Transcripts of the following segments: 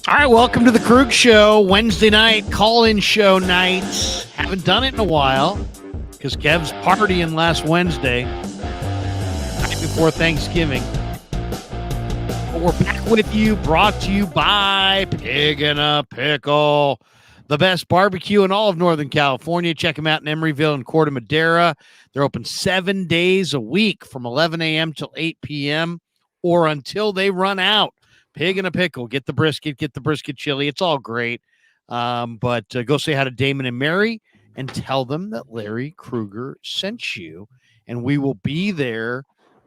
All right, welcome to the Krug Show, Wednesday night, call-in show night. Haven't done it in a while because Kev's partying last Wednesday, night before Thanksgiving. But we're back with you, brought to you by Pig and a Pickle, the best barbecue in all of Northern California. Check them out in Emeryville and Corte Madera. They're open 7 days a week from 11 a.m. till 8 p.m. or until they run out. Pig and a Pickle. Get the brisket chili. It's all great. But go say hi to Damon and Mary and tell them that Larry Krueger sent you. And we will be there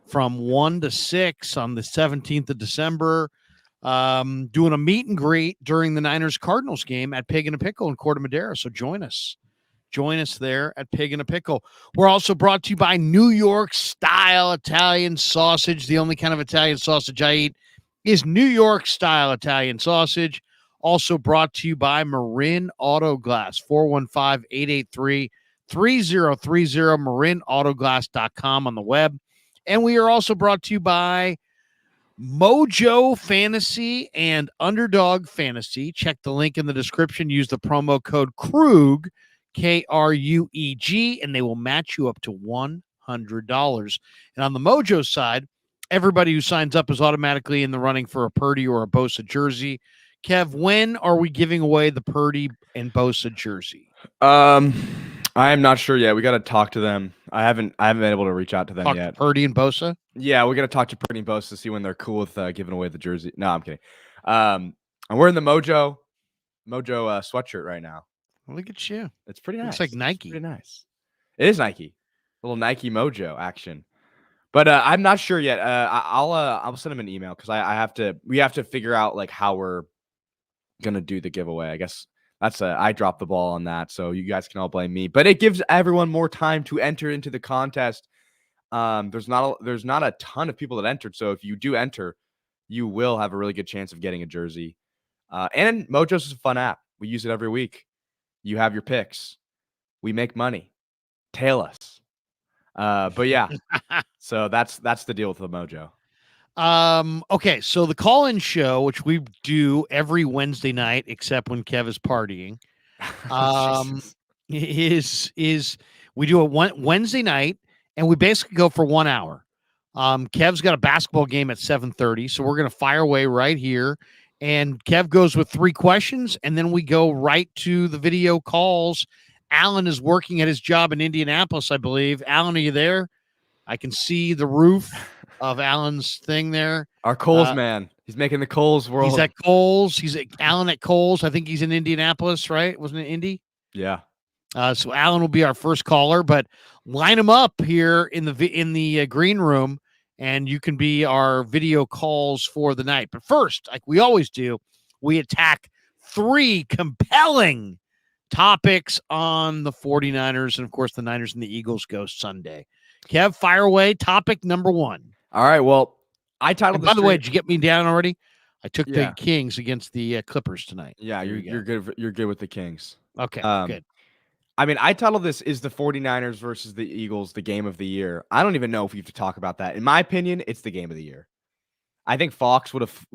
from 1 to 6 on the 17th of December, doing a meet and greet during the Niners-Cardinals game at Pig and a Pickle in Corte Madera. So join us. Join us there at Pig and a Pickle. We're also brought to you by New York-style Italian sausage. The only kind of Italian sausage I eat is New York-style Italian sausage. Also brought to you by Marin Auto Glass, 415-883-3030, marinautoglass.com on the web. And we are also brought to you by Mojo Fantasy and Underdog Fantasy. Check the link in the description. Use the promo code KRUG, KRUEG, and they will match you up to $100. And on the Mojo side, everybody who signs up is automatically in the running for a Purdy or a Bosa jersey. Kev, when are we giving away the Purdy and Bosa jersey? I am not sure yet. We got to talk to them. I haven't been able to reach out to them yet. To Purdy and Bosa? Yeah, we got to talk to Purdy and Bosa to see when they're cool with giving away the jersey. No, I'm kidding. And we're in the Mojo sweatshirt right now. Well, look at you. It's pretty nice. Looks like Nike. It's pretty nice. It is Nike. A little Nike Mojo action. But I'm not sure yet. I'll send him an email because we have to figure out like how we're gonna do the giveaway. I guess I dropped the ball on that, so you guys can all blame me. But it gives everyone more time to enter into the contest. There's not a ton of people that entered, so if you do enter, you will have a really good chance of getting a jersey. And Mojo's is a fun app. We use it every week. You have your picks. We make money. Tail us. But yeah, so that's the deal with the Mojo. Okay, so the call-in show, which we do every Wednesday night, except when Kev is partying, is we do it Wednesday night, and we basically go for 1 hour. Kev's got a basketball game at 7:30, so we're gonna fire away right here. And Kev goes with 3 questions, and then we go right to the video calls. Alan is working at his job in Indianapolis, I believe. Alan, are you there? I can see the roof of Alan's thing there. Our Kohl's man. He's making the Kohl's world. He's at Kohl's. He's at Alan at Kohl's. I think he's in Indianapolis, right? Wasn't it Indy? Yeah. So Alan will be our first caller, but line him up here in the green room, and you can be our video calls for the night. But first, like we always do, we attack 3 compelling topics on the 49ers and, of course, the Niners and the Eagles go Sunday. Kev, fire away. Topic number 1. All right. Well, I titled. By the way, did you get me down already? I took the Kings against the Clippers tonight. Yeah, you're good. You're good with the Kings. Okay, good. I mean, I titled this "Is the 49ers versus the Eagles the game of the year?" I don't even know if we have to talk about that. In my opinion, it's the game of the year. I think Fox would have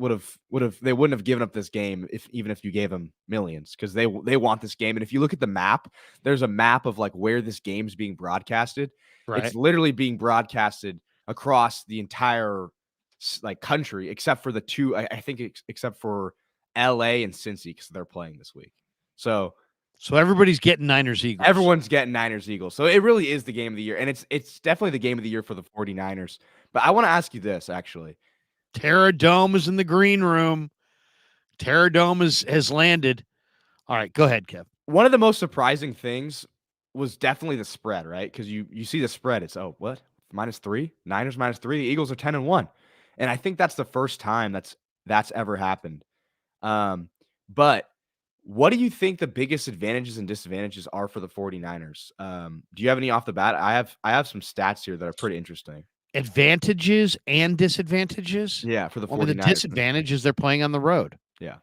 they wouldn't have given up this game even if you gave them millions, because they want this game. And if you look at the map, there's a map of like where this game's being broadcasted. Right. It's literally being broadcasted across the entire like country, except for the 2. I think except for LA and Cincy, because they're playing this week. So everybody's getting Niners Eagles. Everyone's getting Niners Eagles. So it really is the game of the year, and it's definitely the game of the year for the 49ers. But I want to ask you this actually. Terra Dome is in the green room. Terra Dome has landed. All right, go ahead, Kev. One of the most surprising things was definitely the spread, right? Because you see the spread. It's what? -3? Niners -3. The Eagles are 10-1. And I think that's the first time that's ever happened. But what do you think the biggest advantages and disadvantages are for the 49ers? Do you have any off the bat? I have some stats here that are pretty interesting. Advantages and disadvantages? Yeah, for the 49ers. Well, the disadvantage is they're playing on the road. Yeah.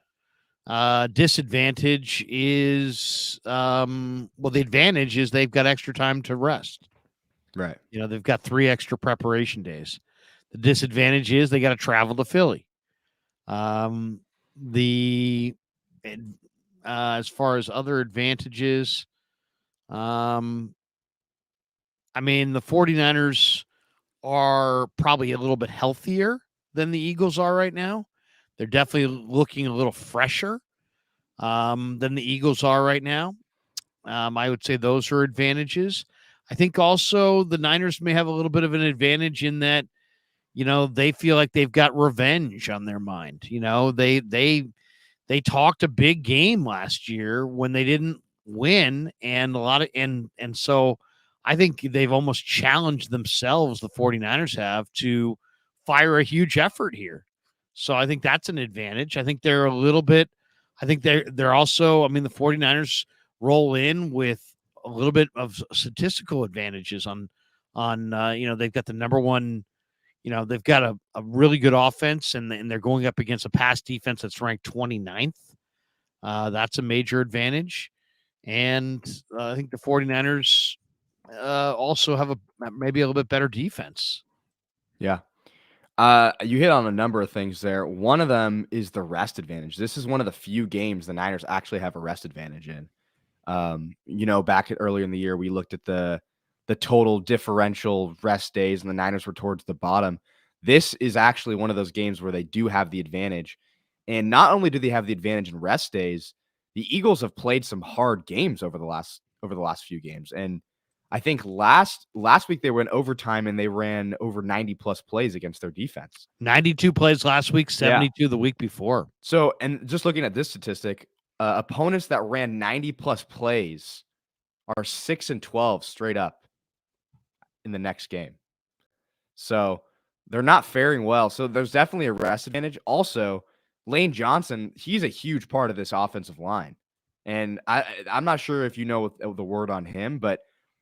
Disadvantage is, the advantage is they've got extra time to rest. Right. They've got 3 extra preparation days. The disadvantage is they got to travel to Philly. the as far as other advantages, I mean, the 49ers are probably a little bit healthier than the Eagles are right now. They're definitely looking a little fresher than the Eagles are right now. I would say those are advantages. I think also the Niners may have a little bit of an advantage in that, they feel like they've got revenge on their mind. They talked a big game last year when they didn't win, and a lot of and so I think they've almost challenged themselves, the 49ers have, to fire a huge effort here. So I think that's an advantage. I think they're a little bit I think they're also, I mean, the 49ers roll in with a little bit of statistical advantages on they've got the number one, they've got a really good offense, and they're going up against a pass defense that's ranked 29th. That's a major advantage. And I think the 49ers also have maybe a little bit better defense. Yeah. You hit on a number of things there. One of them is the rest advantage. This is one of the few games the Niners actually have a rest advantage in. Back earlier in the year, we looked at the total differential rest days, and the Niners were towards the bottom. This is actually one of those games where they do have the advantage. And not only do they have the advantage in rest days, the Eagles have played some hard games over the last few games. And I think last week they were in overtime and they ran over 90 plus plays against their defense. 92 plays last week, 72 the week before. So, and just looking at this statistic, opponents that ran 90 plus plays are 6-12 straight up in the next game. So they're not faring well. So there's definitely a rest advantage. Also, Lane Johnson, he's a huge part of this offensive line. And I'm not sure if you know the word on him, but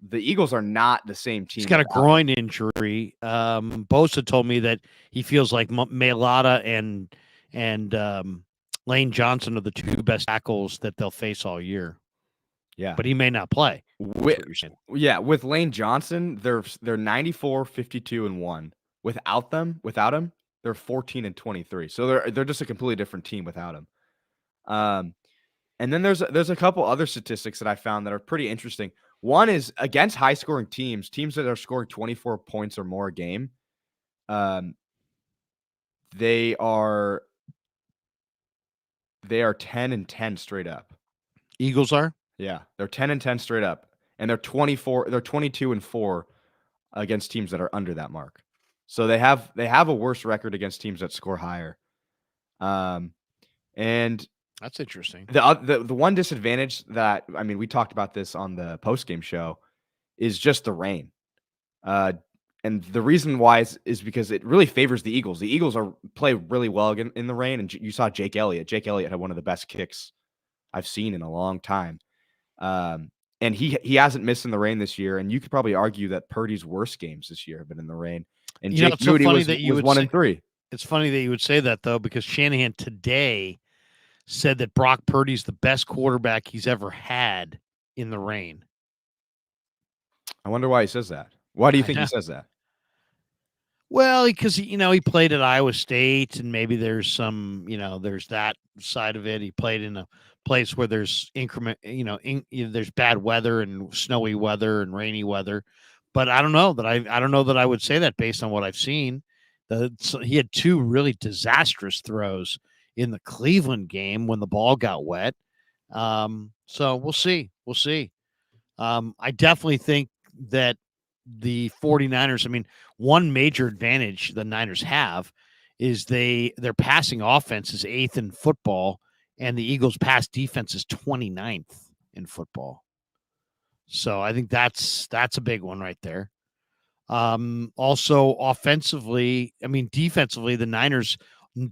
the Eagles are not the same team. He's got a groin injury. Bosa told me that he feels like Mailata and Lane Johnson are the two best tackles that they'll face all year. Yeah. But he may not play. With Lane Johnson, they're 94, 52, and 1. Without him, they're 14 and 23. So they're just a completely different team without him. And then there's a couple other statistics that I found that are pretty interesting. One is against high scoring teams that are scoring 24 points or more a game. They are 10 and 10 straight up. Eagles are? Yeah, they're 10 and 10 straight up, and they're 22 and 4 against teams that are under that mark. So they have a worse record against teams that score higher. And that's interesting. The one disadvantage that, I mean, we talked about this on the post-game show, is just the rain. And the reason why is because it really favors the Eagles. The Eagles play really well in the rain, and you saw Jake Elliott. Jake Elliott had one of the best kicks I've seen in a long time. And he hasn't missed in the rain this year, and you could probably argue that Purdy's worst games this year have been in the rain. And Jake Moody was 1-3. It's funny that you would say that, though, because Shanahan today said that Brock Purdy's the best quarterback he's ever had in the rain. I wonder why he says that. Why do you think he says that? Well, because he played at Iowa State, and maybe there's some, there's that side of it. He played in a place where there's there's bad weather and snowy weather and rainy weather. But I don't know that I would say that based on what I've seen. He had two really disastrous throws in the Cleveland game when the ball got wet. So we'll see. I definitely think that the 49ers, I mean, one major advantage the Niners have is their passing offense is 8th in football, and the Eagles' pass defense is 29th in football. So I think that's a big one right there. Also offensively, I mean, defensively, the Niners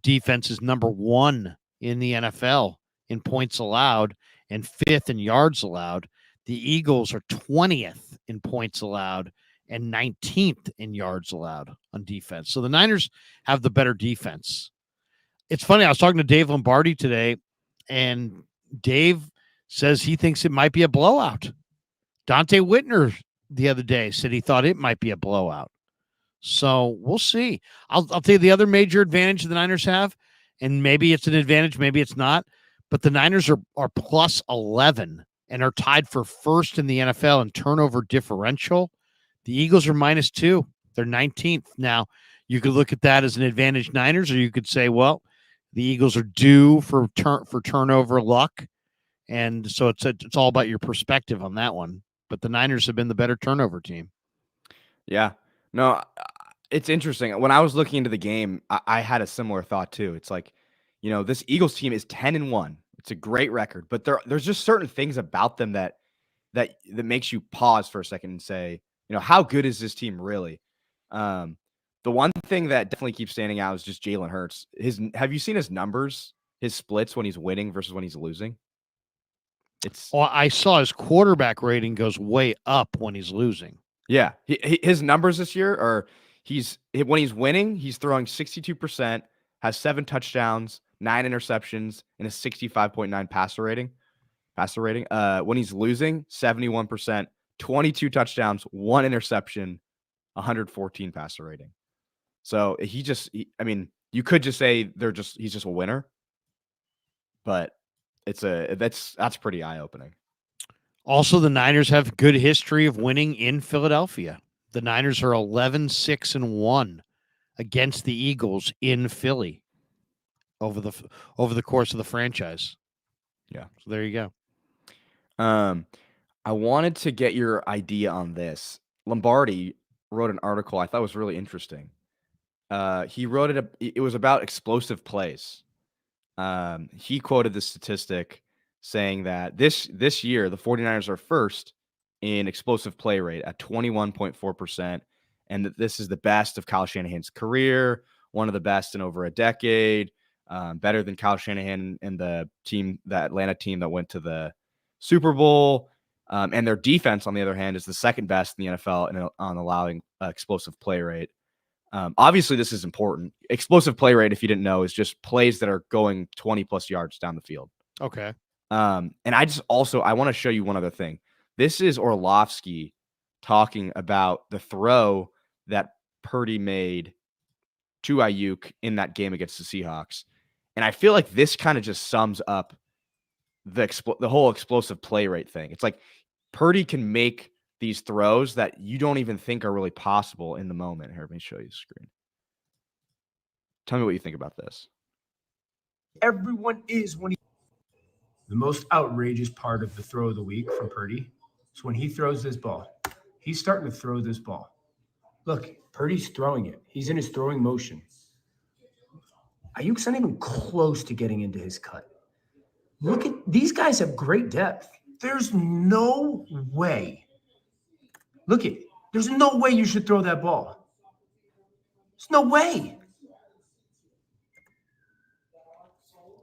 defense is number 1 in the NFL in points allowed and 5th in yards allowed. The Eagles are 20th in points allowed and 19th in yards allowed on defense. So the Niners have the better defense. It's funny. I was talking to Dave Lombardi today, and Dave says he thinks it might be a blowout. Dante Whitner the other day said he thought it might be a blowout. So we'll see. I'll tell you the other major advantage the Niners have, And maybe it's an advantage, maybe it's not. But the Niners are plus 11 and are tied for first in the NFL in turnover differential. The Eagles are minus 2. They're 19th. Now, you could look at that as an advantage Niners, or you could say, well, the Eagles are due for turnover luck. And so it's all about your perspective on that one. But the Niners have been the better turnover team. Yeah. No, it's interesting. When I was looking into the game, I had a similar thought too. It's like, this Eagles team is 10-1. It's a great record, but there's just certain things about them that makes you pause for a second and say, how good is this team really? The one thing that definitely keeps standing out is just Jalen Hurts. Have you seen his numbers, his splits when he's winning versus when he's losing? I saw his quarterback rating goes way up when he's losing. Yeah, his numbers this year are when he's winning, he's throwing 62%, has 7 touchdowns, 9 interceptions, and a 65.9 passer rating. When he's losing, 71%, 22 touchdowns, 1 interception, 114 passer rating. So you could just say he's just a winner, but that's pretty eye-opening. Also, the Niners have good history of winning in Philadelphia. The Niners are 11-6-1 against the Eagles in Philly over the course of the franchise. Yeah. So there you go. I wanted to get your idea on this. Lombardi wrote an article I thought was really interesting. He wrote it was about explosive plays. He quoted the statistic saying that this year, the 49ers are first in explosive play rate at 21.4%, and that this is the best of Kyle Shanahan's career, one of the best in over a decade, better than Kyle Shanahan and the Atlanta team that went to the Super Bowl. And their defense, on the other hand, is the second best in the NFL on allowing explosive play rate. Obviously, this is important. Explosive play rate, if you didn't know, is just plays that are going 20-plus yards down the field. Okay. And I want to show you one other thing. This is Orlovsky talking about the throw that Purdy made to Ayuk in that game against the Seahawks. And I feel like this kind of just sums up the whole explosive play rate thing. It's like Purdy can make these throws that you don't even think are really possible in the moment. Here, let me show you the screen. Tell me what you think about this. Everyone is when the most outrageous part of the throw of the week from Purdy is when he throws this ball. He's starting to throw this ball. Look, Purdy's throwing it. He's in his throwing motion. Ayuk's not even close to getting into his cut. Look at these guys have great depth. There's no way. There's no way you should throw that ball. There's no way.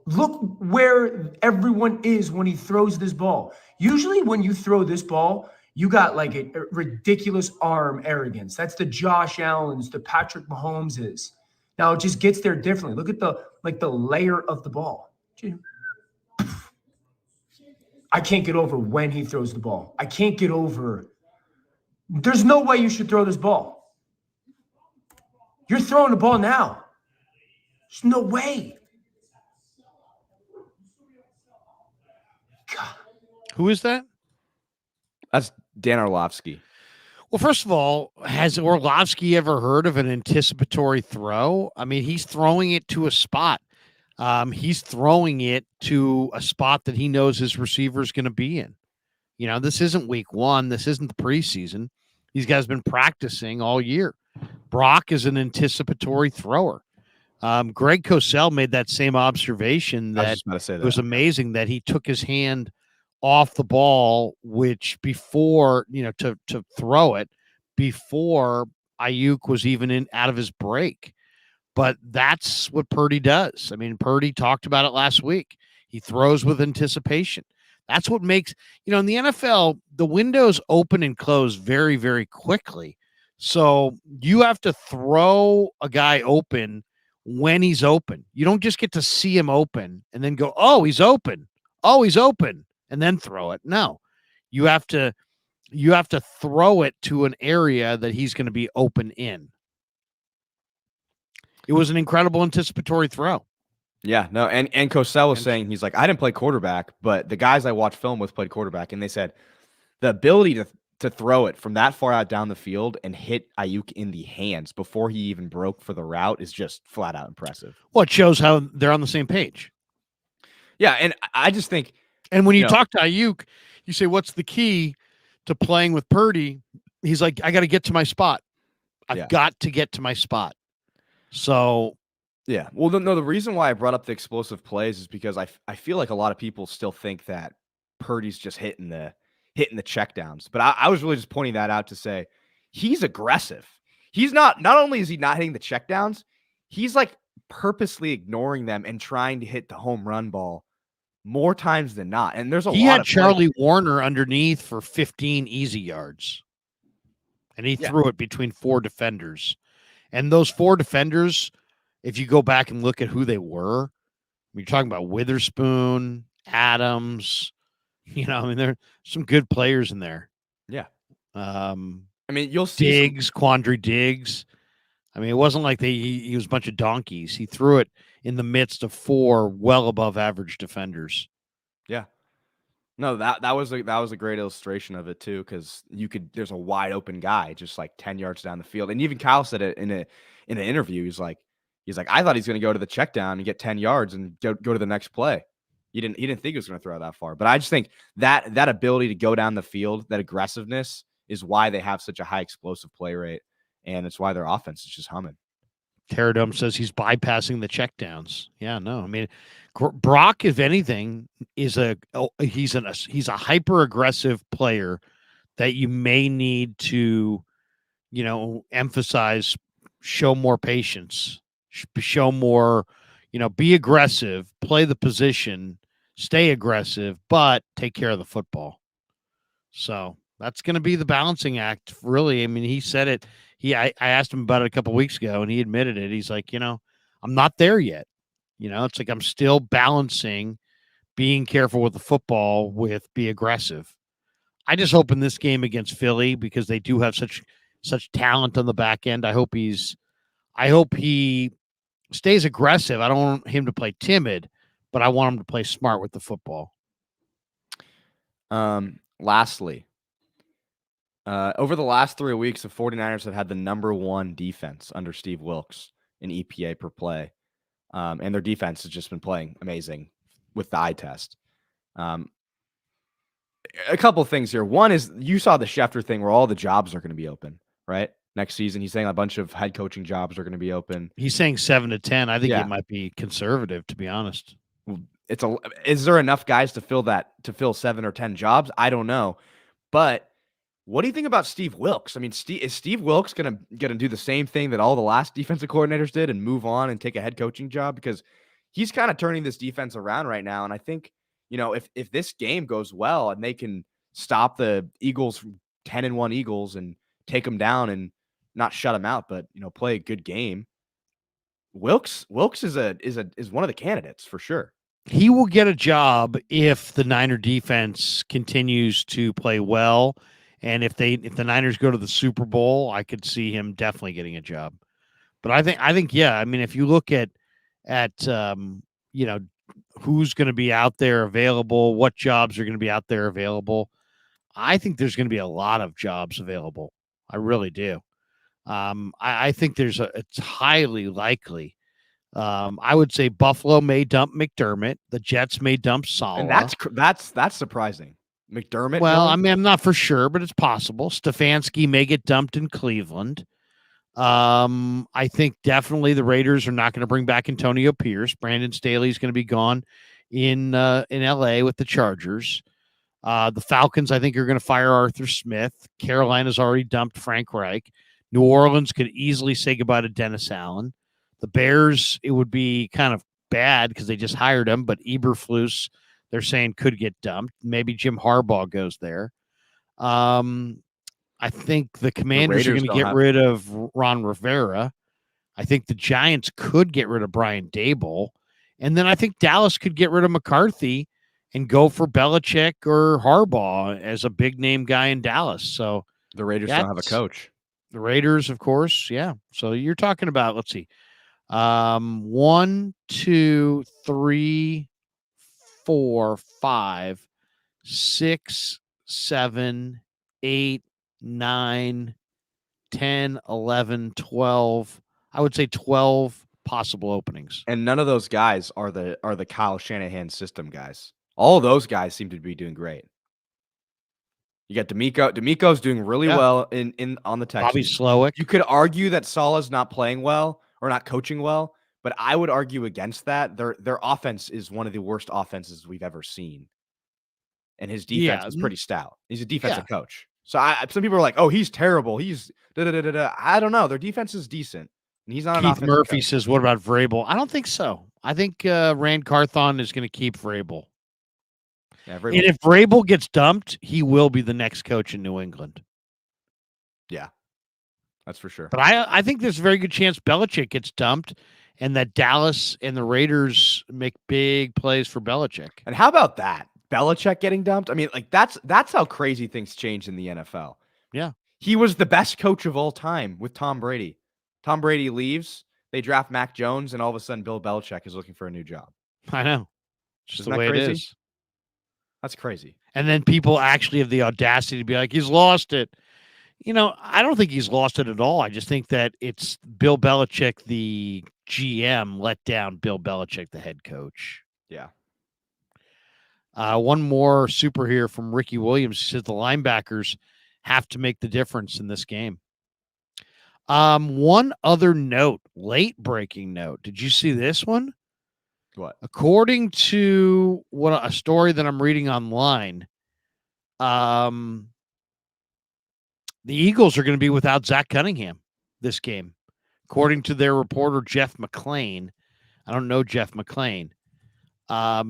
Look where everyone is when he throws this ball. Usually when you throw this ball, you got like a ridiculous arm arrogance. That's the Josh Allen's, the Patrick Mahomes'. Now it just gets there differently. Look at the layer of the ball. I can't get over when he throws the ball. I can't get over. There's no way you should throw this ball. You're throwing the ball now. There's no way. God. Who is that? That's Dan Orlovsky. Well, first of all, has Orlovsky ever heard of an anticipatory throw? I mean, he's throwing it to a spot. He's throwing it to a spot that he knows his receiver is going to be in. This isn't week 1. This isn't the preseason. These guys have been practicing all year. Brock is an anticipatory thrower. Greg Cosell made that same observation that it was amazing that he took his hand off the ball, which before, to throw it before Ayuk was even out of his break. But that's what Purdy does. I mean, Purdy talked about it last week. He throws with anticipation. That's what makes, in the NFL, the windows open and close very, very quickly. So you have to throw a guy open when he's open. You don't just get to see him open and then go, oh, he's open. Oh, he's open. And then throw it. No, you have to throw it to an area that he's going to be open in. It was an incredible anticipatory throw. Yeah, no, and Cosell was And- saying, he's like, I didn't play quarterback, but the guys I watched film with played quarterback, and they said the ability to throw it from that far out down the field and hit Ayuk in the hands before he even broke for the route is just flat out impressive. Well, it shows how they're on the same page. Yeah, and I just think, And when you know- talk to Ayuk, you say, "What's the key to playing with Purdy?" He's like, "I got to get to my spot. I've Yeah. got to get to my spot." So yeah. Well, no, the reason why I brought up the explosive plays is because I feel like a lot of people still think that Purdy's just hitting the checkdowns, but I was really just pointing that out to say he's aggressive. He's not only is he not hitting the checkdowns, he's like purposely ignoring them and trying to hit the home run ball more times than not. And there's a he lot had of Charlie Warner underneath for 15 easy yards, and he Yeah. threw it between 4 defenders. And those 4 defenders, if you go back and look at who they were, you're talking about Witherspoon, Adams. I mean, there are some good players in there. Yeah. I mean, you'll see Diggs, Quandre Diggs. I mean, it wasn't like he was a bunch of donkeys. He threw it in the midst of 4 well above average defenders. Yeah. No, that was a great illustration of it too, because there's a wide open guy just like 10 yards down the field. And even Kyle said it in an interview. He's like, I thought he's going to go to the check down and get 10 yards and go to the next play. He didn't think he was going to throw that far. But I just think that ability to go down the field, that aggressiveness is why they have such a high explosive play rate. And it's why their offense is just humming. Terradome says he's bypassing the checkdowns. Yeah, no. I mean, Brock, if anything, he's a hyper aggressive player that you may need to, emphasize, show more patience, show more, be aggressive, play the position, stay aggressive, but take care of the football. So that's going to be the balancing act, really. I mean, he said it. I asked him about it a couple weeks ago, and he admitted it. He's like, I'm not there yet. It's like I'm still balancing being careful with the football with be aggressive. I just hope in this game against Philly, because they do have such talent on the back end, I hope he stays aggressive. I don't want him to play timid, but I want him to play smart with the football. Lastly, over the last 3 weeks, the 49ers have had the #1 defense under Steve Wilks in EPA per play. And their defense has just been playing amazing with the eye test. A couple of things here. One is you saw the Schefter thing where all the jobs are going to be open, right? Next season, he's saying a bunch of head coaching jobs are going to be open. He's saying 7 to 10. I think he might be conservative, to be honest. Is there enough guys to fill 7 or 10 jobs? I don't know. But what do you think about Steve Wilks? I mean, is Steve Wilks gonna do the same thing that all the last defensive coordinators did and move on and take a head coaching job? Because he's kind of turning this defense around right now. And I think, if this game goes well and they can stop the Eagles, 10-1 Eagles, and take them down and not shut them out, but play a good game, Wilks is one of the candidates for sure. He will get a job if the Niner defense continues to play well. And if the Niners go to the Super Bowl, I could see him definitely getting a job. But I think, yeah. I mean, if you look at who's going to be out there available, what jobs are going to be out there available, I think there's going to be a lot of jobs available. I really do. I think it's highly likely. I would say Buffalo may dump McDermott. The Jets may dump Saleh. And that's surprising. McDermott. Well, I mean, I'm not for sure, but it's possible. Stefanski may get dumped in Cleveland. I think definitely the Raiders are not going to bring back Antonio Pierce. Brandon Staley is going to be gone in LA with the Chargers. The Falcons, I think, are going to fire Arthur Smith. Carolina's already dumped Frank Reich. New Orleans could easily say goodbye to Dennis Allen. The Bears, it would be kind of bad because they just hired him, but Eberflus, they're saying, could get dumped. Maybe Jim Harbaugh goes there. I think the Commanders are going to get rid of Ron Rivera. I think the Giants could get rid of Brian Daboll. And then I think Dallas could get rid of McCarthy and go for Belichick or Harbaugh as a big name guy in Dallas. So the Raiders don't have a coach. The Raiders, of course. Yeah. So you're talking about, let's see, 1, 2, 3, 4, 5, 6, 7, 8, 9, 10, 11, 12. I would say 12 possible openings. And none of those guys are the Kyle Shanahan system guys. All those guys seem to be doing great. You got D'Amico. D'Amico's doing really well in on the Bobby Texans. Slowick. You could argue that Salah's not playing well or not coaching well, but I would argue against that. Their offense is one of the worst offenses we've ever seen. And his defense is pretty stout. He's a defensive coach. So some people are like, "Oh, he's terrible. He's da-da-da-da-da." I don't know. Their defense is decent. And he's not an Keith offensive Murphy coach. says, what about Vrabel? I don't think so. I think Rand Carthon is going to keep Vrabel. Yeah, And if Vrabel gets dumped, he will be the next coach in New England. Yeah, that's for sure. But I think there's a very good chance Belichick gets dumped and that Dallas and the Raiders make big plays for Belichick. And how about that? Belichick getting dumped? I mean, like that's how crazy things change in the NFL. Yeah. He was the best coach of all time with Tom Brady. Tom Brady leaves, they draft Mac Jones, and all of a sudden Bill Belichick is looking for a new job. I know. Just Isn't the that way crazy? it is. That's crazy. And then people actually have the audacity to be like, he's lost it. You know, I don't think he's lost it at all. I just think that it's Bill Belichick, the GM, let down Bill Belichick, the head coach. Yeah. One more super here from Ricky Williams. He says the linebackers have to make the difference in this game. One other note, late breaking note. Did you see this one? What? According to a story that I'm reading online, the Eagles are going to be without Zach Cunningham this game, according to their reporter Jeff McClain. I don't know Jeff McClain.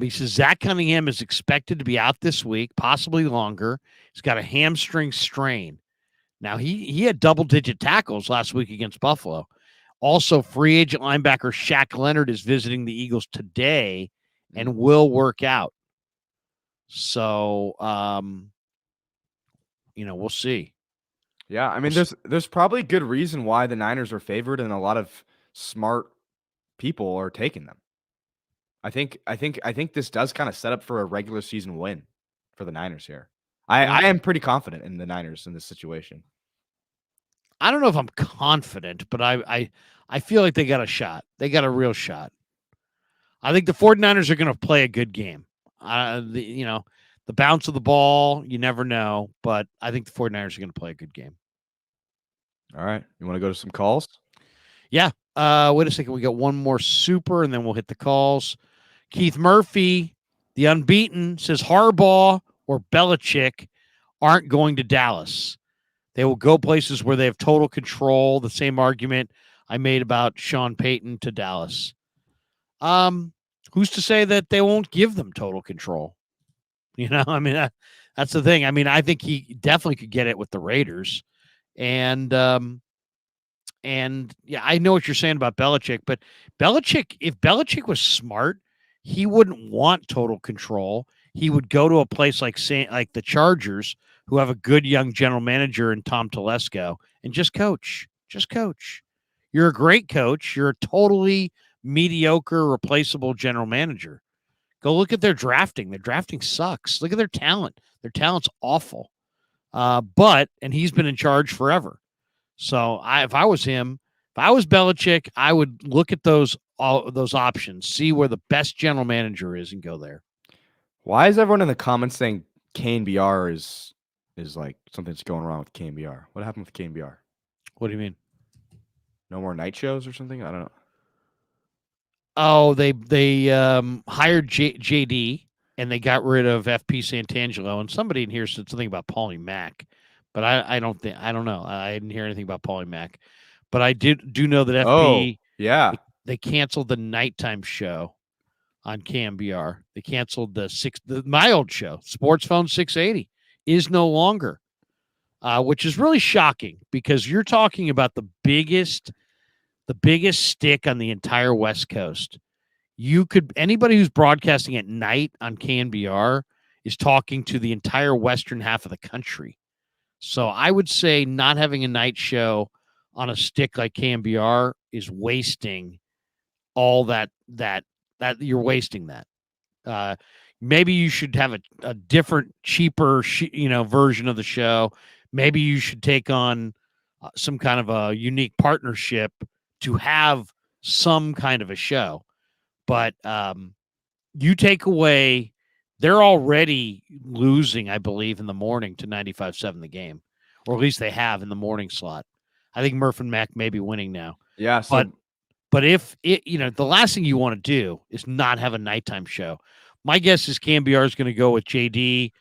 He says Zach Cunningham is expected to be out this week, possibly longer. He's got a hamstring strain. Now, he had double-digit tackles last week against Buffalo. Also, free agent linebacker Shaq Leonard is visiting the Eagles today and will work out. So, we'll see. Yeah, I mean, there's probably good reason why the Niners are favored, and a lot of smart people are taking them. I think this does kind of set up for a regular season win for the Niners here. I am pretty confident in the Niners in this situation. I don't know if I'm confident, but I feel like they got a shot. They got a real shot. I think the 49ers are going to play a good game. The bounce of the ball, you never know, but I think the 49ers are going to play a good game. All right. You want to go to some calls? Yeah. Wait a second. We got one more super, and then we'll hit the calls. Keith Murphy, the unbeaten, says Harbaugh or Belichick aren't going to Dallas. They will go places where they have total control. The same argument I made about Sean Payton to Dallas. Who's to say that they won't give them total control? I mean, that's the thing. I mean, I think he definitely could get it with the Raiders. And yeah, I know what you're saying about Belichick, but if Belichick was smart, he wouldn't want total control. He would go to a place like the Chargers, who have a good young general manager in Tom Telesco, and just coach. Just coach. You're a great coach. You're a totally mediocre, replaceable general manager. Go look at their drafting. Their drafting sucks. Look at their talent. Their talent's awful. And he's been in charge forever. So if I was him, if I was Belichick, I would look at those options, see where the best general manager is, and go there. Why is everyone in the comments saying KNBR is like something's going wrong with KNBR? What happened with KNBR? What do you mean? No more night shows or something? I don't know. Oh, they hired JD and they got rid of FP Santangelo, and somebody in here said something about Paulie Mack, but I don't know. I didn't hear anything about Paulie Mack, but I do know that FP. Oh, yeah. They canceled the nighttime show on KNBR. They canceled my old show, Sports Phone 680, is no longer, which is really shocking because you're talking about the biggest stick on the entire West Coast. Anybody who's broadcasting at night on KNBR is talking to the entire western half of the country. So I would say not having a night show on a stick like KNBR is wasting all that you're wasting that. Maybe you should have a different, cheaper, version of the show. Maybe you should take on some kind of a unique partnership to have some kind of a show. But you take away, they're already losing, I believe, in the morning to 95.7 the game, or at least they have in the morning slot. I think Murph and Mac may be winning now. Yeah. So But if it, the last thing you want to do is not have a nighttime show. My guess is KNBR is going to go with JD,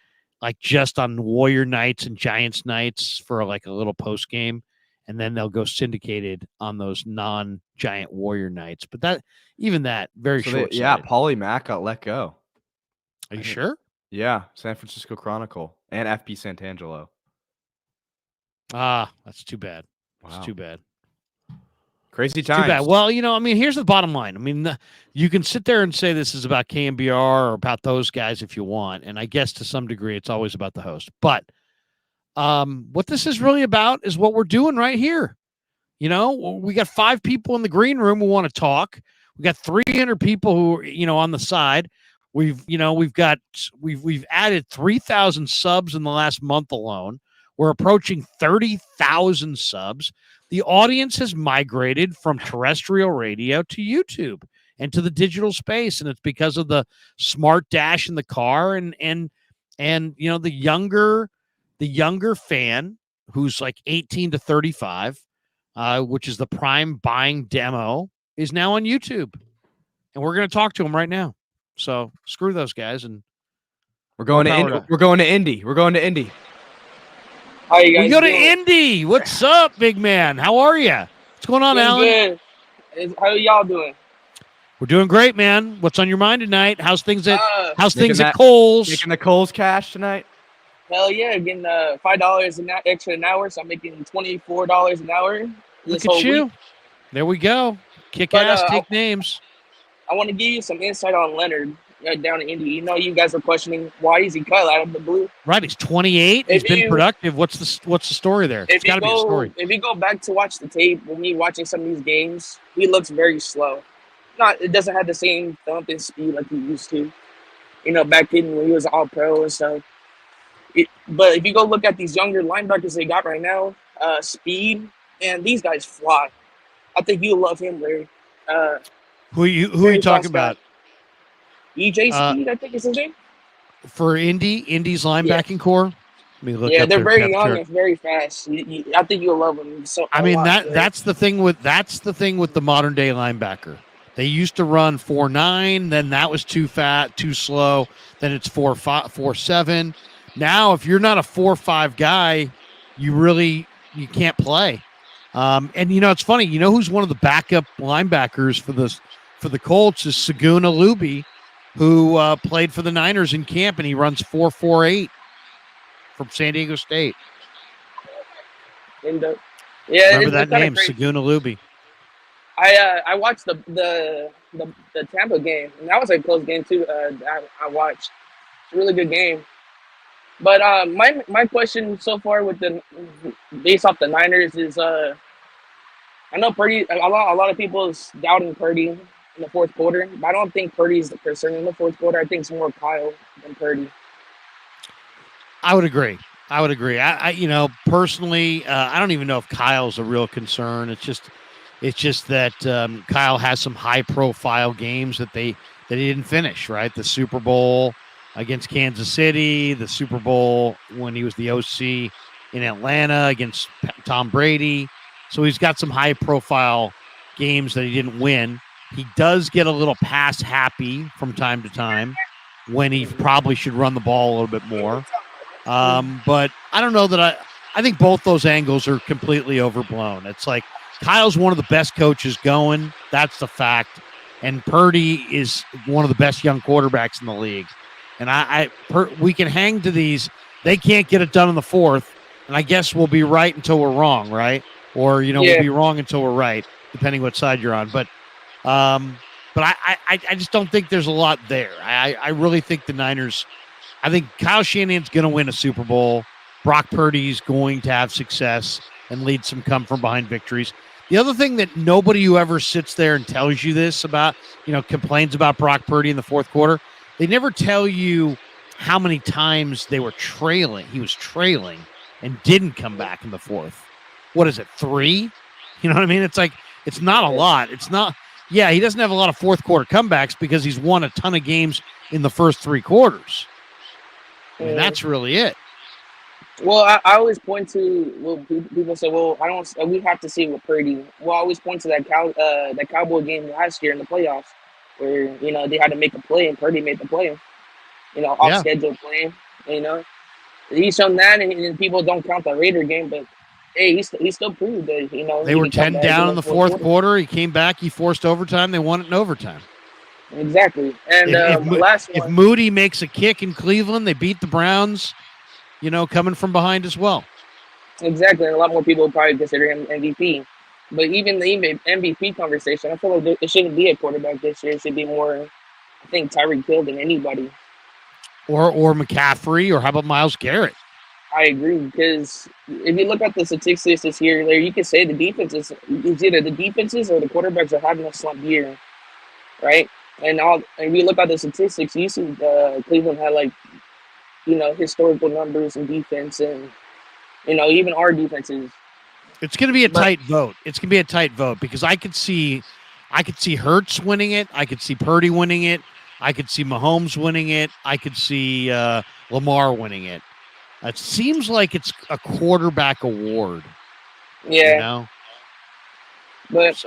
like just on Warrior nights and Giants nights for like a little post game, and then they'll go syndicated on those non-Giant Warrior nights. But that very short. Paulie Mack got let go. Are you sure? Yeah, San Francisco Chronicle and FP Santangelo. That's too bad. Wow. That's too bad. Crazy times. Too bad. Well, here's the bottom line. You can sit there and say this is about KNBR or about those guys if you want, and I guess to some degree it's always about the host. But what this is really about is what we're doing right here. We got 5 people in the green room who want to talk. We got 300 people who on the side. We've added 3,000 subs in the last month alone. We're approaching 30,000 subs. The audience has migrated from terrestrial radio to YouTube and to the digital space, and it's because of the smart dash in the car and the younger fan who's like 18 to 35, which is the prime buying demo, is now on YouTube, and we're going to talk to him right now. So screw those guys, and we're going to Indy. We're going to Indy. How you guys we go doing? to Indy. What's up, big man? How are you? What's going on, Alan? Good. How y'all doing? We're doing great, man. What's on your mind tonight? How's things at at Kohl's? Making the Kohl's cash tonight? Hell yeah, getting $5 extra an hour, so I'm making $24 an hour. Look at you. Week. There we go. Kick ass, take names. I want to give you some insight on Leonard down in Indy. You guys are questioning why is he cut out of the blue? Right, he's 28. He's been productive. What's the story there? It's got to be a story. If you go back to watch the tape, when me watching some of these games, he looks very slow. It doesn't have the same thump and speed like he used to. Back in when he was all pro and stuff. But if you go look at these younger linebackers they got right now, speed, and these guys fly. I think you love him, Larry. Who are you talking about? EJ Speed, I think is his name. For Indy's linebacking core. Let me look up they're very depth young chart. and very fast. I think you'll love them. So that's the thing with the modern day linebacker. They used to run 4.9, then that was too fat, too slow. Then it's 4.7. Now, if you're not a 4.5 guy, you can't play. And it's funny. Who's one of the backup linebackers for the Colts is Saguna Luby, who played for the Niners in camp, and he runs 4.48 from San Diego State. Remember that name, Saguna Luby. I watched the Tampa game, and that was a close game too. I watched. It's a really good game. But my question so far with based off the Niners is I know Purdy. A lot of people is doubting Purdy in the fourth quarter, but I don't think Purdy's the concern in the fourth quarter. I think it's more Kyle than Purdy. I would agree. I personally, I don't even know if Kyle's a real concern. It's just that Kyle has some high-profile games that he didn't finish. Right, the Super Bowl against Kansas City, the Super Bowl when he was the OC in Atlanta against Tom Brady. So he's got some high-profile games that he didn't win. He does get a little pass happy from time to time when he probably should run the ball a little bit more. But I don't know that I think both those angles are completely overblown. It's like Kyle's one of the best coaches going. That's the fact. And Purdy is one of the best young quarterbacks in the league. And we can hang to these. They can't get it done in the fourth. And I guess we'll be right until we're wrong, right? Or, we'll be wrong until we're right, depending what side you're on. But I just don't think there's a lot there. I really think the Niners, I think Kyle Shanahan's going to win a Super Bowl. Brock Purdy's going to have success and lead some come from behind victories. The other thing that nobody who ever sits there and tells you this about, complains about Brock Purdy in the fourth quarter, they never tell you how many times they were trailing. He was trailing and didn't come back in the fourth. What is it, 3? You know what I mean? It's like, it's not a lot. It's not, yeah, he doesn't have a lot of fourth quarter comebacks because he's won a ton of games in the first 3 quarters. I mean, that's really it. Well, I always point to, well, people say, well, we have to see with Purdy. Well, I always point to that Cowboy game last year in the playoffs where, they had to make a play and Purdy made the play, off schedule play, He's shown that, and people don't count the Raider game, but hey, he still proved that, They were 10 down in the fourth quarter. He came back. He forced overtime. They won it in overtime. Exactly. And if Moody makes a kick in Cleveland, they beat the Browns, coming from behind as well. Exactly. And a lot more people probably consider him MVP. But even the MVP conversation, I feel like it shouldn't be a quarterback this year. It should be more, I think, Tyreek Hill than anybody. Or McCaffrey, or how about Myles Garrett? I agree, because if you look at the statistics this year, there you can say the defenses, it's either the defenses or the quarterbacks are having a slump year, right? And if you look at the statistics, you see Cleveland had historical numbers in defense, and even our defenses. It's going to be a tight vote. It's going to be a tight vote because I could see Hurts winning it. I could see Purdy winning it. I could see Mahomes winning it. I could see Lamar winning it. It seems like it's a quarterback award. Yeah. But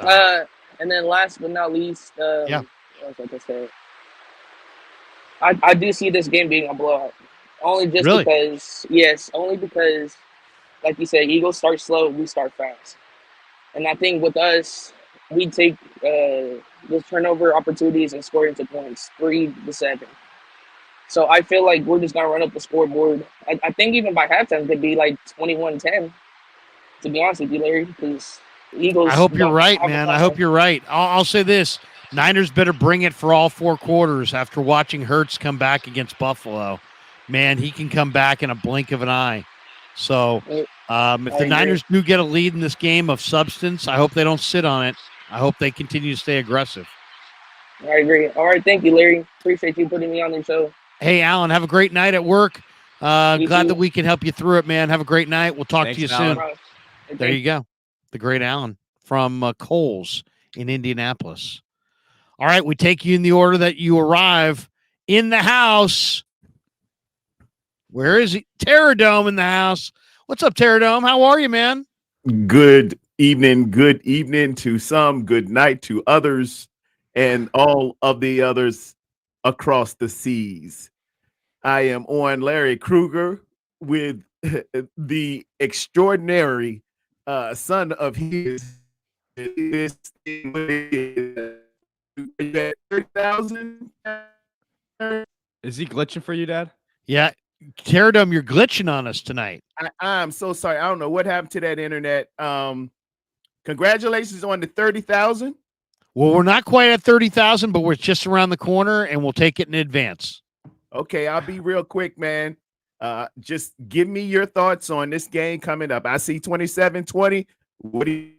and then last but not least, what was I going to say? I do see this game being a blowout. Only because, like you said, Eagles start slow, we start fast. And I think with us, we take the turnover opportunities and score into points, 3-7. So I feel like we're just going to run up the scoreboard. I think even by halftime, it could be like 21-10, to be honest with you, Larry, because Eagles. I hope you're right, man. I hope you're right. I'll say this. Niners better bring it for all 4 quarters after watching Hurts come back against Buffalo. Man, he can come back in a blink of an eye. So if the Niners do get a lead in this game of substance, I hope they don't sit on it. I hope they continue to stay aggressive. I agree. All right. Thank you, Larry. Appreciate you putting me on the show. Hey, Alan, have a great night at work. Glad that we can help you through it, man. Have a great night. We'll talk to you soon. There you go. The great Alan from Kohl's in Indianapolis. All right. We take you in the order that you arrive in the house. Where is he? Terradome in the house. What's up, Terradome? How are you, man? Good evening to some, good night to others, and all of the others across the seas. I am on Larry Krueger with the extraordinary son of his. Is he glitching for you, Dad? Yeah. Terradome, you're glitching on us tonight. I'm so sorry. I don't know what happened to that internet. Congratulations on the 30,000. Well, we're not quite at 30,000, but we're just around the corner, and we'll take it in advance. Okay, I'll be real quick, man. Just give me your thoughts on this game coming up. I see 27-20. What do you?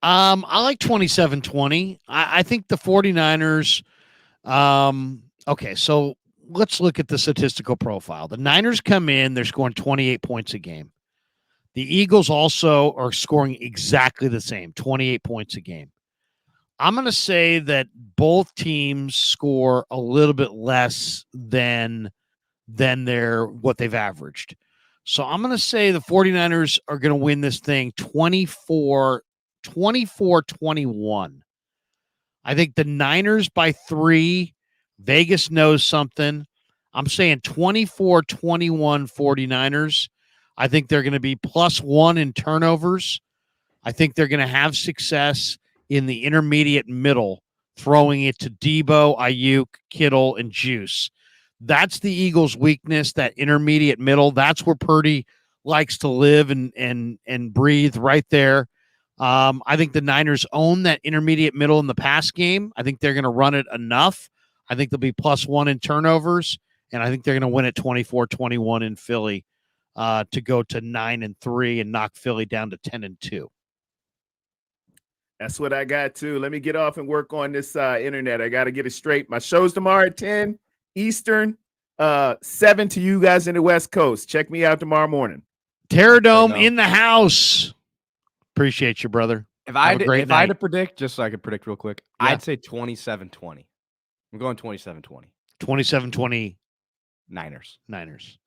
I like 27-20. I think the 49ers. Okay, so let's look at the statistical profile. The Niners come in, they're scoring 28 points a game. The Eagles also are scoring exactly the same, 28 points a game. I'm going to say that both teams score a little bit less than what they've averaged. So I'm going to say the 49ers are going to win this thing 24-21. I think the Niners by 3. Vegas knows something. I'm saying 24-21 49ers. I think they're going to be +1 in turnovers. I think they're going to have success in the intermediate middle, throwing it to Debo, Ayuk, Kittle, and Juice. That's the Eagles' weakness, that intermediate middle. That's where Purdy likes to live and breathe right there. I think the Niners own that intermediate middle in the pass game. I think they're going to run it enough. I think they'll be +1 in turnovers, and I think they're going to win it 24-21 in Philly to go to 9-3 and knock Philly down to 10-2. That's what I got too. Let me get off and work on this internet. I got to get it straight. My show's tomorrow at 10 Eastern, 7 to you guys in the West Coast. Check me out tomorrow morning. Terradome in the house. Appreciate you, brother. If I Have a great had, if I had night. to predict, just so I could predict real quick, Yeah. I'd say 27-20. I'm going 27-20. 27-20 Niners. Niners.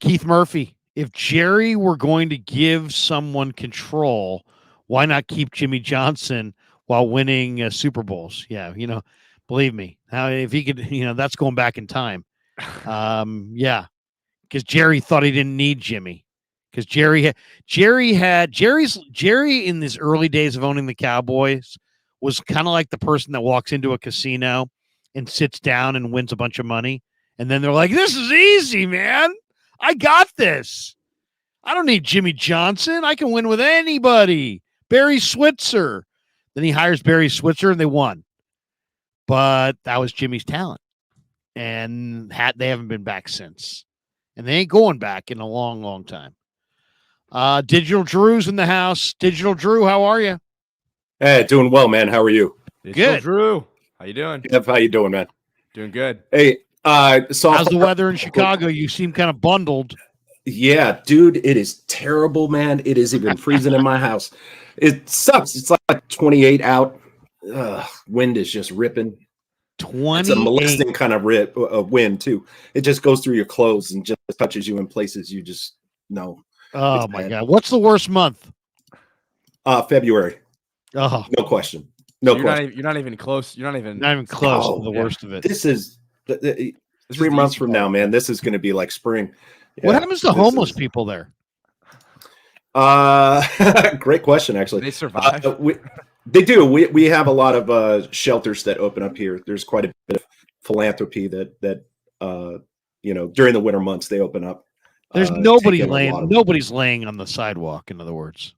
Keith Murphy. If Jerry were going to give someone control, why not keep Jimmy Johnson while winning Super Bowls? Yeah, believe me. Now, if he could, that's going back in time. Yeah, because Jerry thought he didn't need Jimmy. Because Jerry in his early days of owning the Cowboys was kind of like the person that walks into a casino and sits down and wins a bunch of money. And then they're like, this is easy, man. I got this. I don't need Jimmy Johnson. I can win with anybody. Barry Switzer. Then he hires Barry Switzer and they won. But that was Jimmy's talent. And they haven't been back since. And they ain't going back in a long, long time. Digital Drew's in the house. Digital Drew, how are you? Hey, doing well, man. How are you? Good. Drew. How you doing? Jeff, how you doing, man? Doing good. Hey, how's the weather in Chicago? You seem kind of bundled. Yeah, dude, it is terrible, man. It is even freezing in my house. It sucks. It's like 28 out. Wind is just ripping. 28. It's a molesting kind of wind, too. It just goes through your clothes and just touches you in places you just know. Oh, my God. What's the worst month? February. Oh, no question. No you're question. You're not even close. You're not even close Oh, to the yeah. worst of it. This is 3 months from now, man. This is going to be like spring. What Yeah, happens to this homeless is- people there? Great question, actually. They survive. They do. We have a lot of shelters that open up here. There's quite a bit of philanthropy that during the winter months they open up. There's take in a lot of- nobody's laying on the sidewalk, in other words.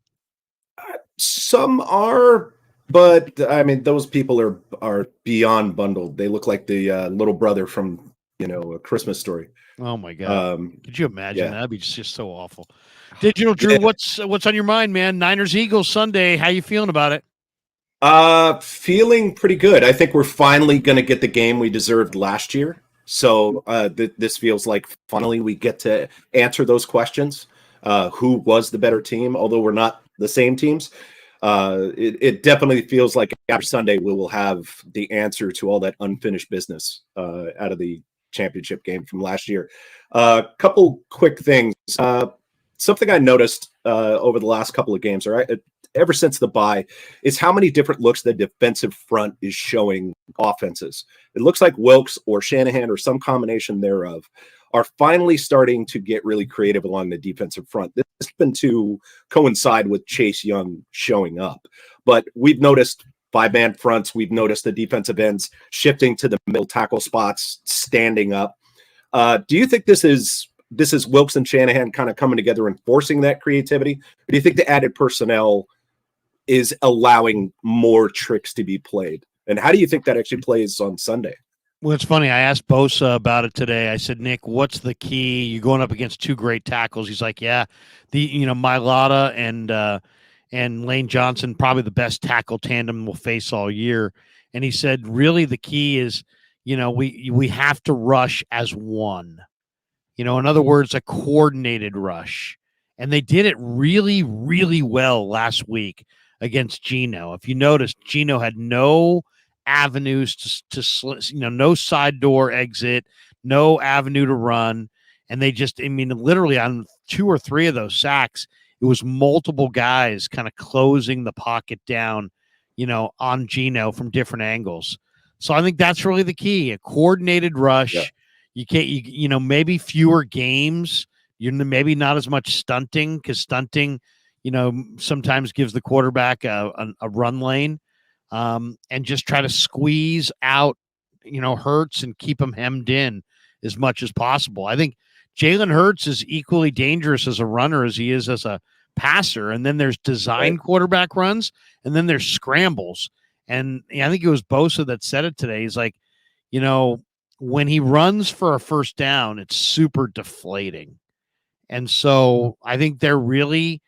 Some are, but I mean, those people are beyond bundled. They look like the little brother from A Christmas Story. Oh my God! Could you imagine? yeah. That'd be just so awful. Digital Drew, Yeah. what's on your mind, man? Niners Eagles Sunday. How you feeling about it? Feeling pretty good. I think we're finally going to get the game we deserved last year. So this feels like finally we get to answer those questions. Who was the better team? Although we're not the same teams, it definitely feels like after Sunday we will have the answer to all that unfinished business out of the championship game from last year. Couple quick things. Something I noticed over the last couple of games, ever since the bye, is how many different looks the defensive front is showing offenses. It looks like Wilkes or Shanahan or some combination thereof are finally starting to get really creative along the defensive front. This has been to coincide with Chase Young showing up. But we've noticed 5-man fronts. We've noticed the defensive ends shifting to the middle tackle spots, standing up. Do you think this is Wilkes and Shanahan kind of coming together and forcing that creativity? Or do you think the added personnel is allowing more tricks to be played? And how do you think that actually plays on Sunday? Well, it's funny. I asked Bosa about it today. I said, Nick, what's the key? You're going up against two great tackles. He's like, yeah, Mailata and Lane Johnson, probably the best tackle tandem we'll face all year. And he said, really, the key is, we have to rush as one. In other words, a coordinated rush. And they did it really, really well last week against Geno. If you noticed, Geno had no avenues to no side door exit, no avenue to run. And they just, literally on 2 or 3 of those sacks, it was multiple guys kind of closing the pocket down, on Geno from different angles. So I think that's really the key, a coordinated rush. Yeah. You can't, maybe fewer games, maybe not as much stunting, because stunting, sometimes gives the quarterback a run lane. And just try to squeeze out, Hurts and keep him hemmed in as much as possible. I think Jalen Hurts is equally dangerous as a runner as he is as a passer. And then there's design quarterback runs, and then there's scrambles. And I think it was Bosa that said it today. He's like, when he runs for a first down, it's super deflating. And so I think they're really,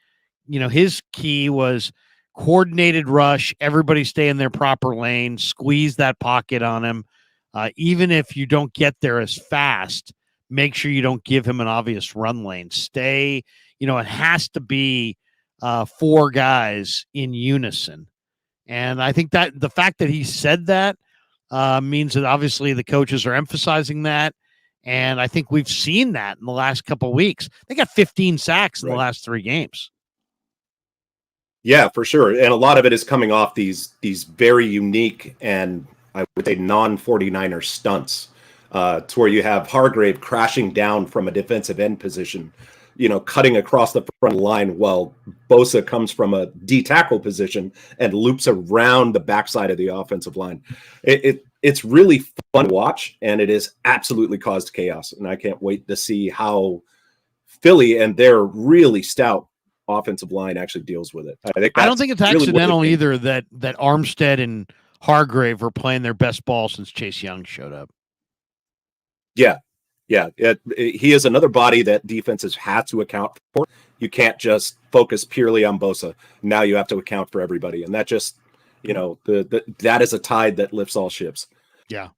his key was coordinated rush, everybody stay in their proper lane, squeeze that pocket on him. Even if you don't get there as fast, make sure you don't give him an obvious run lane. Stay, it has to be 4 guys in unison. And I think that the fact that he said that means that obviously the coaches are emphasizing that. And I think we've seen that in the last couple of weeks. They got 15 sacks in the last 3 games. Yeah, for sure. And a lot of it is coming off these very unique and I would say non-49er stunts to where you have Hargrave crashing down from a defensive end position, cutting across the front line while Bosa comes from a D tackle position and loops around the backside of the offensive line. It's really fun to watch, and it has absolutely caused chaos. And I can't wait to see how Philly and their really stout offensive line actually deals with it. I don't think it's accidental either that Armstead and Hargrave are playing their best ball since Chase Young showed up. Yeah. He is another body that defenses have to account for. You can't just focus purely on Bosa. Now you have to account for everybody, and that just that is a tide that lifts all ships. Yeah,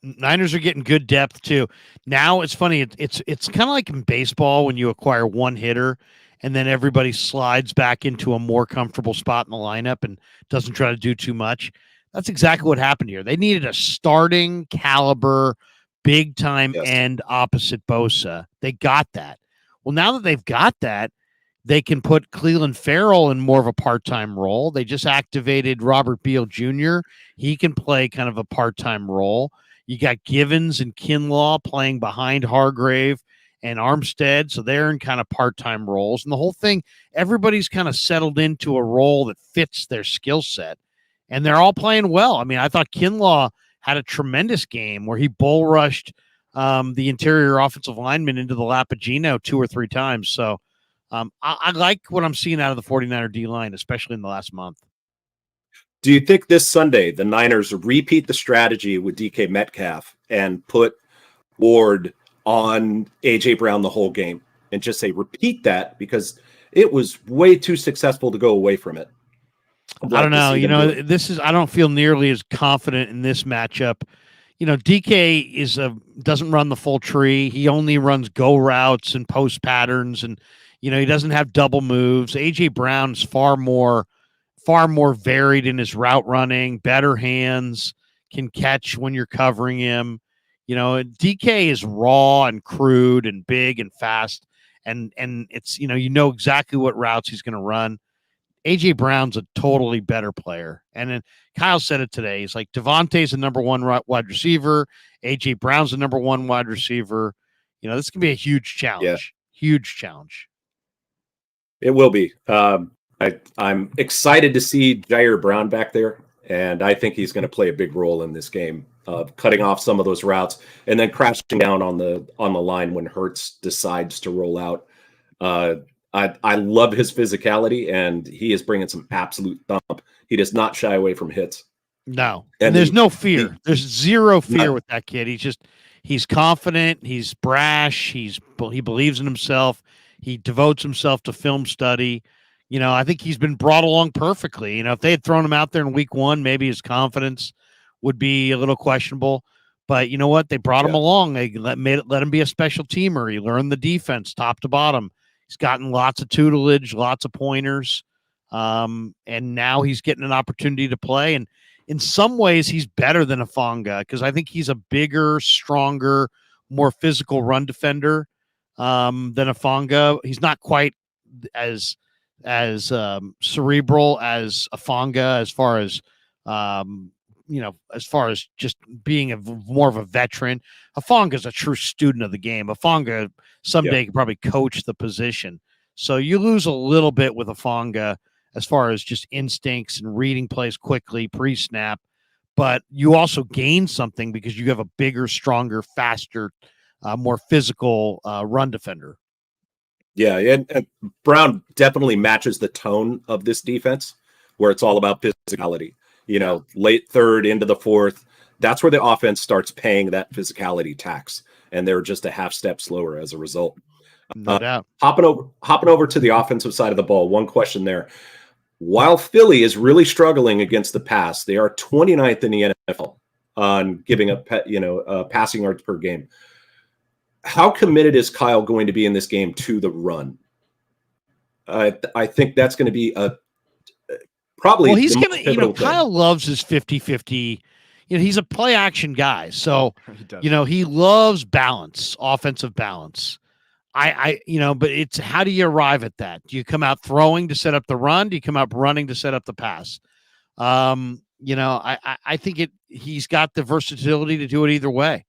Niners are getting good depth too. Now it's funny. It's kind of like in baseball when you acquire one hitter, and then everybody slides back into a more comfortable spot in the lineup and doesn't try to do too much. That's exactly what happened here. They needed a starting caliber, big time end opposite Bosa. They got that. Well, now that they've got that, they can put Cleveland Farrell in more of a part-time role. They just activated Robert Beal Jr. He can play kind of a part-time role. You got Givens and Kinlaw playing behind Hargrave and Armstead, so they're in kind of part-time roles. And the whole thing, everybody's kind of settled into a role that fits their skill set, and they're all playing well. I mean, I thought Kinlaw had a tremendous game where he bull rushed the interior offensive lineman into the lap of Geno 2 or 3 times. So I like what I'm seeing out of the 49er D-line, especially in the last month. Do you think this Sunday the Niners repeat the strategy with DK Metcalf and put Ward on A.J. Brown the whole game and just say repeat that because it was way too successful to go away from it? I don't know. I don't feel nearly as confident in this matchup. DK doesn't run the full tree. He only runs go routes and post patterns, and he doesn't have double moves. AJ Brown's far more varied in his route running, better hands, can catch when you're covering him. DK is raw and crude and big and fast, and it's exactly what routes he's going to run. AJ Brown's a totally better player. And then Kyle said it today. He's like, Devontae's the number 1 wide receiver. AJ Brown's the number 1 wide receiver. This can be a huge challenge. Yeah. Huge challenge. It will be. I'm excited to see Jair Brown back there, and I think he's going to play a big role in this game, cutting off some of those routes and then crashing down on the line when Hurts decides to roll out. I love his physicality, and he is bringing some absolute thump. He does not shy away from hits. No, and there's no fear. There's zero fear with that kid. He's confident. He's brash. He believes in himself. He devotes himself to film study. I think he's been brought along perfectly. If they had thrown him out there in week 1, maybe his confidence would be a little questionable. But you know what? They brought him along. They let him be a special teamer. He learned the defense top to bottom. He's gotten lots of tutelage, lots of pointers, and now he's getting an opportunity to play. And in some ways, he's better than Hufanga because I think he's a bigger, stronger, more physical run defender than Hufanga. He's not quite as cerebral as Hufanga as far as just being more of a veteran. Hufanga's a true student of the game. Hufanga someday could probably coach the position. So you lose a little bit with Hufanga as far as just instincts and reading plays quickly, pre-snap. But you also gain something because you have a bigger, stronger, faster, more physical run defender. Yeah, and Brown definitely matches the tone of this defense where it's all about physicality. Late third into the fourth, that's where the offense starts paying that physicality tax, and they're just a half step slower as a result. No doubt. Hopping over to the offensive side of the ball, one question there. While Philly is really struggling against the pass, they are 29th in the NFL on giving up, passing yards per game. How committed is Kyle going to be in this game to the run? I think that's going to be probably. Well, he's the going most to, pivotal thing. Kyle loves his 50-50. He's a play action guy. So, He does. he loves balance, offensive balance. But it's how do you arrive at that? Do you come out throwing to set up the run? Do you come out running to set up the pass? I think he's got the versatility to do it either way.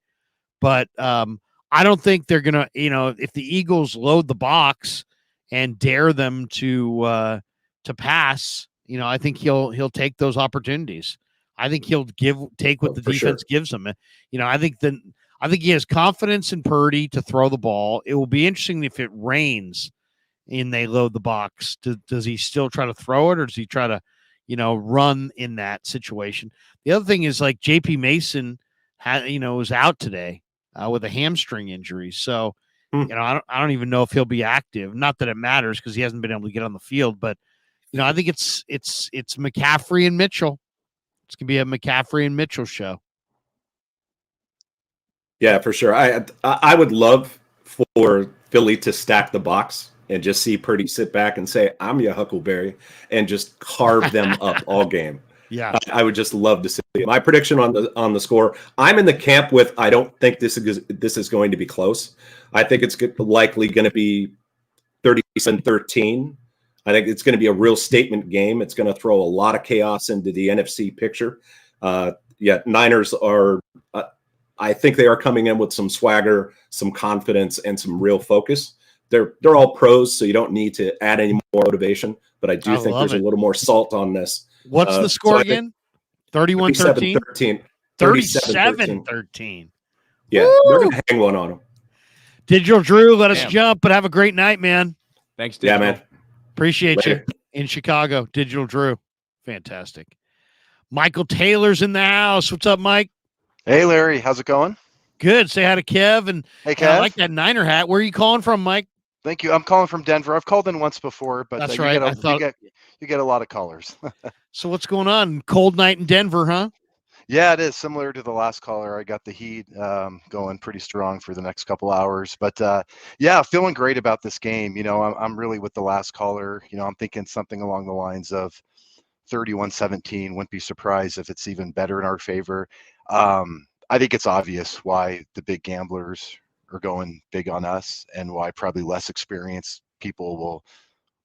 But I don't think they're going to, if the Eagles load the box and dare them to pass, I think he'll take those opportunities. I think he'll take what the defense gives him. I think he has confidence in Purdy to throw the ball. It will be interesting if it rains and they load the box. Does he still try to throw it, or does he try to, run in that situation? The other thing is, like, JP Mason was out today with a hamstring injury. So, I don't even know if he'll be active. Not that it matters because he hasn't been able to get on the field, but I think it's McCaffrey and Mitchell. It's gonna be a McCaffrey and Mitchell show. Yeah, for sure. I would love for Philly to stack the box and just see Purdy sit back and say, "I'm your Huckleberry," and just carve them up all game. Yeah, I would just love to see it. My prediction on the score. I'm in the camp with I don't think this is going to be close. I think it's likely going to be 37-13. I think it's going to be a real statement game. It's going to throw a lot of chaos into the NFC picture. Niners are. I think they are coming in with some swagger, some confidence, and some real focus. They're all pros, so you don't need to add any more motivation. But I do think there's a little more salt on this. What's the score again? 31-13? 37-13. Yeah, Woo! they're going to hang one on them. Digital Drew, let us jump, but have a great night, man. Thanks, Digital. Yeah, man. Appreciate you in Chicago. Digital Drew. Fantastic. Michael Taylor's in the house. What's up, Mike? Hey, Larry. How's it going? Good. Say hi to Kev. And hey, Kev. I like that Niner hat. Where are you calling from, Mike? Thank you. I'm calling from Denver. I've called in once before, but that's right. You get a lot of callers. So what's going on? Cold night in Denver, huh? Yeah, it is similar to the last caller. I got the heat going pretty strong for the next couple hours, but feeling great about this game. I'm really with the last caller. I'm thinking something along the lines of 31-17. Wouldn't be surprised if it's even better in our favor. I think it's obvious why the big gamblers are going big on us and why probably less experienced people will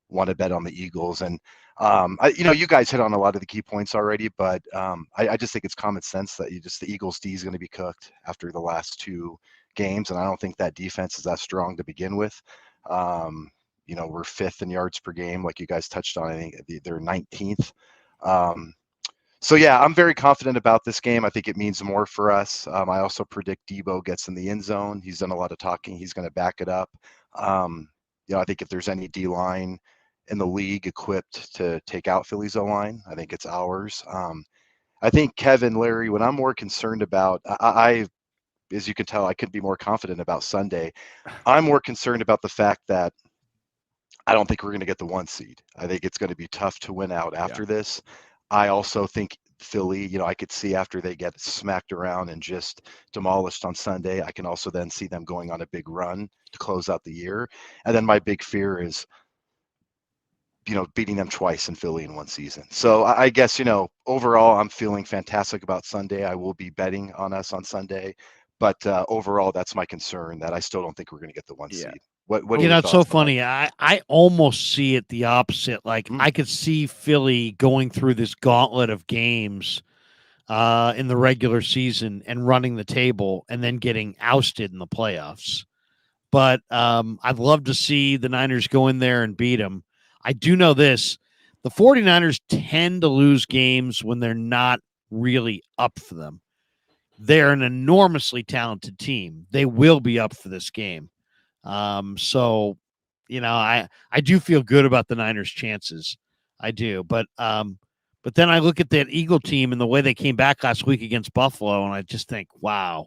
want to bet on the Eagles. And you guys hit on a lot of the key points already, but I just think it's common sense that the Eagles D is going to be cooked after the last two games, and I don't think that defense is that strong to begin with. We're fifth in yards per game, like you guys touched on. I think they're 19th. I'm very confident about this game. I think it means more for us. I also predict Debo gets in the end zone. He's done a lot of talking. He's going to back it up. I think if there's any D-line in the league equipped to take out Philly's O-line, I think it's ours. I think Kevin, Larry, what I'm more concerned about, as you can tell, I could be more confident about Sunday. I'm more concerned about the fact that I don't think we're going to get the 1 seed. I think it's going to be tough to win out after this. I also think Philly, I could see after they get smacked around and just demolished on Sunday, I can also then see them going on a big run to close out the year. And then my big fear is, beating them twice in Philly in one season. So I guess, overall, I'm feeling fantastic about Sunday. I will be betting on us on Sunday. But overall, that's my concern, that I still don't think we're going to get the 1 seed. What it's so funny. I almost see it the opposite. Like I could see Philly going through this gauntlet of games in the regular season and running the table and then getting ousted in the playoffs. But I'd love to see the Niners go in there and beat them. I do know this. The 49ers tend to lose games when they're not really up for them. They're an enormously talented team. They will be up for this game. I do feel good about the Niners' chances. I do. But then I look at that Eagle team and the way they came back last week against Buffalo, and I just think, wow,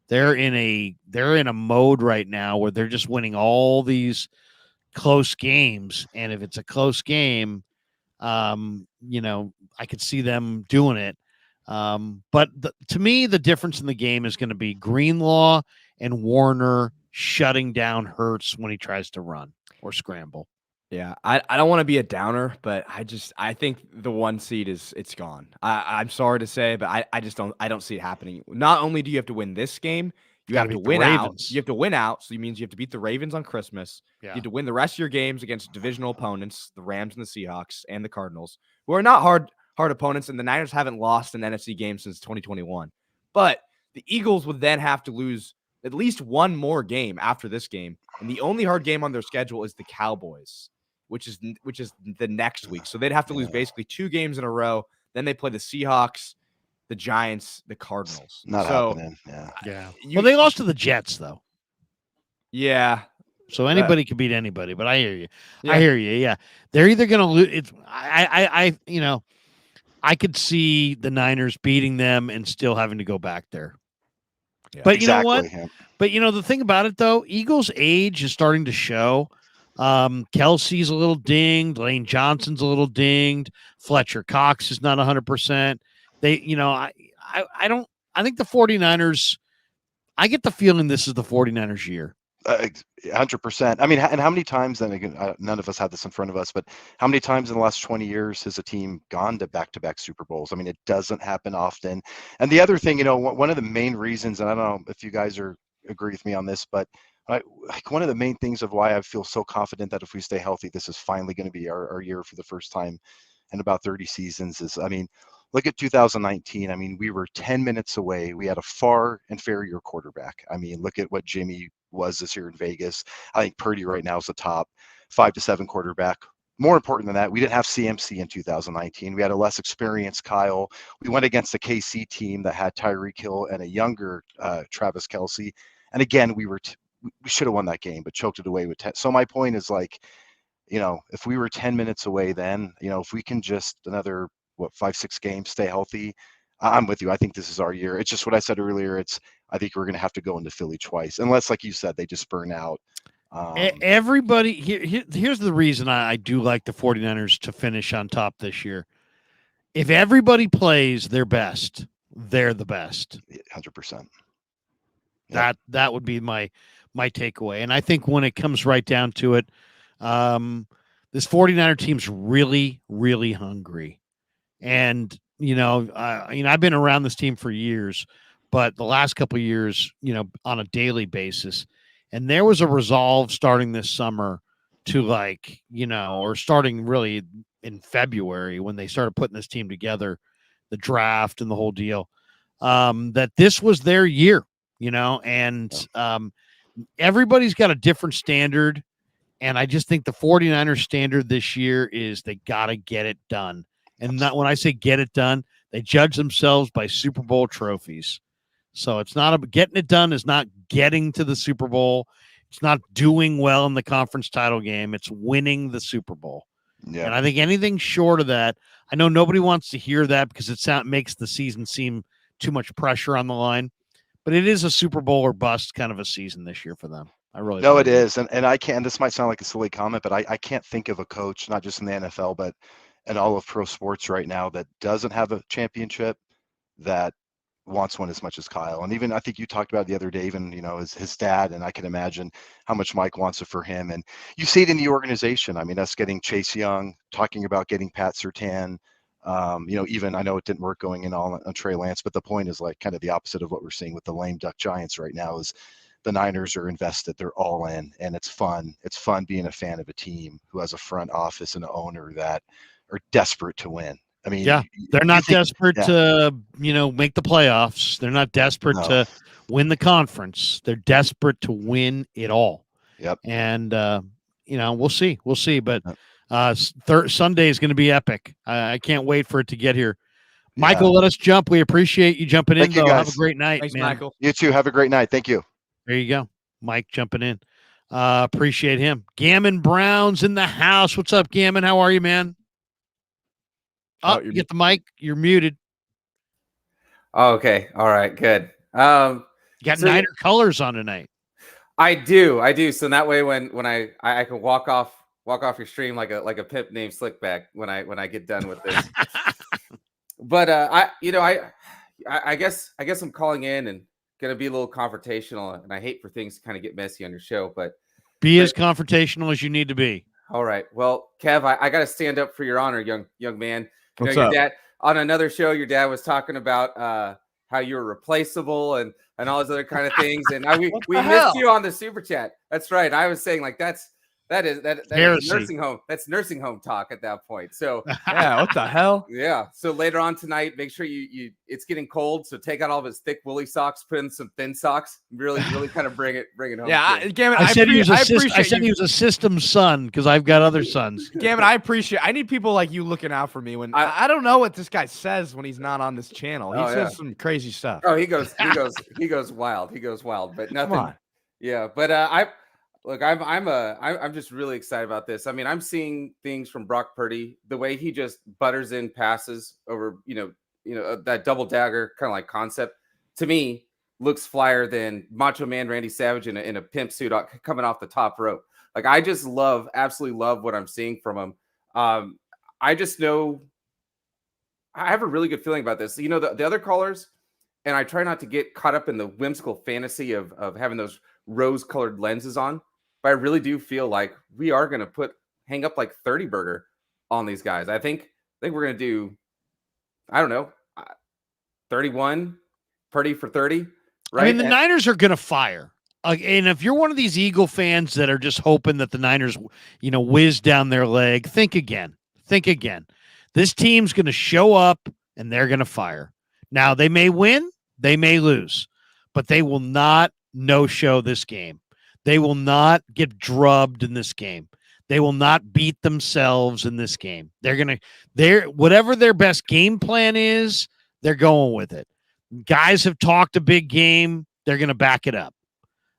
they're in a mode right now where they're just winning all these close games. And if it's a close game, You know, I could see them doing it. But to me, the difference in the game is going to be Greenlaw and Warner shutting down Hurts when he tries to run or scramble. Yeah, I don't want to be a downer, but I think the 1 seed it's gone. I'm sorry to say, but I just don't see it happening. Not only do you have to win this game, you Gotta have to beat the win out. Ravens. You have to win out, so it means you have to beat the Ravens on Christmas. Yeah. You have to win the rest of your games against divisional opponents, the Rams and the Seahawks and the Cardinals, who are not hard opponents, and the Niners haven't lost an NFC game since 2021. But the Eagles would then have to lose at least one more game after this game, and the only hard game on their schedule is the Cowboys, which is the next week. So they'd have to lose basically 2 games in a row. Then they play the Seahawks, the Giants, the Cardinals. Not happening. Yeah. Well, they lost to the Jets though. Yeah. So anybody can beat anybody, but I hear you. Yeah. I hear you. Yeah. They're either going to lose. It's you know, I could see the Niners beating them and still having to go back there. Yeah. But you know what? Yeah. But you know, the thing about it though, Eagles' age is starting to show. Kelsey's a little dinged. Lane Johnson's a little dinged. Fletcher Cox is not 100%. They, you know, I think the 49ers, I get the feeling this is the 49ers year. 100%. I mean, and how many times then again, none of us had this in front of us, but how many times in the last 20 years has a team gone to back-to-back Super Bowls? I mean, it doesn't happen often. And the other thing, you know, one of the main reasons, and I don't know if you guys agree with me on this, but like one of the main things of why I feel so confident that if we stay healthy, this is finally going to be our year for the first time in about 30 seasons is, I mean, look at 2019. I mean, we were 10 minutes away. We had a far inferior quarterback. I mean, look at what Jimmy was this year in Vegas. I think Purdy right now is the top 5 to 7 quarterback. More important than that, we didn't have CMC in 2019. We had a less experienced Kyle. We went against the KC team that had Tyreek Hill and a younger Travis Kelce. And again, we should have won that game, but choked it away with 10. So my point is like, you know, if we were 10 minutes away then, you know, if we can just another, 5-6 games, stay healthy, I'm with you. I think this is our year. It's just what I said earlier. I think we're going to have to go into Philly twice, unless, like you said, they just burn out. Everybody, here's the reason I do like the 49ers to finish on top this year. If everybody plays their best, they're the best. 100%. That would be my takeaway. And I think when it comes right down to it, this 49er team's really, really hungry. And, you know, I've been around this team for years, but the last couple of years, you know, on a daily basis, and there was a resolve starting this summer to like, you know, or starting really in February when they started putting this team together, the draft and the whole deal, that this was their year, you know, and everybody's got a different standard. And I just think the 49ers standard this year is they got to get it done. And not when I say get it done, they judge themselves by Super Bowl trophies. So it's not getting it done is not getting to the Super Bowl. It's not doing well in the conference title game. It's winning the Super Bowl. Yeah. And I think anything short of that, I know nobody wants to hear that because it makes the season seem too much pressure on the line. But it is a Super Bowl or bust kind of a season this year for them. I really no, it is. And I can't, this might sound like a silly comment, but I can't think of a coach, not just in the NFL, but in all of pro sports right now that doesn't have a championship that wants one as much as Kyle. And even I think you talked about it the other day, even, you know, his dad, and I can imagine how much Mike wants it for him. And you see it in the organization. I mean, us getting Chase Young, talking about getting Pat Surtain, you know, even I know it didn't work going in on Trey Lance, but the point is like kind of the opposite of what we're seeing with the lame duck Giants right now is the Niners are invested. They're all in, and it's fun. It's fun being a fan of a team who has a front office and an owner that are desperate to win. I mean, yeah, they're not desperate to, you know, make the playoffs. They're not desperate to win the conference. They're desperate to win it all. Yep. And, you know, we'll see. But Sunday is going to be epic. I can't wait for it to get here. Michael, let us jump. We appreciate you jumping in, though. Have a great night. Thanks, man. Michael. You too. Have a great night. Thank you. There you go. Mike jumping in. Appreciate him. Gammon Brown's in the house. What's up, Gammon? How are you, man? Oh, you get the mic. You're muted. Oh, okay. All right. Good. You got Niner colors on tonight. I do. So that way when I can walk off walk off your stream like a pimp named Slickback when I get done with this. But I guess I'm calling in and gonna be a little confrontational, and I hate for things to kind of get messy on your show, but Be as confrontational as you need to be. all right. Well, Kev, I got to stand up for your honor, young man. What's your up? dad on another show. Your dad was talking about how you're replaceable and all those other kind of things, and we hell? missed you on the super chat. That's right. I was saying like that is Heresy. nursing home. That's nursing home talk at that point. So Yeah, what the hell? yeah. So later on tonight, make sure you it's getting cold. So take out all of his thick woolly socks, put in some thin socks. Really kind of bring it home. Yeah, Gambit, I said he was appreciate he was a system son because I've got other sons. Gambit, I need people like you looking out for me when I don't know what this guy says when he's not on this channel. He says some crazy stuff. Oh, he goes wild. He goes wild, but nothing. Come on. Yeah, but I'm just really excited about this. I mean, I'm seeing things from Brock Purdy, the way he just butters in passes over, that double dagger kind of like concept. To me, looks flyer than Macho Man Randy Savage in a pimp suit coming off the top rope. Like I just absolutely love what I'm seeing from him. I just know I have a really good feeling about this. The other callers, and I try not to get caught up in the whimsical fantasy of having those rose-colored lenses on. But I really do feel like we are going to hang up like 30 burger on these guys. I think we're going to do, I don't know, 31, Purdy for 30. Right? I mean, the Niners are going to fire. And if you're one of these Eagle fans that are just hoping that the Niners, whiz down their leg, think again. Think again. This team's going to show up and they're going to fire. Now, they may win, they may lose, but they will not no-show this game. They will not get drubbed in this game. They will not beat themselves in this game. Whatever their best game plan is, they're going with it. Guys have talked a big game. They're going to back it up.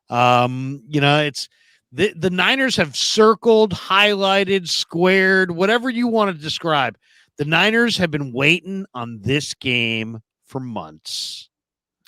It's the Niners have circled, highlighted, squared, whatever you want to describe. The Niners have been waiting on this game for months.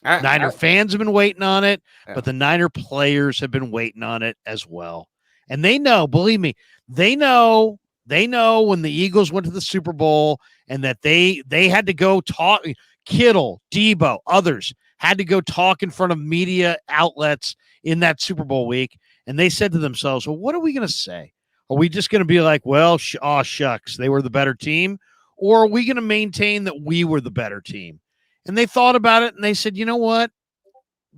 Niner fans have been waiting on it, but the Niner players have been waiting on it as well. And they know, believe me, they know when the Eagles went to the Super Bowl and that they had to go talk. Kittle, Debo, others had to go talk in front of media outlets in that Super Bowl week. And they said to themselves, well, what are we going to say? Are we just going to be like, well, shucks, they were the better team? Or are we going to maintain that we were the better team? And they thought about it and they said, you know what?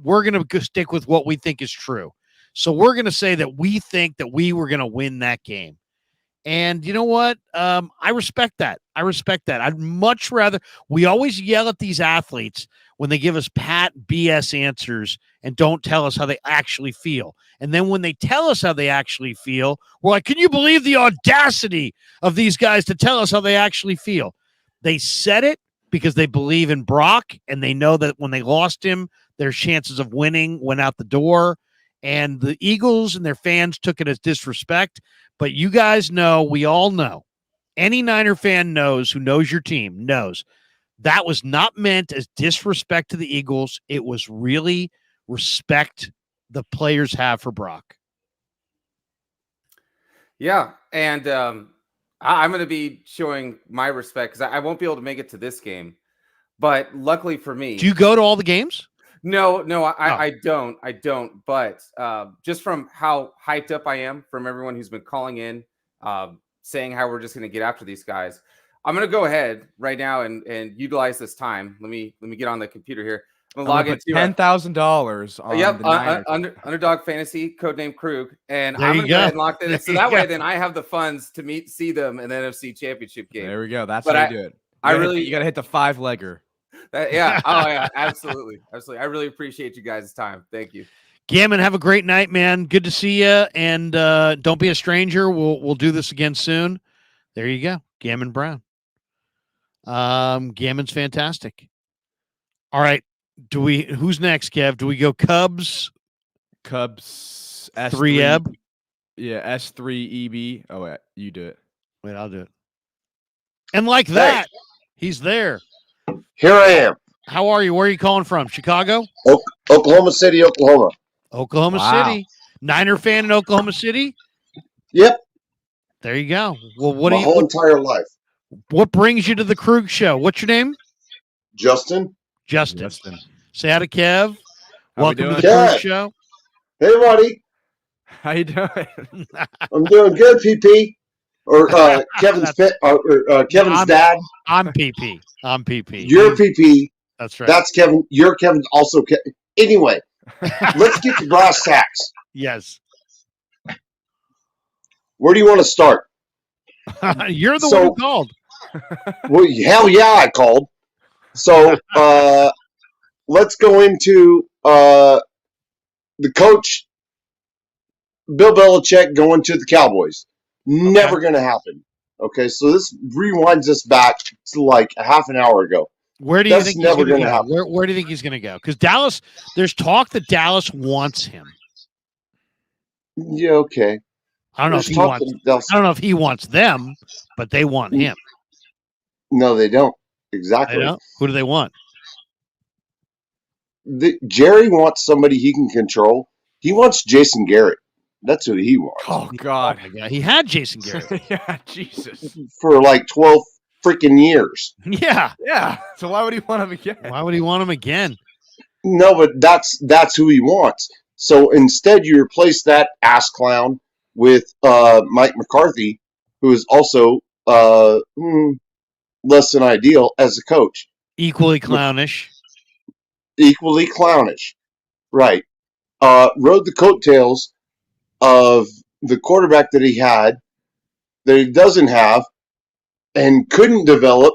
We're going to stick with what we think is true. So we're going to say that we think that we were going to win that game. And you know what? I respect that. I'd much rather – we always yell at these athletes when they give us pat BS answers and don't tell us how they actually feel. And then when they tell us how they actually feel, we're like, can you believe the audacity of these guys to tell us how they actually feel? They said it because they believe in Brock, and they know that when they lost him, their chances of winning went out the door. And the Eagles and their fans took it as disrespect. But you guys know, we all know, any Niner fan knows, who knows your team, knows that was not meant as disrespect to the Eagles. It was really respect the players have for Brock. Yeah, and I'm going to be showing my respect because I won't be able to make it to this game. But luckily for me... Do you go to all the games? No, I don't. But just from how hyped up I am from everyone who's been calling in, saying how we're just going to get after these guys, I'm going to go ahead right now and utilize this time. Let me get on the computer here. I'm going to log into $10,000 on the Niners. Underdog Fantasy, codename Krug, and There I'm you going to go ahead go. and lock that in. So that way, then I have the funds to see them in the NFC Championship game. There we go. That's But how you do it. You got to hit the 5-legger. Yeah. Oh, yeah. Absolutely. I really appreciate you guys' time. Thank you. Gammon, have a great night, man. Good to see you. And don't be a stranger. We'll do this again soon. There you go. Gammon Brown. Gammon's fantastic. All right. Who's next, Kev? Do we go Cubs S3 3-eb? Yeah, S3EB. Oh, wait, you do it. Wait, I'll do it. And like that, he's there. Here I am. How are you? Where are you calling from? Chicago? Oklahoma City, Oklahoma. Oklahoma Wow. City. Niner fan in Oklahoma City? Yep. There you go. Well, what My do whole you? entire life. What brings you to the Krug Show? What's your name? Justin. Justin. Say hi to Kev. How we Welcome to the doing? Krug Kev. Show. Hey, buddy. How you doing? I'm doing good, PP. Or Kevin's Kevin's I'm- dad. I'm PP. I'm PP. You're PP. That's right. That's Kevin. You're Kevin. Also, anyway, let's get to brass tacks. Yes. Where do you want to start? You're the So- one who called. Well, hell yeah, I called. So let's go into the coach, Bill Belichick, going to the Cowboys. Never going to happen. Okay, so this rewinds us back to like a half an hour ago. Where do you That's think he's never going to gonna go? happen. Where do you think he's going to go? Because Dallas, there's talk that Dallas wants him. Yeah, okay. I don't know There's if he talk wants. that Dallas- I don't know if he wants them, but they want him. No, they don't. I Exactly. know. Who do they want? Jerry wants somebody he can control. He wants Jason Garrett. That's who he wants. Oh God. Oh my God, he had Jason Garrett. Yeah, Jesus. For like 12 freaking years. Yeah. Yeah. So why would he want him again? Why would he want him again? No, but that's who he wants. So instead, you replace that ass clown with Mike McCarthy, who is also less than ideal as a coach. Equally clownish. Equally clownish. Right. Rode the coattails of the quarterback that he had, that he doesn't have, and couldn't develop,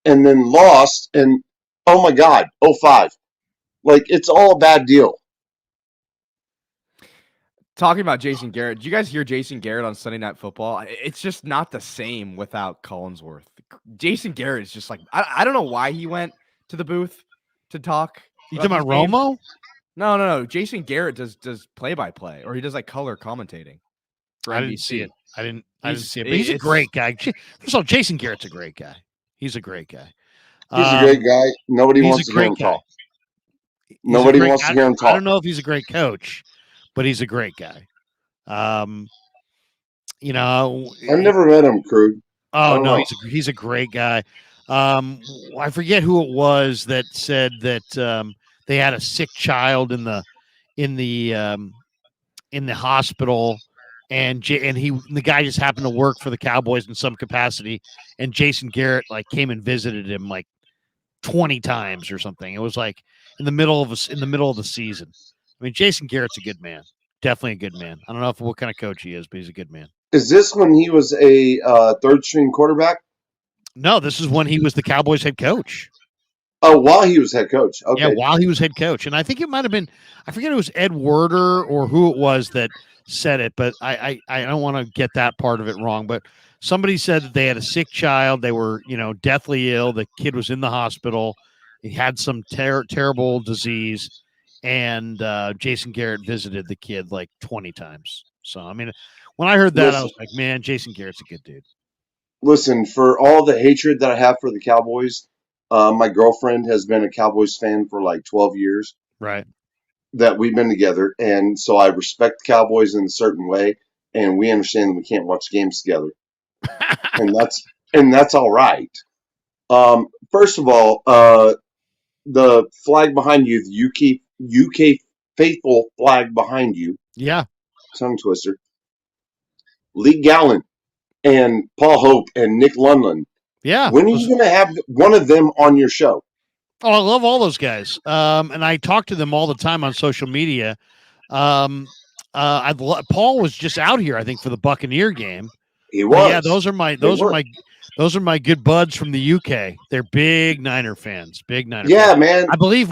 and then lost, and oh my God, 05. Like, it's all a bad deal. Talking about Jason Garrett, did you guys hear Jason Garrett on Sunday Night Football? It's just not the same without Collinsworth. Jason Garrett is just like, I don't know why he went to the booth to talk. You talking about these games. Romo? No. Jason Garrett does play-by-play, or he does like color commentating. for I didn't NBC. see it. I didn't He's- see it. But he's a it's- great guy. First of all, Jason Garrett's a great guy. He's a great guy. He's a great guy. Nobody he's wants a to hear great him guy. talk. He's a Nobody great- wants to hear him I talk. don't know if he's a great coach, but he's a great guy. You know, I've never met him, Krug. Oh don't no, know. he's a great guy. I forget who it was that said that they had a sick child in the hospital, and the guy just happened to work for the Cowboys in some capacity, and Jason Garrett like came and visited him like 20 times or something. It was like in the middle of the season. I mean, Jason Garrett's a good man, definitely a good man. I don't know what kind of coach he is, but he's a good man. Is this when he was a third string quarterback? No, this is when he was the Cowboys head coach. Oh, while he was head coach. Okay. Yeah, while he was head coach. And I think it might have been, I forget it was Ed Werder or who it was that said it, but I don't want to get that part of it wrong. But somebody said that they had a sick child. They were, deathly ill. The kid was in the hospital. He had some terrible disease. And Jason Garrett visited the kid like 20 times. So, I mean, when I heard that, I was like, man, Jason Garrett's a good dude. Listen, for all the hatred that I have for the Cowboys, my girlfriend has been a Cowboys fan for like 12 years. Right. That we've been together. And so I respect the Cowboys in a certain way. And we understand that we can't watch games together. and that's all right. First of all, the flag behind you, the UK faithful flag behind you. Yeah. Tongue twister. Lee Gallen and Paul Hope and Nick Lundlund. Yeah. When are you going to have one of them on your show? Oh, I love all those guys. And I talk to them all the time on social media. Paul was just out here, I think, for the Buccaneer game. He was. Yeah, those are my good buds from the UK. They're big Niner fans. Big Niner Yeah, fans. man. I believe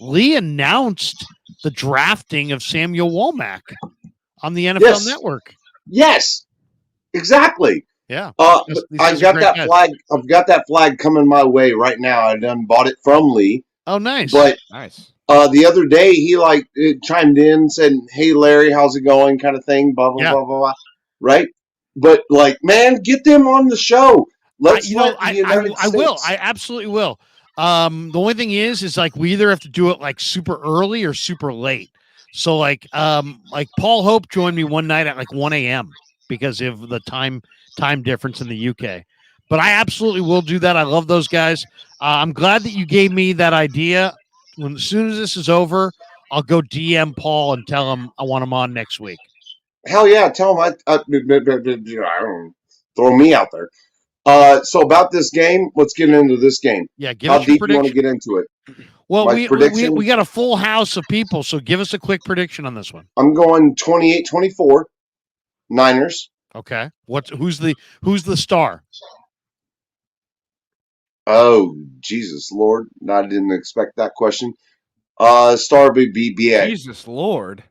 Lee announced the drafting of Samuel Womack on the NFL Yes. Network. Yes, exactly. Yeah. These I've guys are got great that guys. flag. I've got that flag coming my way right now. I done bought it from Lee. Oh, nice. But Nice. the other day he chimed in, said, "Hey Larry, how's it going?" kind of thing. Blah blah Yeah. blah blah blah. Right. But man, get them on the show. Let's I will. I absolutely will. The only thing is like we either have to do it like super early or super late. So like Paul Hope joined me one night at like 1 a.m. because of the time difference in the UK. But I absolutely will do that. I love those guys. I'm glad that you gave me that idea. As soon as this is over, I'll go DM Paul and tell him I want him on next week. Hell yeah, tell him I don't throw me out there. So about this game, let's get into this game. Yeah, give How us your deep you want to prediction. get into it? Well, My we prediction? got a full house of people, so give us a quick prediction on this one. I'm going 28-24 Niners. Okay. Who's the star? Oh, Jesus Lord. I didn't expect that question. Star BBA. Jesus Lord.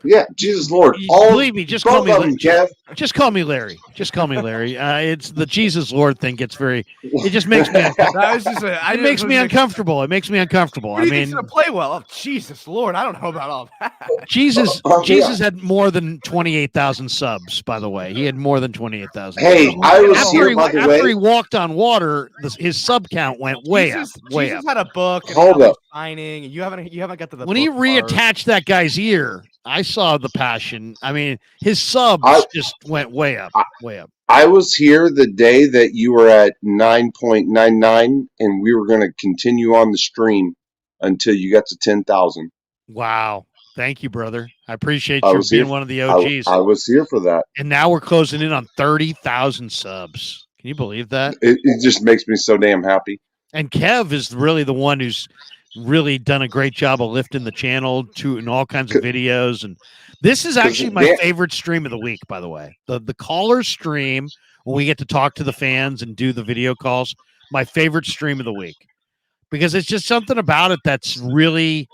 Yeah, Jesus Lord. Believe me, just call both me of them, Kev. Just call me Larry. Just call me Larry. It's the Jesus Lord thing gets very. It just makes me. That was just It makes me uncomfortable. It makes me uncomfortable. What do you I think's mean, gonna play well? Oh, Jesus Lord, I don't know about all that. Jesus Yeah. had more than 28,000 subs. By the way, he had more than 28,000. Hey, I was after here, by the after he way. walked on water, his sub count went way up. Way Jesus up. had a book and Hold a up. signing, and you haven't got to the When he book part. reattached that guy's ear, I saw the passion. I mean, his subs just went way up, way up. I was here the day that you were at 9.99, and we were going to continue on the stream until you got to 10,000. Wow. Thank you, brother. I appreciate I you was being here. one of the OGs. I was here for that. And now we're closing in on 30,000 subs. Can you believe that? It just makes me so damn happy. And Kev is really the one who's really done a great job of lifting the channel in all kinds of videos. And this is actually my favorite stream of the week, by the way. The caller stream, when we get to talk to the fans and do the video calls, my favorite stream of the week. Because it's just something about it that's really,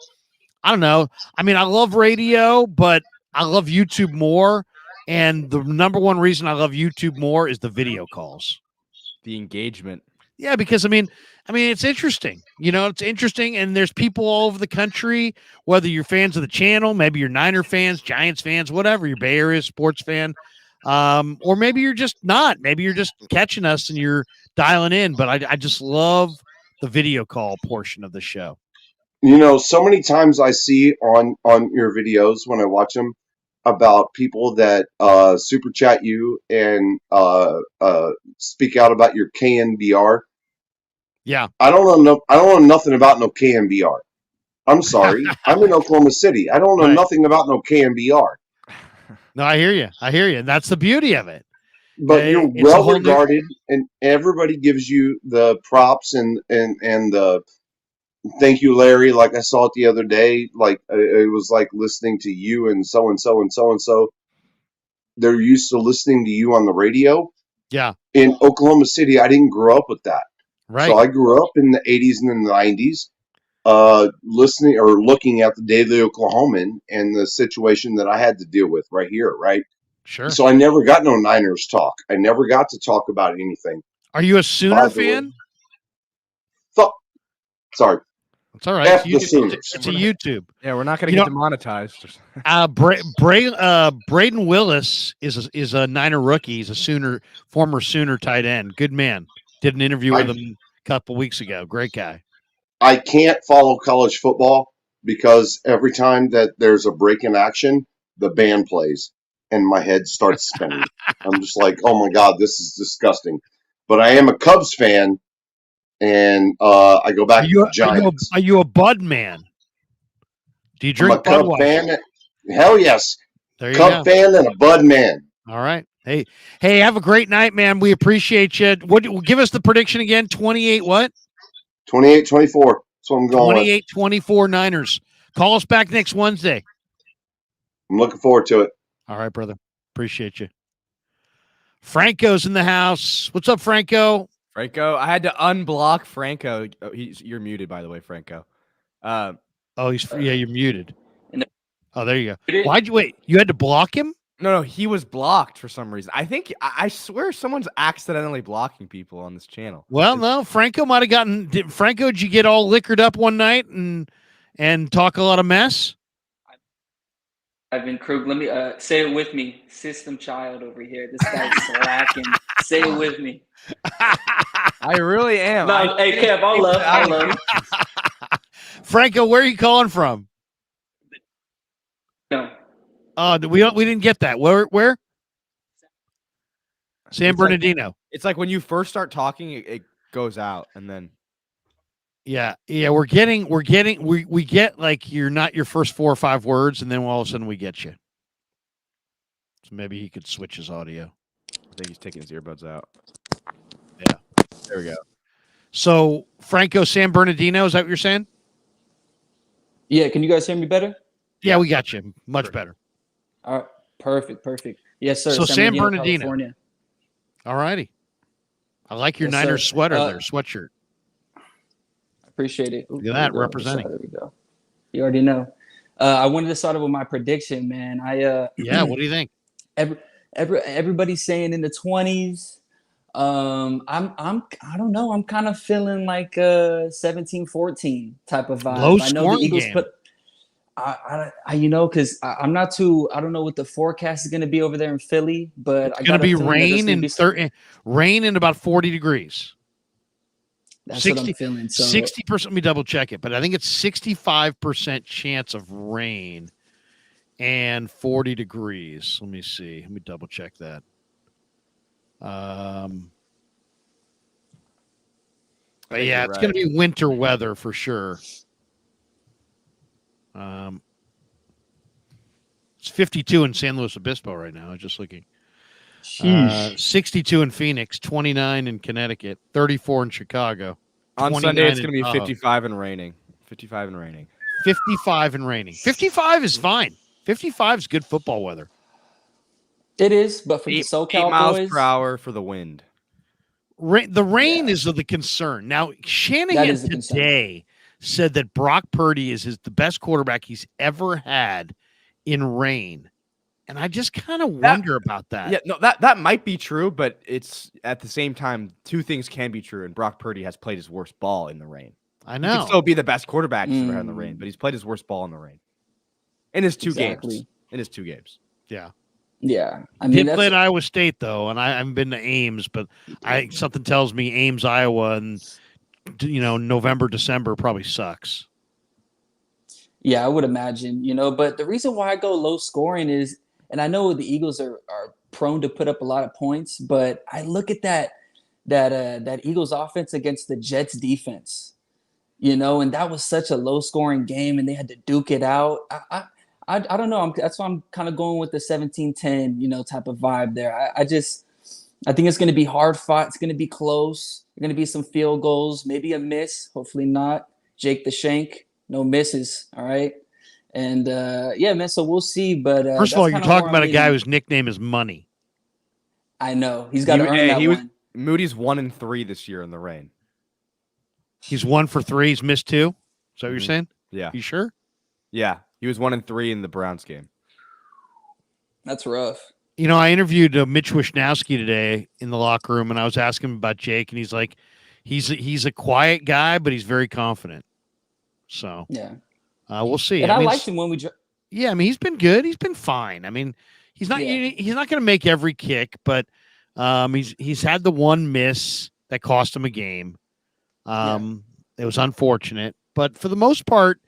I don't know. I mean, I love radio, but I love YouTube more. And the number one reason I love YouTube more is the video calls. The engagement. Yeah, because I mean, it's interesting. You know, it's interesting, and there's people all over the country. Whether you're fans of the channel, maybe you're Niner fans, Giants fans, whatever, you're Bay Area sports fan, or maybe you're just not. Maybe you're just catching us and you're dialing in. But I just love the video call portion of the show. You know, so many times I see on your videos when I watch them about people that super chat you and speak out about your KNBR. Yeah, I don't know nothing about no KNBR. I'm sorry. I'm in Oklahoma City. I don't know nothing about no KNBR. No, I hear you. And that's the beauty of it. But you're well regarded, and everybody gives you the props and the thank you, Larry. Like I saw it the other day. Like it was like listening to you and so and so and so and so. They're used to listening to you on the radio. Yeah. In Oklahoma City, I didn't grow up with that. Right. So I grew up in the 80s and the 90s, listening or looking at the Daily Oklahoman and the situation that I had to deal with right here, right? Sure. So I never got no Niners talk. I never got to talk about anything. Are you a Sooner fan? Sorry. It's all right. F It's the Sooners. it's a YouTube. Yeah, we're not going to get demonetized. Braden Willis is a Niner rookie. He's a former Sooner tight end. Good man. Did an interview with him a couple weeks ago. Great guy. I can't follow college football because every time that there's a break in action, the band plays and my head starts spinning. I'm just like, oh my God, this is disgusting. But I am a Cubs fan, and I go back to the Giants. Are you a Bud man? Do you drink I'm a Cub Budweiser? fan. Hell yes. There you Cub go. fan and a Bud man. All right. Hey, have a great night, man. We appreciate you. Give us the prediction again? 28 what? 28-24. That's what I'm going with. 28-24 Niners. Call us back next Wednesday. I'm looking forward to it. All right, brother. Appreciate you. Franco's in the house. What's up, Franco? Franco, I had to unblock Franco. Oh, you're muted, by the way, Franco. You're muted. Oh, there you go. Why'd you wait? You had to block him? No, he was blocked for some reason. I think I swear someone's accidentally blocking people on this channel. Well, no, Franco might have gotten. Franco, did you get all liquored up one night and talk a lot of mess? Ivan Krug, let me say it with me. System child over here. This guy's slacking. Say it with me. I really am. No, hey Kev, I love. Franco, where are you calling from? No. We didn't get that. Where? San It's like- Bernardino. It's like when you first start talking, it goes out, and then Yeah. We get like you're not your first 4 or 5 words, and then all of a sudden we get you. So maybe he could switch his audio. I think he's taking his earbuds out. Yeah. There we go. So Franco San Bernardino, is that what you're saying? Yeah, can you guys hear me better? Yeah, we got you. Much better. All right, perfect. Yes, sir. So San Bernardino. California. All righty. I like your Yes, Niners sir. sweater there, sweatshirt. Appreciate it. Look at that, representing. There we go. You already know. I wanted to start with my prediction, man. Yeah, what do you think? Everybody's saying in the 20s. I don't know. I'm kind of feeling like 17-14 type of vibe. Low I know scoring the Eagles game. put because I'm not too. I don't know what the forecast is going to be over there in Philly, but It's going to be rain and about 40 degrees. That's what I'm feeling. So 60%. Let me double check it, but I think it's 65% chance of rain and 40 degrees. Let me see. Let me double check that. But yeah, it's going to be winter weather for sure. It's 52 in San Luis Obispo right now. I was just looking. 62 in Phoenix, 29 in Connecticut, 34 in Chicago. On Sunday, it's going to be Tahoe. 55 and raining. 55 and raining. 55 and raining. 55 is fine. 55 is good football weather. it is, but for the 8 SoCal miles boys, per hour for the wind. The rain is the concern. Now, Shanahan is the concern. today said that Brock Purdy is the best quarterback he's ever had in rain. And I just kind of wonder about that. Yeah, no, that might be true, but it's at the same time, two things can be true. And Brock Purdy has played his worst ball in the rain. I He know. could still be the best quarterback he's ever had in the rain, but he's played his worst ball in the rain. In his two games. In his 2 games. Yeah. Yeah, I Did mean play at Iowa State though, and I haven't been to Ames, but something tells me Ames, Iowa, and November, December probably sucks. Yeah, I would imagine, but the reason why I go low scoring is, and I know the Eagles are prone to put up a lot of points, but I look at that Eagles offense against the Jets defense, and that was such a low scoring game and they had to duke it out. I don't know. That's why I'm kind of going with the 17-10, type of vibe there. I think it's going to be hard fought. It's going to be close. There's going to be some field goals, maybe a miss, hopefully not. Jake the Shank, no misses. All right. And yeah, man. So we'll see. But First of all, you're talking about a guy whose nickname is Money. I know he's got to earn that one. Moody's 1-3 this year in the rain. He's 1 for 3. He's missed 2. Is that what you're saying? Yeah. You sure? Yeah. He was 1-3 in the Browns game. That's rough. I interviewed Mitch Wishnowsky today in the locker room, and I was asking him about Jake, and he's like, he's a quiet guy, but he's very confident. So yeah, we'll see. And I liked him when we. Yeah, I mean, he's been good. He's been fine. I mean, he's not going to make every kick, but he's had the one miss that cost him a game. It was unfortunate, but for the most part,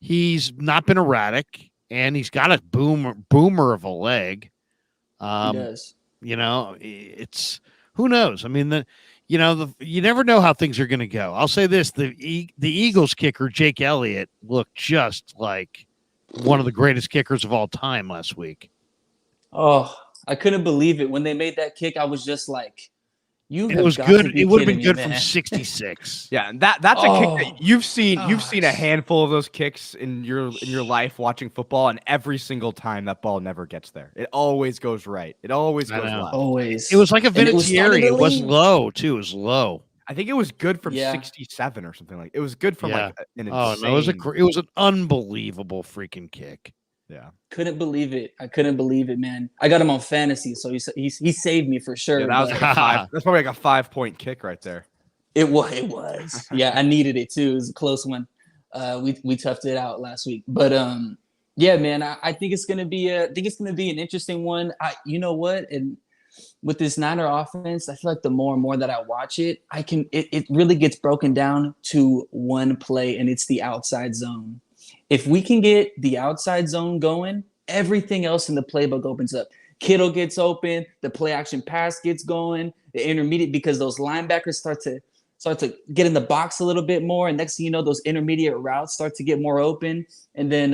he's not been erratic, and he's got a boomer of a leg. He does. It's who knows. I mean, you never know how things are going to go. I'll say this: the Eagles kicker Jake Elliott looked just like one of the greatest kickers of all time last week. Oh, I couldn't believe it when they made that kick. I was just like, It was good. It would have been good from 66. Yeah, and that's a kick that you've seen. You've seen a handful of those kicks in your life watching football, and every single time that ball never gets there. It always goes right. It always goes left. Always. It was like a Vinatieri. It was low too. It was low. I think it was good from 67 or something like. It was good from like an insane. Oh no, it was an unbelievable freaking kick. Yeah. Couldn't believe it. I couldn't believe it, man. I got him on fantasy, so he saved me for sure. Yeah, that was like that's probably like a 5-point kick right there. It was. Yeah, I needed it too. It was a close one. We toughed it out last week, but yeah, man. I think it's gonna be an interesting one. You know what? And with this Niner offense, I feel like the more and more that I watch it, it really gets broken down to one play, and it's the outside zone. If we can get the outside zone going, everything else in the playbook opens up. Kittle gets open, the play action pass gets going, the intermediate, because those linebackers start to get in the box a little bit more, and next thing you know, those intermediate routes start to get more open. And then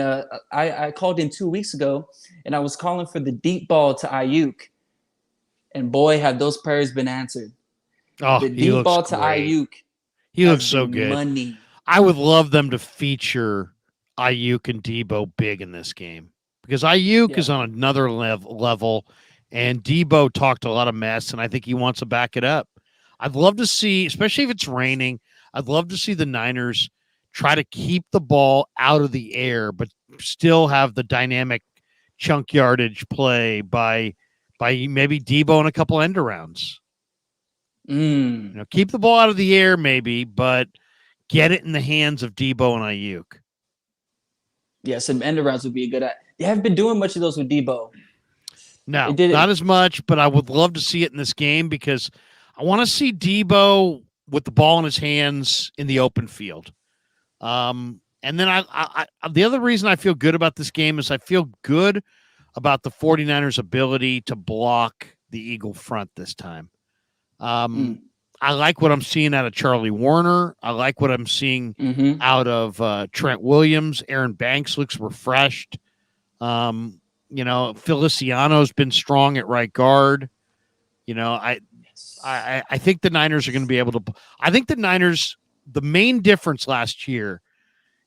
I called in 2 weeks ago, and I was calling for the deep ball to Ayuk, and boy, have those prayers been answered. Oh, The he deep looks ball to great. Ayuk. He looks has so been good. Money. I would love them to feature Ayuk and Debo big in this game because Ayuk is on another level, and Debo talked a lot of mess, and I think he wants to back it up. I'd love to see, especially if it's raining, I'd love to see the Niners try to keep the ball out of the air, but still have the dynamic chunk yardage play by maybe Debo and a couple end arounds. You know, keep the ball out of the air, maybe, but get it in the hands of Debo and Ayuk. Yeah, some end arounds would be a good. They haven't been doing much of those with Debo. No, not as much, but I would love to see it in this game because I want to see Debo with the ball in his hands in the open field. And then I the other reason I feel good about this game is I feel good about the 49ers' ability to block the Eagle front this time. I like what I'm seeing out of Charlie Warner. I like what I'm seeing out of Trent Williams. Aaron Banks looks refreshed. You know, Feliciano's been strong at right guard. You know, I think the Niners are going to be able to. I think the Niners, the main difference last year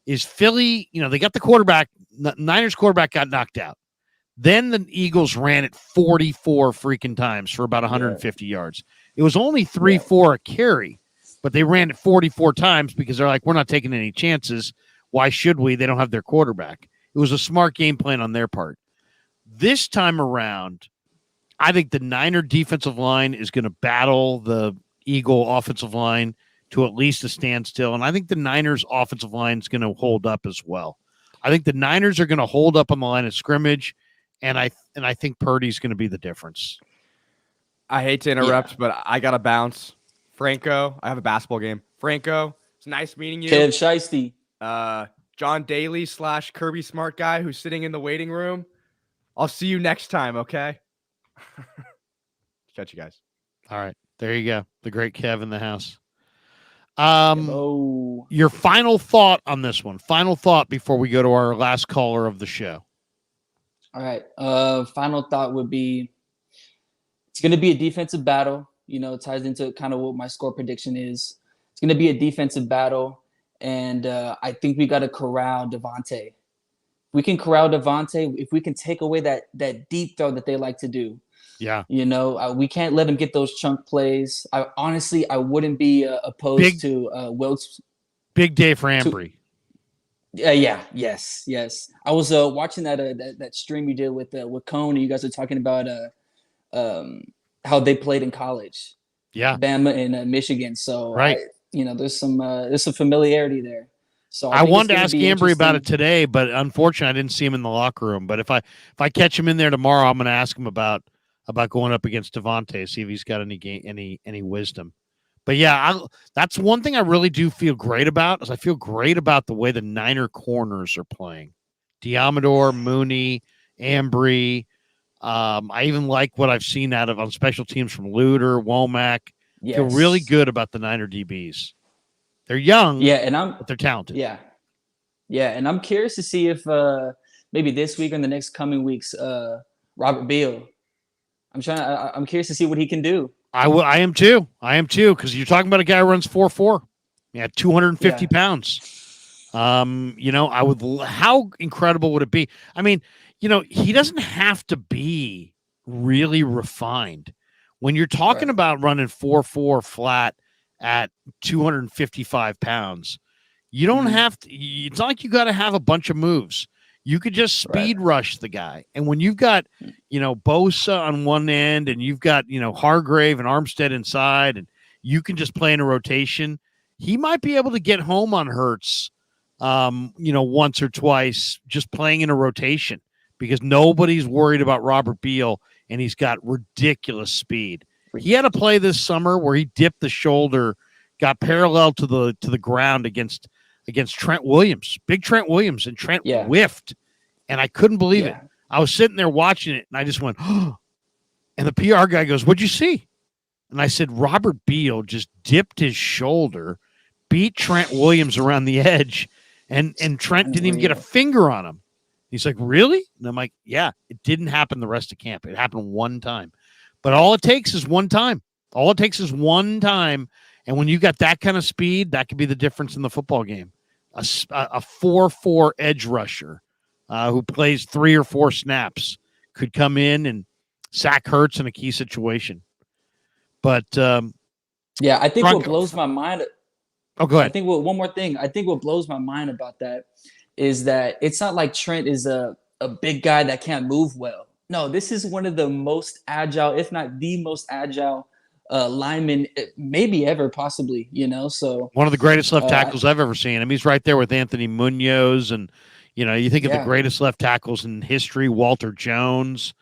is Philly. You know, they got the quarterback. Niners quarterback got knocked out. Then the Eagles ran it 44 freaking times for about 150 yards. It was only 3-4 a carry, but they ran it 44 times because they're like, we're not taking any chances. Why should we? They don't have their quarterback. It was a smart game plan on their part. This time around, I think the Niner defensive line is going to battle the Eagle offensive line to at least a standstill, and I think the Niners offensive line is going to hold up as well. I think the Niners are going to hold up on the line of scrimmage, and I think Purdy's going to be the difference. I hate to interrupt, but I got to bounce. Franco, I have a basketball game. Franco, it's nice meeting you. Kev Shiesty. John Daly / Kirby Smart guy who's sitting in the waiting room. I'll see you next time, okay? Catch you guys. All right. There you go. The great Kev in the house. Hello. Your final thought on this one. Final thought before we go to our last caller of the show. All right. Final thought would be it's going to be a defensive battle. You know, it ties into kind of what my score prediction is. It's going to be a defensive battle, and I think we got to corral Devontae. We can corral Devontae if we can take away that deep throw that they like to do. Yeah. You know, we can't let him get those chunk plays. I wouldn't be opposed to Wilkes. Big day for Ambry. Yes. I was watching that stream you did with Cone. And you guys are talking about how they played in college. Yeah, Bama and Michigan. So right, there's some familiarity there. So I wanted to ask Ambry about it today, but unfortunately, I didn't see him in the locker room. But if I catch him in there tomorrow, I'm going to ask him about going up against Devontae, see if he's got any wisdom. But yeah, that's one thing I really do feel great about. Is I feel great about the way the Niner corners are playing. Diamador, Mooney, Ambry. I even like what I've seen on special teams from Luter, Womack. Yes. Feel really good about the Niner DBs. They're young, but they're talented. Yeah, and I'm curious to see if maybe this week or in the next coming weeks, Robert Beal. I'm curious to see what he can do. I am too, because you're talking about a guy who runs 4.4. Yeah, 250 pounds. How incredible would it be? I mean, he doesn't have to be really refined. When you're talking about running 4.4 flat at 255 pounds, you don't have to. It's not like you got to have a bunch of moves. You could just speed rush the guy. And when you've got, Bosa on one end and you've got, Hargrave and Armstead inside, and you can just play in a rotation, he might be able to get home on Hurts, once or twice just playing in a rotation because nobody's worried about Robert Beal and he's got ridiculous speed. He had a play this summer where he dipped the shoulder, got parallel to the ground against Trent Williams, big Trent Williams, and Trent whiffed, and I couldn't believe it. I was sitting there watching it, and I just went, oh, And the PR guy goes, "What'd you see?" And I said, "Robert Beal just dipped his shoulder, beat Trent Williams around the edge, and Trent didn't even get a finger on him." He's like, "Really?" And I'm like, "Yeah, it didn't happen the rest of camp. It happened one time. But all it takes is one time. All it takes is one time. And when you got that kind of speed, that could be the difference in the football game. A 4-4 edge rusher who plays 3 or 4 snaps could come in and sack Hurts in a key situation." But yeah, I think what blows my mind. Oh, go ahead. I think one more thing. I think what blows my mind about that is that it's not like Trent is a big guy that can't move well. No, this is one of the most agile, if not the most agile linemen maybe ever, possibly, so one of the greatest left tackles I've ever seen. I mean, he's right there with Anthony Munoz, and you think of the greatest left tackles in history, Walter Jones.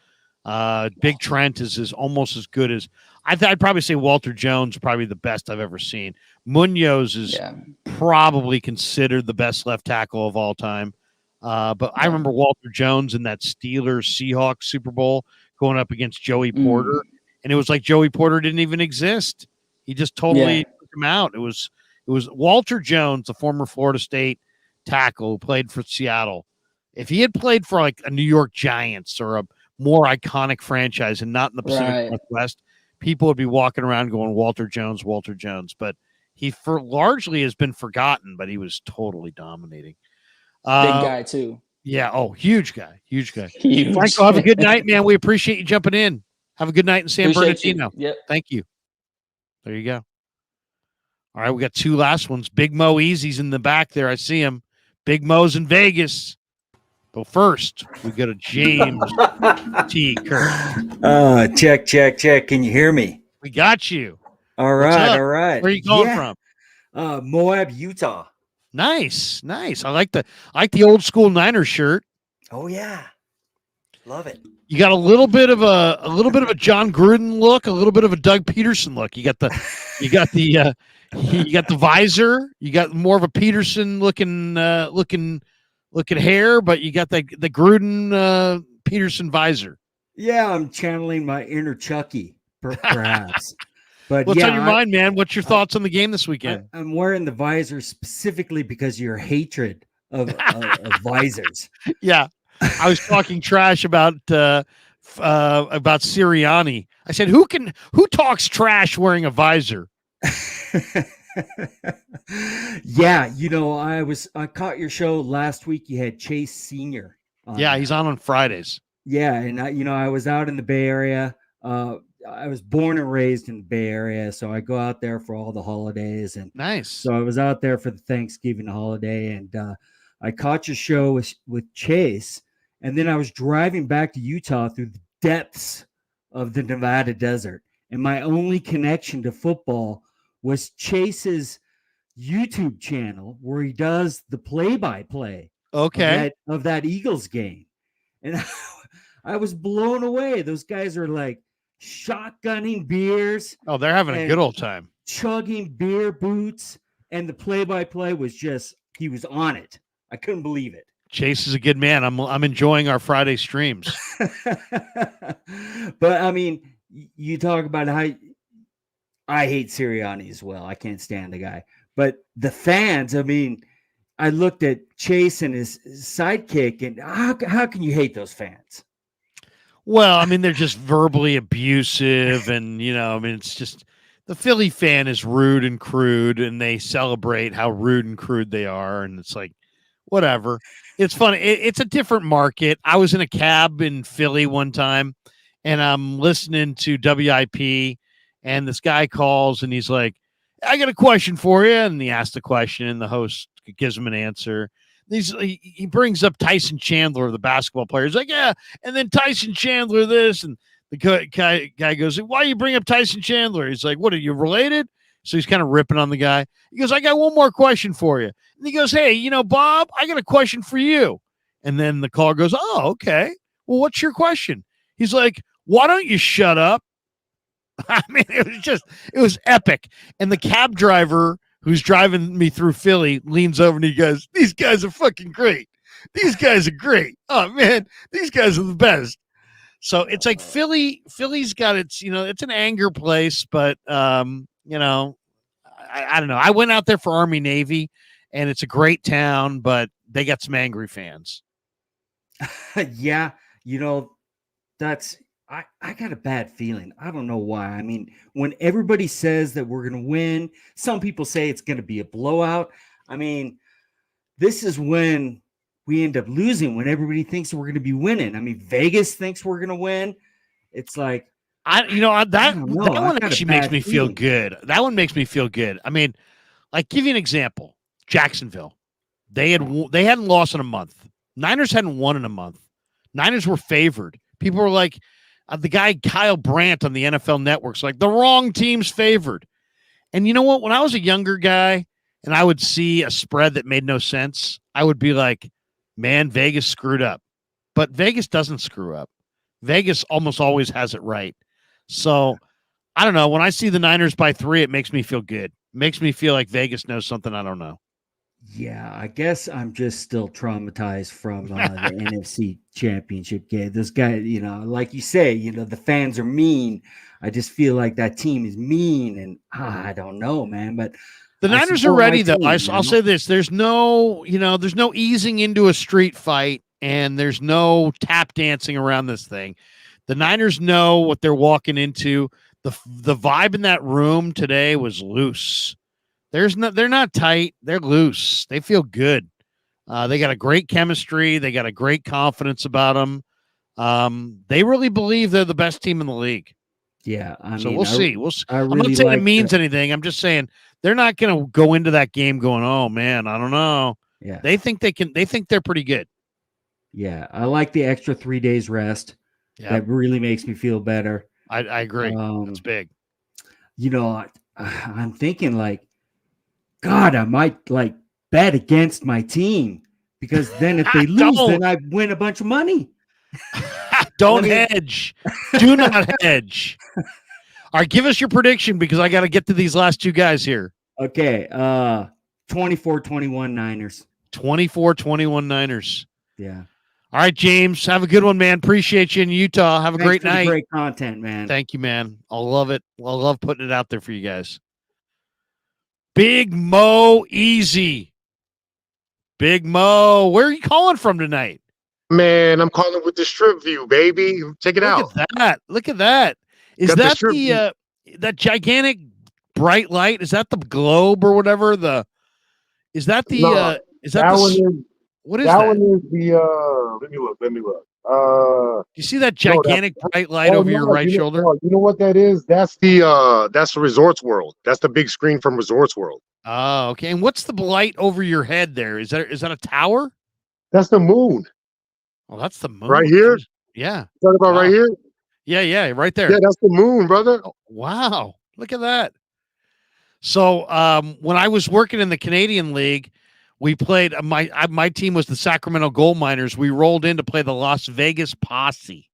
Big Trent is almost as good as I'd probably say Walter Jones, probably the best I've ever seen. Munoz is probably considered the best left tackle of all time. But I remember Walter Jones in that Steelers-Seahawks Super Bowl going up against Joey Porter, and it was like Joey Porter didn't even exist. He just totally took him out. It was Walter Jones, the former Florida State tackle who played for Seattle. If he had played for like a New York Giants or a more iconic franchise and not in the Pacific Northwest, people would be walking around going Walter Jones. But he largely has been forgotten, but he was totally dominating. Big guy too. Yeah. Oh, huge guy. Huge. Franco, have a good night, man. We appreciate you jumping in. Have a good night in San Bernardino. Yep. Thank you. There you go. All right, we got 2 last ones. Big Mo Easy's in the back there. I see him. Big Mo's in Vegas. But first, we go to James T. Kirk. Check. Can you hear me? We got you. All right. Where are you calling from? Moab, Utah. Nice. I like the old school Niners shirt. Oh yeah, love it. You got a little bit of a John Gruden look, a little bit of a Doug Peterson look. You got the visor. You got more of a Peterson looking hair, but you got the Gruden Peterson visor. Yeah, I'm channeling my inner Chucky, perhaps. But what's on your mind, man? What's your thoughts on the game this weekend? I'm wearing the visor specifically because of your hatred of visors. Yeah, I was talking trash about Sirianni. I said, who talks trash wearing a visor? Yeah, I caught your show last week. You had Chase Senior. He's on Fridays. Yeah, and I was out in the Bay Area. I was born and raised in the Bay Area, so I go out there for all the holidays. And nice. So I was out there for the Thanksgiving holiday, and I caught your show with Chase, and then I was driving back to Utah through the depths of the Nevada desert, and my only connection to football was Chase's YouTube channel, where he does the play-by-play of that Eagles game, and I was blown away. Those guys are like shotgunning beers. Oh, they're having a good old time. Chugging beer boots, and the play-by-play was just, he was on it. I couldn't believe it. Chase is a good man. I'm enjoying our Friday streams. But I mean, you talk about how I hate Sirianni as well. I can't stand the guy. But the fans, I mean, I looked at Chase and his sidekick, and how can you hate those fans? Well, I mean, they're just verbally abusive, and it's just the Philly fan is rude and crude, and they celebrate how rude and crude they are, and it's like, whatever. It's funny. It's a different market. I was in a cab in Philly one time, and I'm listening to WIP, and this guy calls, and he's like, "I got a question for you," and he asks the question, and the host gives him an answer. He brings up Tyson Chandler, the basketball player. He's like, "Yeah," and then Tyson Chandler this, and the guy goes, "Why you bring up Tyson Chandler?" He's like, "What, are you related?" So he's kind of ripping on the guy. He goes, "I got one more question for you." And he goes, "Hey, Bob, I got a question for you." And then the caller goes, "Oh, okay. Well, what's your question?" He's like, "Why don't you shut up?" I mean, it was epic. And the cab driver who's driving me through Philly leans over and he goes, "These guys are fucking great. These guys are great. Oh, man, these guys are the best." So it's like Philly's got its, it's an anger place, but I don't know. I went out there for Army Navy, and it's a great town, but they got some angry fans. Yeah, that's I got a bad feeling. I don't know why. I mean, when everybody says that we're going to win, some people say it's going to be a blowout. I mean, this is when we end up losing, when everybody thinks we're going to be winning. I mean, Vegas thinks we're going to win. It's like, that one actually makes me feel feeling. good. That one makes me feel good. I mean, like, give you an example. Jacksonville, they hadn't lost in a month. Niners hadn't won in a month. Niners were favored. People were like, the guy Kyle Brandt on the NFL Network's like, the wrong team's favored. And you know what? When I was a younger guy and I would see a spread that made no sense, I would be like, man, Vegas screwed up. But Vegas doesn't screw up. Vegas almost always has it right. So I don't know. When I see the Niners by 3, it makes me feel good. It makes me feel like Vegas knows something I don't know. Yeah, I guess I'm just still traumatized from the NFC Championship game. This guy, like you say, the fans are mean. I just feel like that team is mean, and I don't know, man. But the Niners are ready, though. I'll say this: there's no easing into a street fight, and there's no tap dancing around this thing. The Niners know what they're walking into. The vibe in that room today was loose. They're not tight. They're loose. They feel good. They got a great chemistry. They got a great confidence about them. They really believe they're the best team in the league. Yeah, we'll see. We'll see. I'm really not saying it means anything. I'm just saying they're not going to go into that game going, "Oh man, I don't know." Yeah, they think they can. They think they're pretty good. Yeah, I like the extra 3 days rest. Yeah. That really makes me feel better. I agree. That's big. I'm thinking like, God, I might bet against my team, because then if they lose, then I win a bunch of money. Don't hedge. Do not hedge. All right, give us your prediction, because I got to get to these last two guys here. Okay, 24-21 Niners. 24-21 Niners. Yeah. All right, James, have a good one, man. Appreciate you in Utah. Have a great night. Great content, man. Thank you, man. I'll love it. I'll love putting it out there for you guys. Big Mo Easy. Big Mo, where are you calling from tonight? Man, I'm calling with the Strip View, baby. Check it out. Look at that. Look at that. Is Got the that Strip View. that gigantic bright light? Is that the globe or whatever? Is that the No, is that the one is what is that? That one is the let me look. Do you see that gigantic bright light over your right shoulder? You know what that is? That's the Resorts World. That's the big screen from Resorts World. Oh, okay. And what's the light over your head there? Is that a tower? That's the moon. Oh, that's the moon. Right here? Yeah. Talk about right here? Yeah, right there. Yeah, that's the moon, brother. Oh, wow. Look at that. So when I was working in the Canadian League, we played my team was the Sacramento Gold Miners. We rolled in to play the Las Vegas Posse,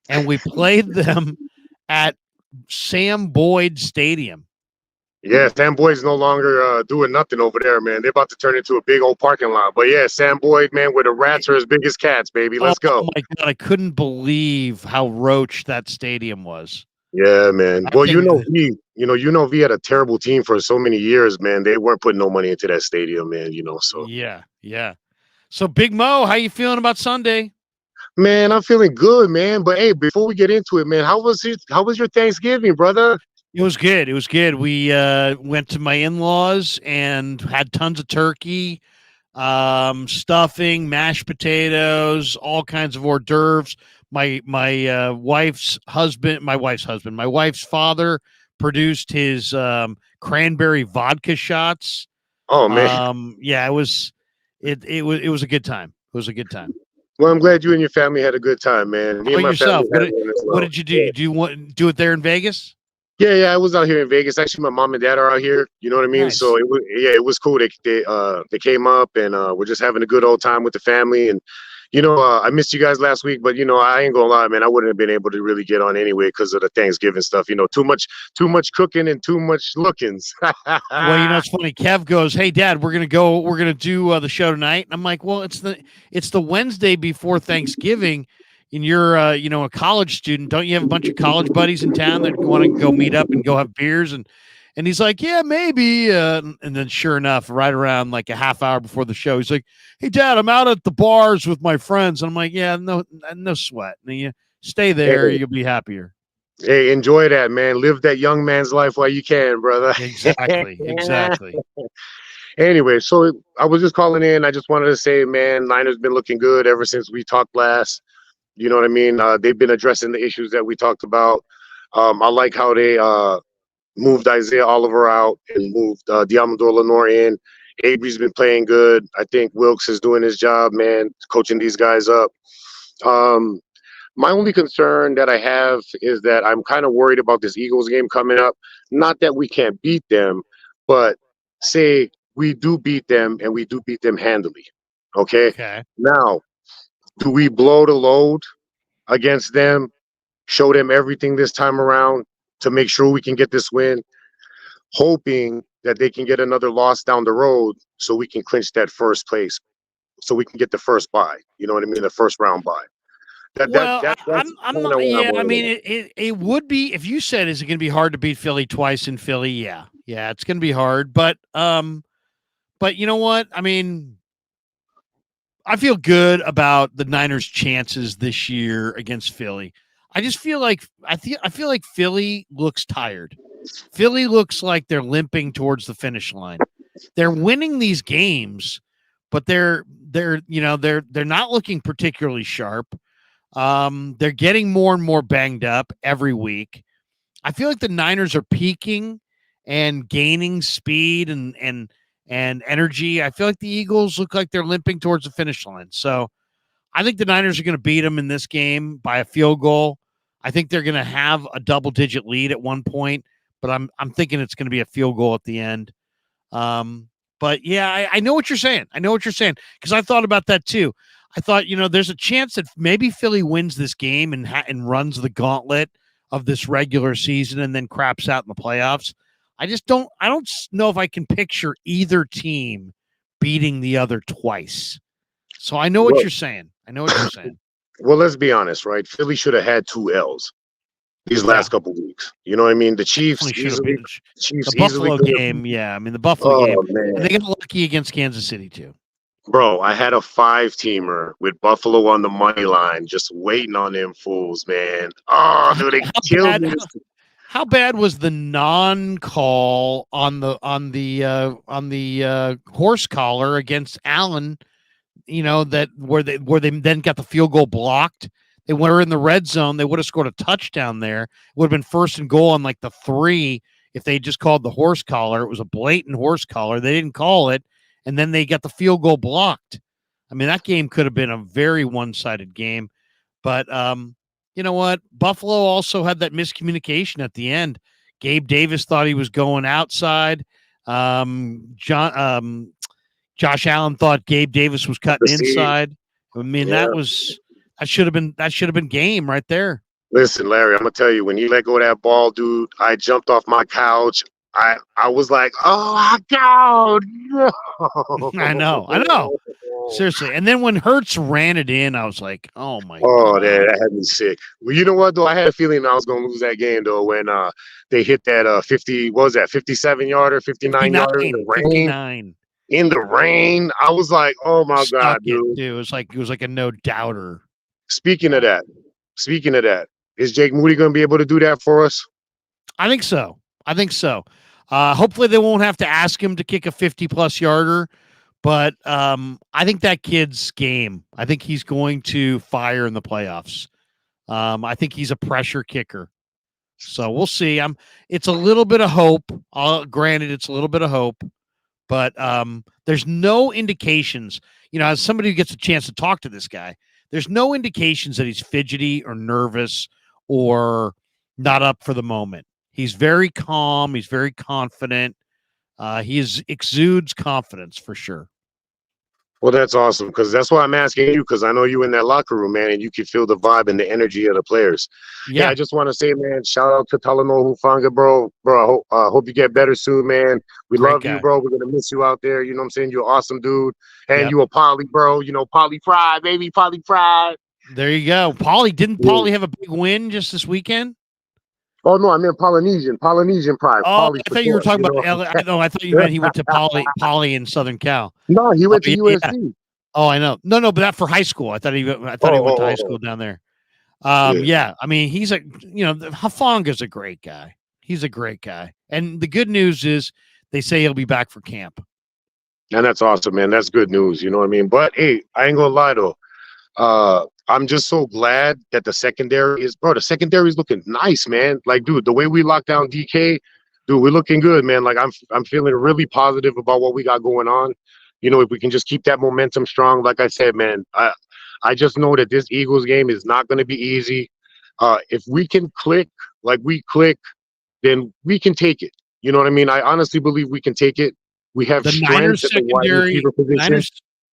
and we played them at Sam Boyd Stadium. Yeah, Sam Boyd's no longer doing nothing over there, man. They're about to turn into a big old parking lot. But yeah, Sam Boyd, man, where the rats are as big as cats, baby. Let's go. Oh my God, I couldn't believe how roached that stadium was. Yeah, man. Well, V had a terrible team for so many years, man. They weren't putting no money into that stadium, man, so. Yeah. So Big Mo, how you feeling about Sunday? Man, I'm feeling good, man. But hey, before we get into it, man, how was your Thanksgiving, brother? It was good. We went to my in-laws and had tons of turkey, stuffing, mashed potatoes, all kinds of hors d'oeuvres. My wife's father produced his cranberry vodka shots. Oh man. Yeah, it was a good time. It was a good time. Well, I'm glad you and your family had a good time, man. How about yourself? What did you do? Yeah. Do you want to do it there in Vegas? Yeah, I was out here in Vegas. Actually, my mom and dad are out here. You know what I mean? Nice. So it was cool. They came up and we're just having a good old time with the family. And I missed you guys last week, but I ain't gonna lie, man. I wouldn't have been able to really get on anyway because of the Thanksgiving stuff. Too much cooking and too much lookings. Well, it's funny. Kev goes, "Hey, Dad, we're gonna do the show tonight." And I'm like, "Well, it's the Wednesday before Thanksgiving. a college student, don't you have a bunch of college buddies in town that want to go meet up and go have beers? And he's like, yeah, maybe. And then sure enough, right around like a half hour before the show, he's like, hey, Dad, I'm out at the bars with my friends. And I'm like, yeah, no sweat. And you stay there. You'll be happier. Hey, enjoy that, man. Live that young man's life while you can, brother. Exactly. Anyway, so I was just calling in. I just wanted to say, man, Niners been looking good ever since we talked last. You know what I mean? They've been addressing the issues that we talked about. I like how they moved Isaiah Oliver out and moved Diamador Lenore in. Avery's been playing good. I think Wilkes is doing his job, man, coaching these guys up. My only concern that I have is that I'm kind of worried about this Eagles game coming up. Not that we can't beat them, but say we do beat them and we do beat them handily. Okay. Now, do we blow the load against them, show them everything this time around to make sure we can get this win, hoping that they can get another loss down the road so we can clinch that first place, so we can get the first bye. You know what I mean? The first round bye. I'm not. Yeah, I mean, it would be if you said, is it going to be hard to beat Philly twice in Philly? Yeah, it's going to be hard. But you know what? I mean, I feel good about the Niners' chances this year against Philly. I just feel like I feel like Philly looks tired. Philly looks like they're limping towards the finish line. They're winning these games, but they're not looking particularly sharp. They're getting more and more banged up every week. I feel like the Niners are peaking and gaining speed and energy. I feel like the Eagles look like they're limping towards the finish line. So I think the Niners are going to beat them in this game by a field goal. I think they're going to have a double-digit lead at one point, but I'm thinking it's going to be a field goal at the end. But yeah, I know what you're saying. Because I thought about that too. I thought, there's a chance that maybe Philly wins this game and runs the gauntlet of this regular season and then craps out in the playoffs. I don't know if I can picture either team beating the other twice. So I know what you're saying. Well, let's be honest, right? Philly should have had 2 L's these last couple weeks. You know what I mean? The Chiefs, the Buffalo game. Yeah, I mean the Buffalo game. Man. And they got lucky against Kansas City too. Bro, I had a 5-teamer with Buffalo on the money line, just waiting on them fools, man. Oh, dude, they killed me. How bad was the non-call on the horse collar against Allen? That where they then got the field goal blocked. They were in the red zone. They would have scored a touchdown there. It would have been 1st and goal on like the 3 if they just called the horse collar. It was a blatant horse collar. They didn't call it. And then they got the field goal blocked. I mean, that game could have been a very one-sided game. But you know what? Buffalo also had that miscommunication at the end. Gabe Davis thought he was going outside. Josh Allen thought Gabe Davis was cutting inside. I mean, that should have been game right there. Listen, Larry, I'm gonna tell you, when you let go of that ball, dude, I jumped off my couch. I was like, oh my God. No. I know. Seriously. And then when Hurts ran it in, I was like, oh my God. Oh, that had me sick. Well, you know what, though? I had a feeling I was going to lose that game, though, when they hit that 57-yarder, 59-yarder in the rain. 59. In the rain. I was like, oh my God, dude. It was like a no doubter. Speaking of that, is Jake Moody going to be able to do that for us? I think so. Hopefully they won't have to ask him to kick a 50-plus yarder, but I think that kid's game. I think he's going to fire in the playoffs. I think he's a pressure kicker. So we'll see. It's a little bit of hope. Granted, it's a little bit of hope, but there's no indications. As somebody who gets a chance to talk to this guy, there's no indications that he's fidgety or nervous or not up for the moment. He's very calm. He's very confident. He exudes confidence for sure. Well, that's awesome, because that's why I'm asking you, because I know you in that locker room, man, and you can feel the vibe and the energy of the players. Yeah, I just want to say, man, shout out to Talanoa Hufanga, bro. Bro, I hope you get better soon, man. We love you, bro. We're going to miss you out there. You know what I'm saying? You're an awesome dude. And you a Poly, bro. Poly Pride, baby, Poly Pride. There you go. Didn't Yeah. Paulie have a big win just this weekend? Oh no, I meant Polynesian pride. Oh, Poly I thought you were support, talking about LA. No, I thought you meant he went to Poly in Southern Cal. No, he went to yeah. USC. Oh, I know. No, but that for high school. I thought he went to high school down there. Yeah. I mean, he's Hafanga's a great guy. He's a great guy. And the good news is they say he'll be back for camp. And that's awesome, man. That's good news. You know what I mean? But hey, I ain't gonna lie though. I'm just so glad that the secondary is looking nice, man. Like, dude, the way we locked down DK, dude, we're looking good, man. Like, I'm feeling really positive about what we got going on. You know, if we can just keep that momentum strong, like I said, man, I just know that this Eagles game is not going to be easy. If we can click like we click, then we can take it. You know what I mean? I honestly believe we can take it. We have The Niners strength at the wide secondary. receiver position.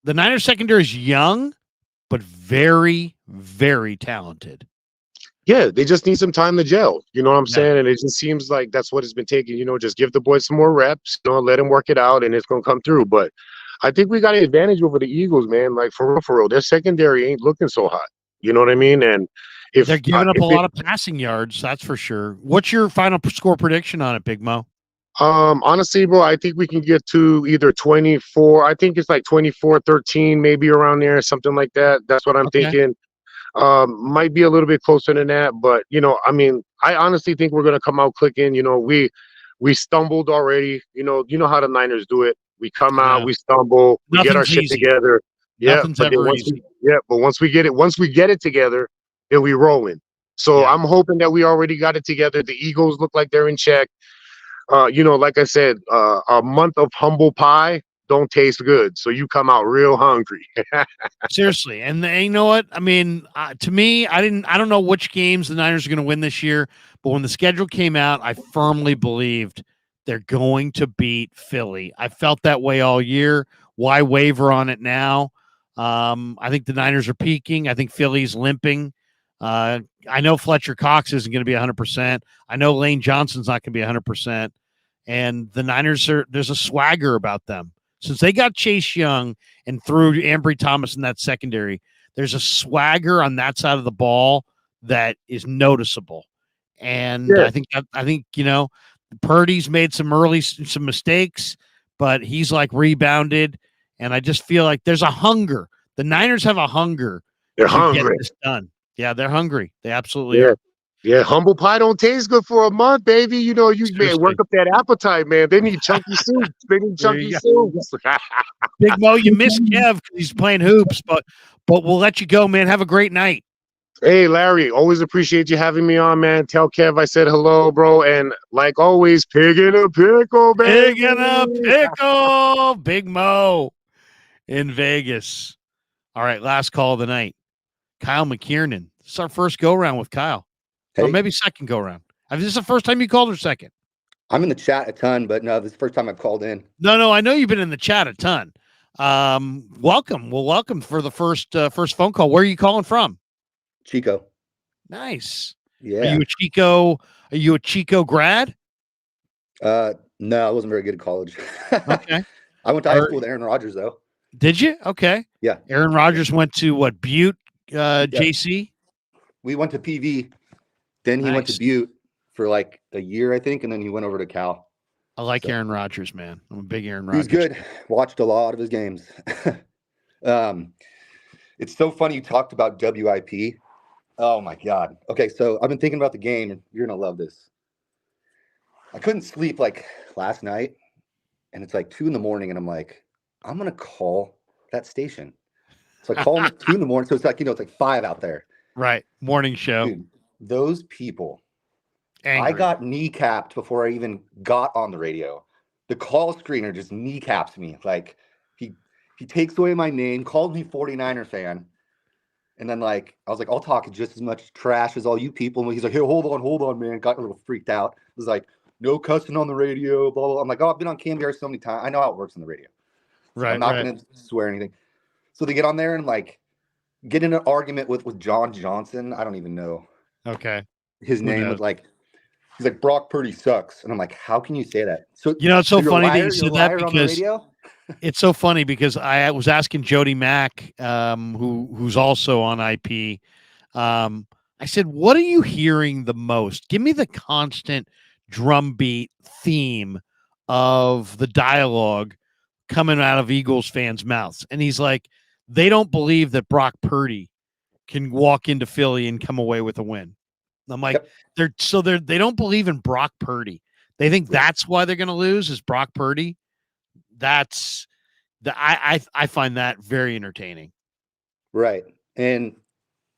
The Niners secondary is young, but very, very talented. Yeah, they just need some time to gel. You know what I'm Yeah. saying? And it just seems like that's what it's been taking. You know, just give the boys some more reps, you know, let them work it out, and it's gonna come through. But I think we got an advantage over the Eagles, man. Like for real. Their secondary ain't looking so hot. You know what I mean? And if They're giving up a lot of passing yards, that's for sure. What's your final score prediction on it, Big Mo? honestly, bro, I think we can get to either 24. I think it's like 24-13, maybe around there, something like that. That's what I'm thinking. Might be a little bit closer than that, but you know, I mean, I honestly think we're gonna come out clicking. You know, we stumbled already. You know how the Niners do it. We come out, we stumble, we get our Nothing's shit easy. together. Nothing's but then ever once easy. once we get it together, then we rolling. So I'm hoping that we already got it together. The Eagles look like they're in check. You know, like I said, a month of humble pie don't taste good. So you come out real hungry. Seriously. And you know what? I mean, to me, I don't know which games the Niners are going to win this year, but when the schedule came out, I firmly believed they're going to beat Philly. I felt that way all year. Why waver on it now? I think the Niners are peaking. I think Philly's limping. I know Fletcher Cox isn't going to be 100%. I know Lane Johnson's not going to be 100%. And the Niners there's a swagger about them. Since they got Chase Young and threw Ambry Thomas in that secondary, there's a swagger on that side of the ball that is noticeable. And I think you know, Purdy's made some mistakes, but he's like rebounded. And I just feel like there's a hunger. The Niners have a hunger. They're to hungry. Get this done. Yeah, they're hungry. They absolutely are. Yeah, humble pie don't taste good for a month, baby. You know, you man, work up that appetite, man. They need chunky soups. They need chunky soups. Big Mo, you missed Kev because he's playing hoops, but we'll let you go, man. Have a great night. Hey, Larry, always appreciate you having me on, man. Tell Kev I said hello, bro. And like always, pig in a pickle, baby. Pig in a pickle. Big Mo in Vegas. All right, last call of the night. Kyle McKiernan. This is our first go-round with Kyle. Or maybe second go-round. Is this the first time you called or second? I'm in the chat a ton, but no, this is the first time I've called in. No, I know you've been in the chat a ton. Welcome. Well, welcome for the first phone call. Where are you calling from? Chico. Nice. Yeah. Are you a Chico grad? No, I wasn't very good at college. Okay. I went to high school with Aaron Rodgers, though. Did you? Okay. Yeah. Aaron Rodgers went to what, Butte, JC? We went to PV. Then he went to Butte for like a year, I think, and then he went over to Cal. I like Aaron Rodgers, man. I'm a big Aaron Rodgers. He's good. Watched a lot of his games. It's so funny you talked about WIP. Oh my God. Okay, so I've been thinking about the game, and you're gonna love this. I couldn't sleep like last night, and it's like 2 a.m, and I'm like, I'm gonna call that station. So I call them at 2 a.m. So it's like, it's like 5 out there. Right. Morning show. Dude, those people. Angry. I got kneecapped before I even got on the radio. The call screener just kneecaps me. Like he takes away my name, called me 49er fan. And then like, I was like, I'll talk just as much trash as all you people. And he's like, hey, hold on, man. Got a little freaked out. It was like, no cussing on the radio, blah, blah, blah. I'm like, oh, I've been on KMBR so many times. I know how it works on the radio. Right. I'm not going to swear anything. So they get on there and like get in an argument with John Johnson. I don't even know. Okay. His name was like, he's like, Brock Purdy sucks. And I'm like, how can you say that? So it's so you're a funny that liar? you said You're a that liar on the because radio? It's so funny because I was asking Jody Mack, who's also on IP. I said, "What are you hearing the most? Give me the constant drumbeat theme of the dialogue coming out of Eagles fans' mouths." And he's like, "They don't believe that Brock Purdy can walk into Philly and come away with a win." I'm like, they don't believe in Brock Purdy. They think that's why they're going to lose is Brock Purdy. That's I find that very entertaining. Right. And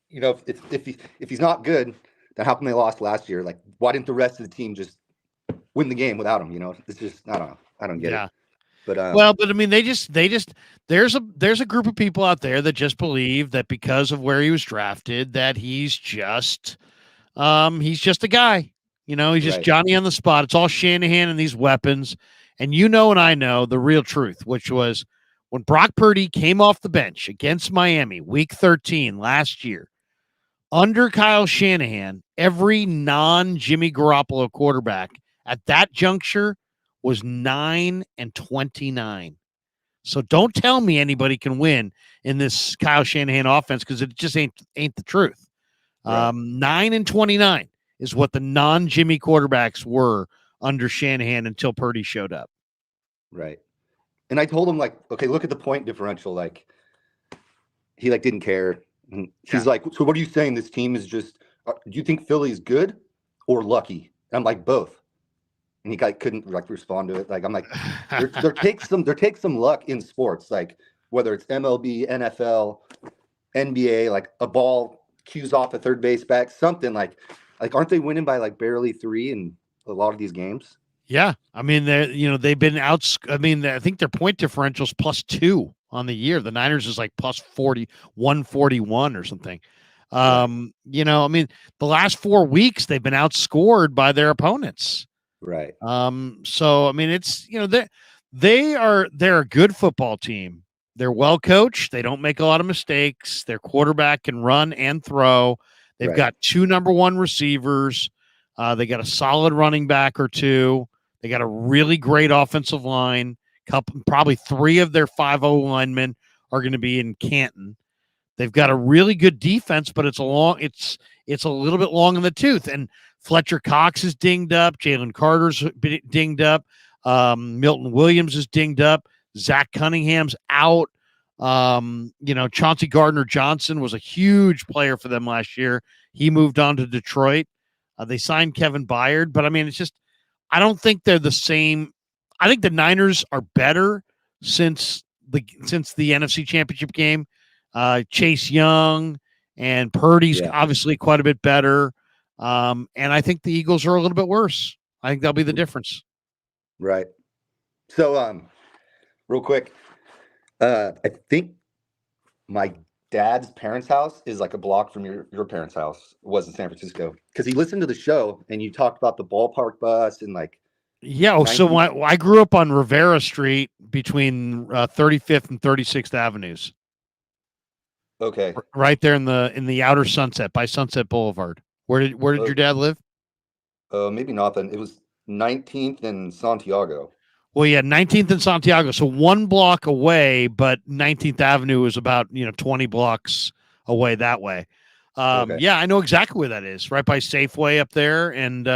if he's not good, then how come they lost last year? Like, why didn't the rest of the team just win the game without him? It's just I don't know. I don't get it. But But I mean, they just there's a group of people out there that just believe that because of where he was drafted, that he's just a guy. He's just Right. Johnny on the spot. It's all Shanahan and these weapons. And and I know the real truth, which was when Brock Purdy came off the bench against Miami, week 13 last year, under Kyle Shanahan, every non-Jimmy Garoppolo quarterback at that juncture was 9-29. So don't tell me anybody can win in this Kyle Shanahan offense because it just ain't the truth. Right. 9-29 is what the non-Jimmy quarterbacks were under Shanahan until Purdy showed up. Right. And I told him, like, okay, look at the point differential. Like, he didn't care. And he's like, so what are you saying? This team is just, do you think Philly's good or lucky? And I'm like, both. And he couldn't respond to it. Like, I'm like, there takes some luck in sports, like whether it's MLB, NFL, NBA, like a ball cues off a third base back, something like aren't they winning by barely 3 in a lot of these games? Yeah, I mean they've been out. I mean I think their point differential's +2 on the year. The Niners is like +40, 141 or something. I mean the last 4 weeks they've been outscored by their opponents. Right. So I mean it's they're a good football team. They're well coached. They don't make a lot of mistakes. Their quarterback can run and throw. They've got 2 number 1 receivers. They got a solid running back or 2. They got a really great offensive line. Probably 3 of their 5-0 linemen are going to be in Canton. They've got a really good defense, but it's a little bit long in the tooth. And Fletcher Cox is dinged up. Jalen Carter's dinged up. Milton Williams is dinged up. Zach Cunningham's out. Chauncey Gardner-Johnson was a huge player for them last year. He moved on to Detroit. They signed Kevin Byard, but I mean, it's just, I don't think they're the same. I think the Niners are better since the NFC Championship game. Chase Young and Purdy's obviously quite a bit better. And I think the Eagles are a little bit worse. I think that'll be the difference. Right. So, real quick, I think my dad's parents' house is like a block from your parents' house. It was in San Francisco because he listened to the show and you talked about the ballpark bus and So I grew up on Rivera Street between 35th and 36th Avenues. Okay. Right there in the outer Sunset by Sunset Boulevard. Where did your dad live? Maybe nothing. It was 19th and Santiago. Well, yeah, 19th and Santiago. So 1 block away, but 19th Avenue is about 20 blocks away that way. Okay. Yeah, I know exactly where that is. Right by Safeway up there, and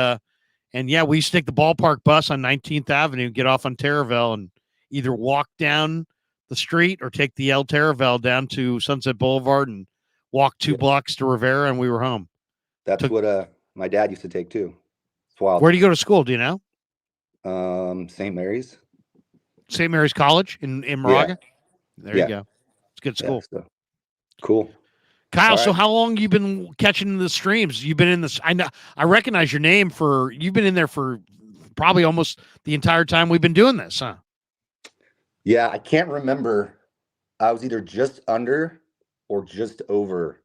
yeah, we used to take the ballpark bus on 19th Avenue, get off on Terraville, and either walk down the street or take the El Terraville down to Sunset Boulevard and walk 2 blocks to Rivera, and we were home. That's what my dad used to take too. It's wild. Where do you go to school? Do you know? St. Mary's. St. Mary's College in Moraga? Yeah. There you go. It's a good school. Yeah, so. Cool. Kyle, All so right. how long you been catching the streams? You've been in this. I know. I recognize your name you've been in there for probably almost the entire time we've been doing this, huh? Yeah, I can't remember. I was either just under or just over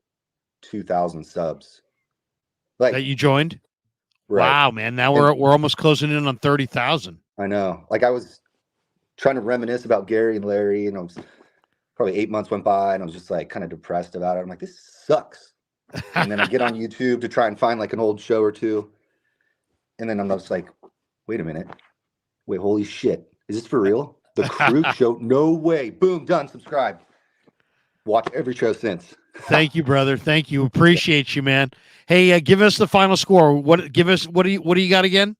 2,000 subs. That you joined? Right. Wow, man. Now we're almost closing in on 30,000. I know. I was trying to reminisce about Gary and Larry, and I was probably 8 months went by, and I was just kind of depressed about it. I'm like, this sucks. And then I get on YouTube to try and find an old show or two, and then I'm just like, wait a minute, holy shit, is this for real? The Crude Show. No way. Boom, done. Subscribe. Watch every show since. Thank you, brother. Thank you. Appreciate you, man. Hey, give us the final score. What do you got again?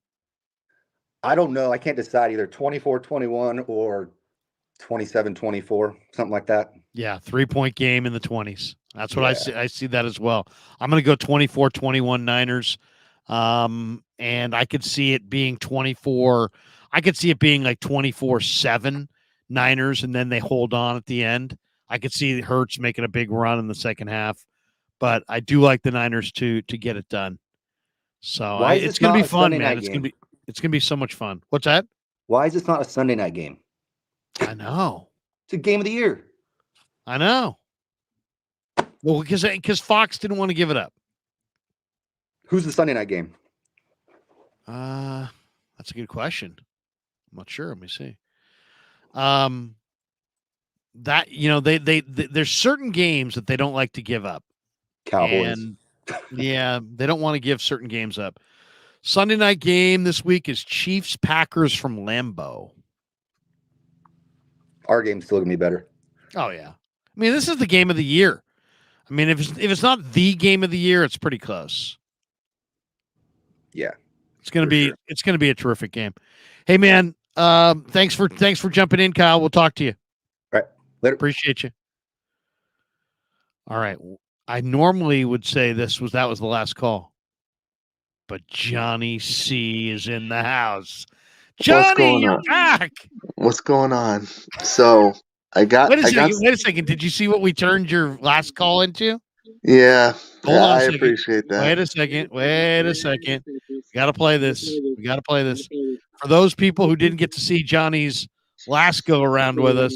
I don't know. I can't decide either 24-21 or 27-24, something like that. Yeah, 3-point game in the 20s. That's what I Yeah. see. I see that as well. I'm going to go 24-21 Niners. And I could see it being 24. I could see it being like 24-7 Niners, and then they hold on at the end. I could see Hurts making a big run in the second half, but I do like the Niners to get it done. So Why is it's this going to not be a fun, Sunday man. night It's going to be so much fun. What's that? Why is this not a Sunday night game? I know. It's a game of the year. I know. Well, because Fox didn't want to give it up. Who's the Sunday night game? That's a good question. I'm not sure. Let me see. That they there's certain games that they don't like to give up. Cowboys. And yeah, they don't want to give certain games up. Sunday night game this week is Chiefs Packers from Lambeau. Our game's still gonna be better. Oh yeah. I mean, this is the game of the year. I mean, if it's not the game of the year, it's pretty close. Yeah. It's gonna be a terrific game. Hey man, thanks for jumping in, Kyle. We'll talk to you. All right. Later. Appreciate you. All right. I normally would say that was the last call. But Johnny C is in the house. Johnny, you're back. What's going on? So I got. Wait a second. Did you see what we turned your last call into? Yeah, Hold on a I second. appreciate that. Wait a second. We got to play this. For those people who didn't get to see Johnny's last go around with us,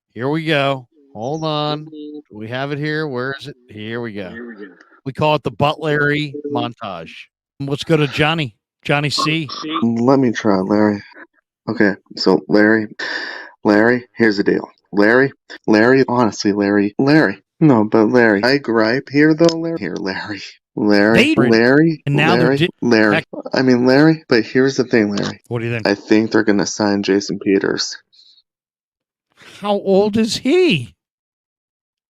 here we go. Hold on. Do we have it here? Where is it? Here we go. We call it the Butlary montage. Let's go to Johnny. Johnny C. Let me try, Larry. Okay, so Larry, here's the deal. Larry, honestly, Larry. No, but Larry, I gripe here though, Larry. Here, Larry. And now they're Larry. I mean, Larry, but here's the thing, Larry. What do you think? I think they're going to sign Jason Peters. How old is he?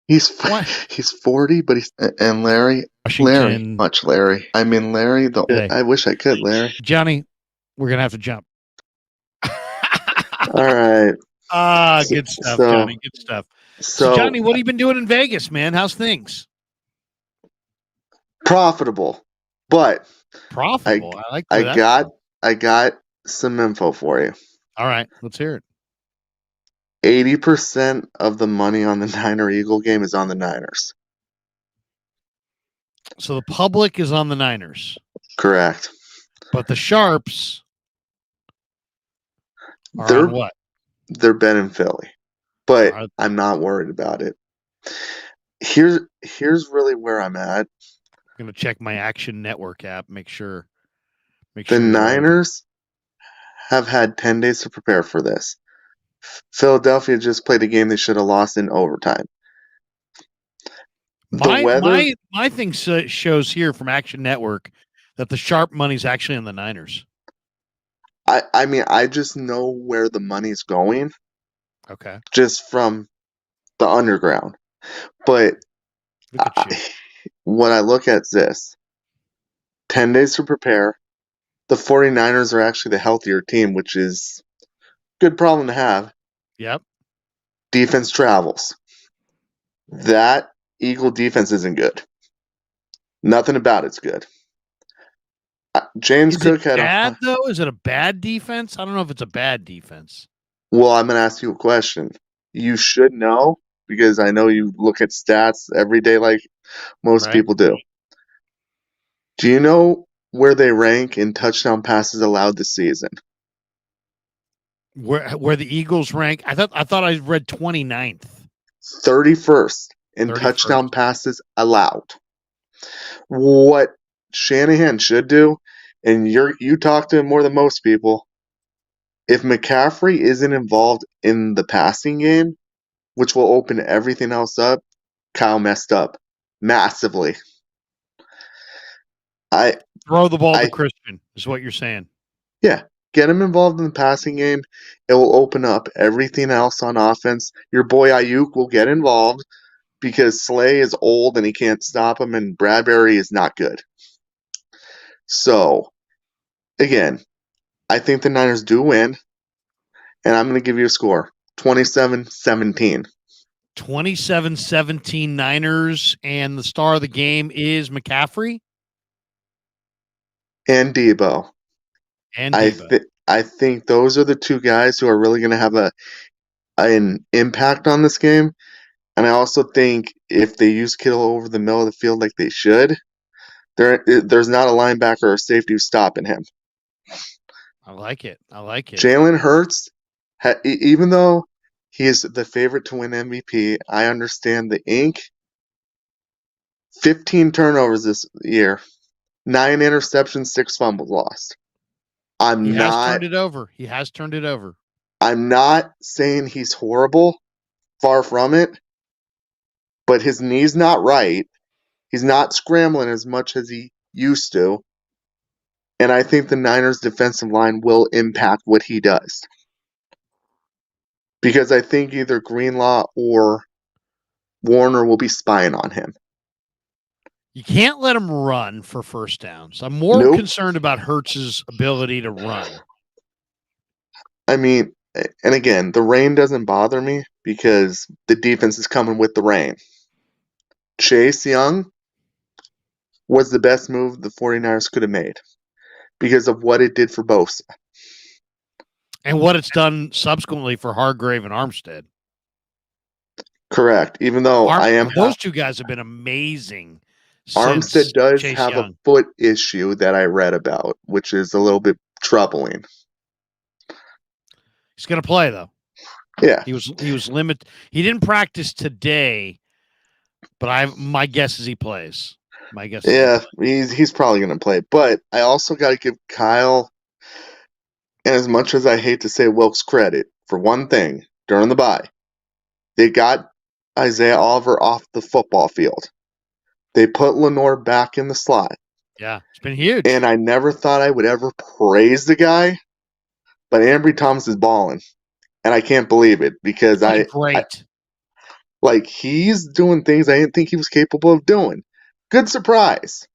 He's 40, but and Larry. Larry. I mean, Larry, I wish I could, Larry. Johnny, we're going to have to jump. All right. Good stuff, Johnny. Good stuff. So, Johnny, what have you been doing in Vegas, man? How's things? Profitable, but profitable. I got some info for you. All right, let's hear it. 80% of the money on the Niner Eagle game is on the Niners. So the public is on the Niners. Correct. But the Sharps are they're on what? They're betting Philly. But I'm not worried about it. Here's really where I'm at. I'm going to check my Action Network app, make sure. The Niners have had 10 days to prepare for this. Philadelphia just played a game they should have lost in overtime. My thing shows here from Action Network that the sharp money's actually on the Niners. I mean, I just know where the money's going. Okay. Just from the underground. But what I look at is this. 10 days to prepare. The 49ers are actually the healthier team, which is a good problem to have. Yep. Defense travels. That Eagle defense isn't good. Nothing about it's good. James Cook had bad, though? Is it a bad defense? I don't know if it's a bad defense. Well, I'm going to ask you a question. You should know, because I know you look at stats every day like most people do. Do you know where they rank in touchdown passes allowed this season? Where the Eagles rank? I thought I read 29th. 31st in touchdown passes allowed. What Shanahan should do, and you talk to him more than most people, if McCaffrey isn't involved in the passing game, which will open everything else up, Kyle messed up massively. Throw the ball to Christian is what you're saying. Yeah. Get him involved in the passing game. It will open up everything else on offense. Your boy Ayuk will get involved because Slay is old and he can't stop him, and Bradbury is not good. So, again, I think the Niners do win, and I'm going to give you a score, 27-17. 27-17 Niners, and the star of the game is McCaffrey And Debo. and Debo. I think those are the two guys who are really going to have an impact on this game. And I also think if they use Kittle over the middle of the field like they should, there's not a linebacker or safety who's stopping him. I like it. Jalen Hurts, even though he is the favorite to win MVP, I understand the ink. 15 turnovers this year, 9 interceptions, 6 fumbles lost. He has turned it over. I'm not saying he's horrible. Far from it. But his knee's not right. He's not scrambling as much as he used to. And I think the Niners' defensive line will impact what he does. Because I think either Greenlaw or Warner will be spying on him. You can't let him run for first downs. I'm more concerned about Hurts' ability to run. I mean, and again, the rain doesn't bother me because the defense is coming with the rain. Chase Young was the best move the 49ers could have made because of what it did for Bosa. And what it's done subsequently for Hargrave and Armstead. Correct. Even though those two guys have been amazing. Armstead does Chase have Young. a foot issue that I read about, which is a little bit troubling. He's going to play though. Yeah. He was limited. He didn't practice today, but my guess is he plays. My guess. Yeah, he's probably going to play. But I also got to give Kyle, and as much as I hate to say Wilkes credit for one thing during the bye, they got Isaiah Oliver off the football field. They put Lenore back in the slot. Yeah, it's been huge. And I never thought I would ever praise the guy, but Ambry Thomas is balling. And I can't believe it because he's doing things I didn't think he was capable of doing. Good surprise.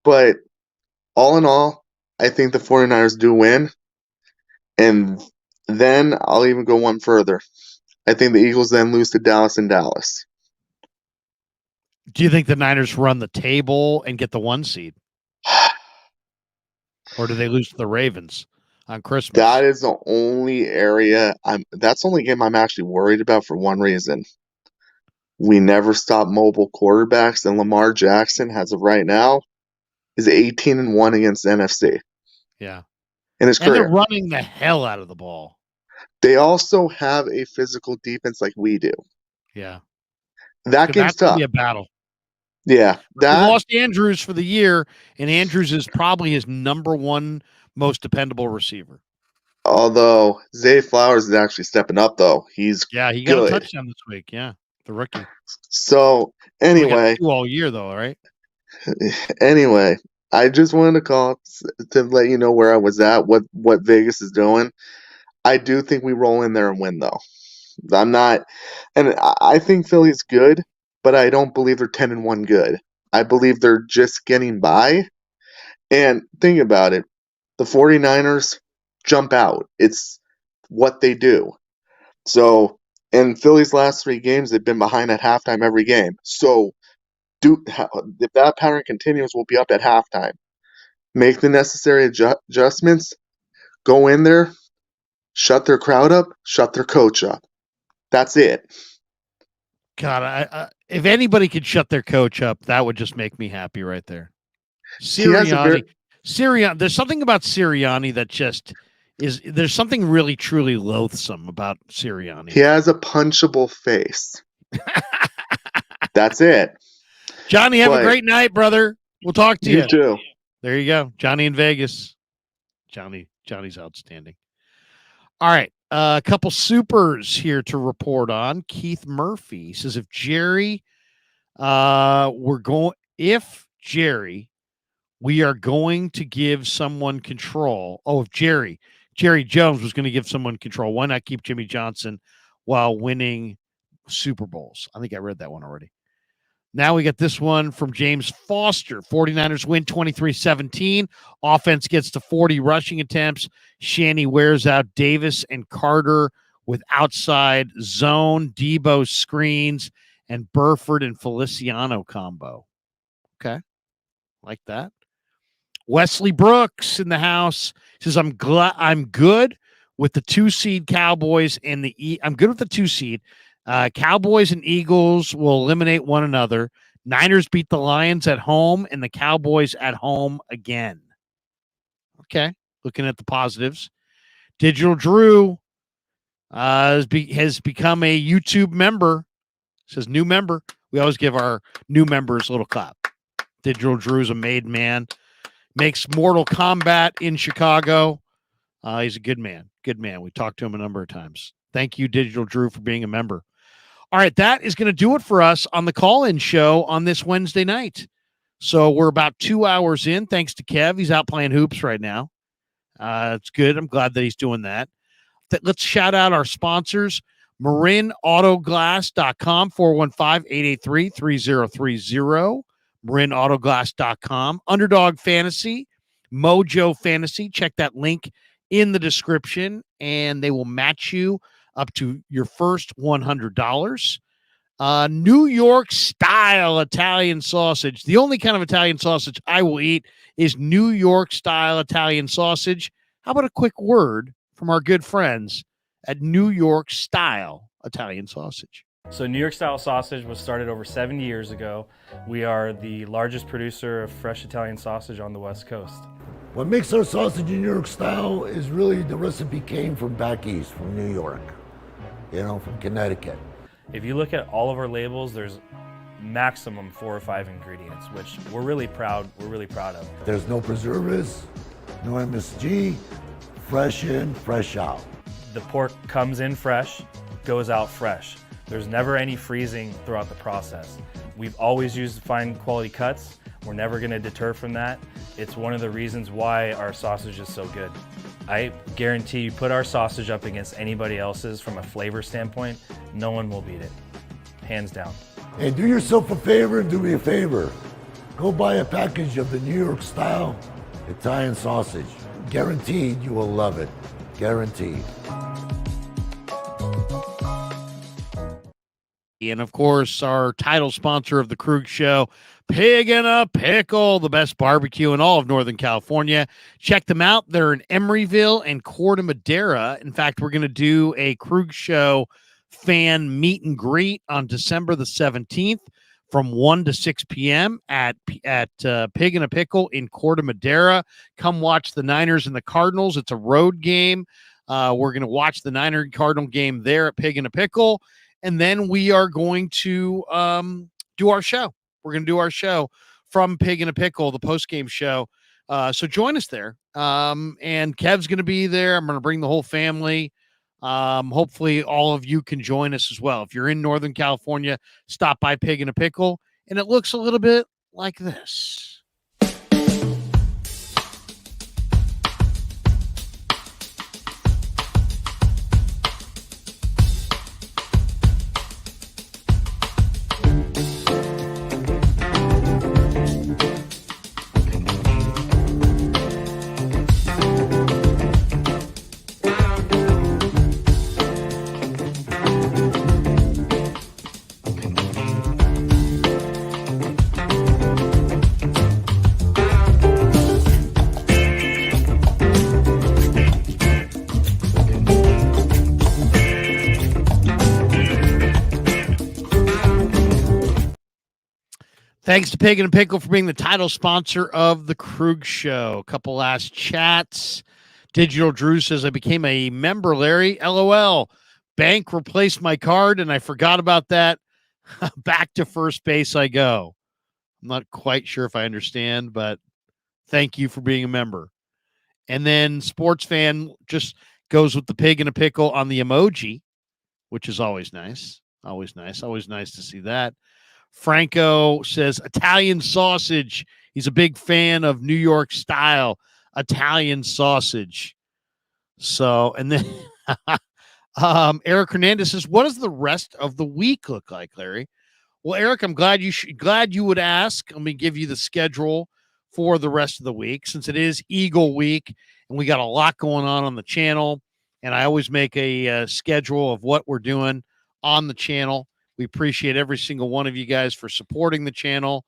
But all in all, I think the 49ers do win. And then I'll even go one further. I think the Eagles then lose to Dallas in Dallas. Do you think the Niners run the table and get the 1 seed? Or do they lose to the Ravens on Christmas? That is the only area that's the only game I'm actually worried about for one reason. We never stop mobile quarterbacks, and Lamar Jackson, as of right now, is 18-1 against NFC. Yeah. In his career. They're running the hell out of the ball. They also have a physical defense like we do. Yeah. That game's tough. Be a battle. Yeah. We lost Andrews for the year, and Andrews is probably his number 1 most dependable receiver. Although Zay Flowers is actually stepping up, though. He got a touchdown this week. Yeah, the rookie. So anyway, we got 2 all year though, right? Anyway, I just wanted to call to let you know where I was at, what Vegas is doing. I do think we roll in there and win, though. I'm not, and I think Philly's good, but I don't believe they're 10-1 good. I believe they're just getting by. And think about it. The 49ers jump out. It's what they do. So in Philly's last 3 games, they've been behind at halftime every game. So if that pattern continues, we'll be up at halftime. Make the necessary adjustments. Go in there. Shut their crowd up. Shut their coach up. That's it. God, if anybody could shut their coach up, that would just make me happy right there. Sirianni. There's something about Sirianni that just is. There's something really, truly loathsome about Sirianni. He has a punchable face. That's it. Johnny, have a great night, brother. We'll talk to you. You too. There you go. Johnny in Vegas. Johnny's outstanding. All right. A couple supers here to report on. Keith Murphy says if Jerry we are going to give someone control. Oh, if Jerry Jones was going to give someone control, why not keep Jimmy Johnson while winning Super Bowls? I think I read that one already. Now we got this one from James Foster. 49ers win 23-17. Offense gets to 40 rushing attempts. Shanny wears out Davis and Carter with outside zone, Debo screens, and Burford and Feliciano combo. Okay. Like that. Wesley Brooks in the house says, I'm good with the 2-seed Cowboys and I'm good with the 2-seed. Cowboys and Eagles will eliminate one another. Niners beat the Lions at home and the Cowboys at home again. Okay. Looking at the positives. Digital Drew has become a YouTube member. Says new member. We always give our new members a little clap. Digital Drew's a made man. Makes Mortal Kombat in Chicago. He's a good man. Good man. We talked to him a number of times. Thank you, Digital Drew, for being a member. All right, that is going to do it for us on the call-in show on this Wednesday night. So we're about 2 hours in, thanks to Kev. He's out playing hoops right now. It's good. I'm glad that he's doing that. Let's shout out our sponsors, MarinAutoglass.com, 415-883-3030, MarinAutoglass.com, Underdog Fantasy, Mojo Fantasy. Check that link in the description, and they will match you up to your first $100. New York style Italian sausage. The only kind of Italian sausage I will eat is New York style Italian sausage. How about a quick word from our good friends at New York style Italian sausage? So New York style sausage was started over 70 years ago. We are the largest producer of fresh Italian sausage on the West Coast. What makes our sausage in New York style is really the recipe came from back east, from New York, from Connecticut. If you look at all of our labels, there's maximum 4 or 5 ingredients, which we're really proud of. There's no preservatives, no MSG, fresh in, fresh out. The pork comes in fresh, goes out fresh. There's never any freezing throughout the process. We've always used fine quality cuts. We're never going to deter from that. It's one of the reasons why our sausage is so good. I guarantee you put our sausage up against anybody else's from a flavor standpoint, no one will beat it. Hands down. And do yourself a favor and do me a favor. Go buy a package of the New York style Italian sausage. Guaranteed you will love it. Guaranteed. And of course, our title sponsor of the Krug Show, Pig in a Pickle, the best barbecue in all of Northern California. Check them out. They're in Emeryville and Corte Madera. In fact, we're going to do a Krug Show fan meet and greet on December the 17th from 1 to 6 p.m. at Pig in a Pickle in Corte Madera. Come watch the Niners and the Cardinals. It's a road game. We're going to watch the Niner Cardinal game there at Pig in a Pickle. And then we are going to do our show. We're going to do our show from Pig in a Pickle, the post-game show. So join us there. And Kev's going to be there. I'm going to bring the whole family. Hopefully all of you can join us as well. If you're in Northern California, stop by Pig in a Pickle. And it looks a little bit like this. Thanks to Pig and a Pickle for being the title sponsor of the Krug Show. A couple last chats. Digital Drew says, I became a member, Larry. LOL. Bank replaced my card, and I forgot about that. Back to first base I go. I'm not quite sure if I understand, but thank you for being a member. And then Sports Fan just goes with the Pig and a Pickle on the emoji, which is always nice. Always nice. Always nice to see that. Franco says, Italian sausage He's a big fan of New York style Italian sausage. So, and then Eric Hernandez says, what does the rest of the week look like, Larry? Well, Eric, I'm glad you would ask. Let me give you the schedule for the rest of the week, since it is Eagle Week and we got a lot going on the channel. And I always make a schedule of what we're doing on the channel. We appreciate every single one of you guys for supporting the channel.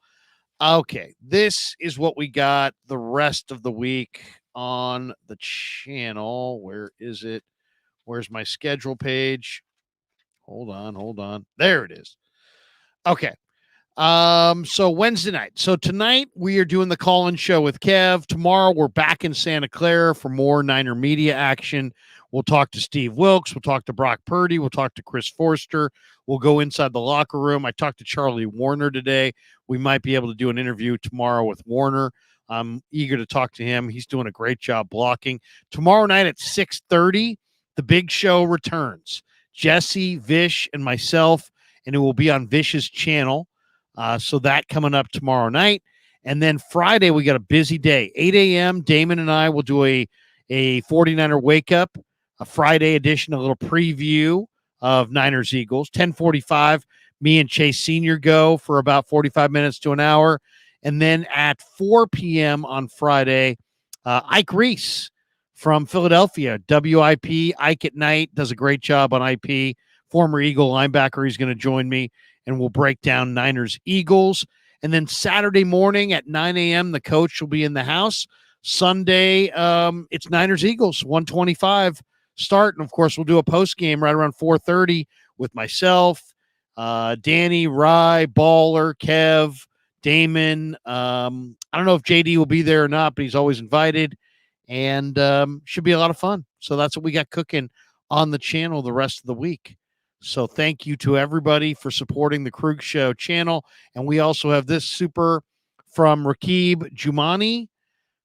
Okay, this is what we got the rest of the week on the channel. Where is it? Where's my schedule page? Hold on. There it is. Okay. So Wednesday night. So tonight we are doing the call-in show with Kev. Tomorrow we're back in Santa Clara for more Niner media action. We'll talk to Steve Wilkes. We'll talk to Brock Purdy. We'll talk to Chris Forster. We'll go inside the locker room. I talked to Charlie Warner today. We might be able to do an interview tomorrow with Warner. I'm eager to talk to him. He's doing a great job blocking. Tomorrow night at 6:30, the big show returns. Jesse, Vish, and myself, and it will be on Vish's channel. So that coming up tomorrow night. And then Friday, we got a busy day. 8 a.m., Damon and I will do a 49er wake-up, a Friday edition, a little preview of Niners-Eagles. 10:45, me and Chase Sr. go for about 45 minutes to an hour. And then at 4 p.m. on Friday, Ike Reese from Philadelphia, WIP, Ike at Night, does a great job on IP. Former Eagle linebacker, he's going to join me, and we'll break down Niners-Eagles. And then Saturday morning at 9 a.m., the coach will be in the house. Sunday, it's Niners-Eagles, 1:25 start. And, of course, we'll do a post-game right around 4:30 with myself, Danny, Rye, Baller, Kev, Damon. I don't know if JD will be there or not, but he's always invited. And should be a lot of fun. So that's what we got cooking on the channel the rest of the week. So thank you to everybody for supporting the Krug Show channel. And we also have this super from Rakib Jumani,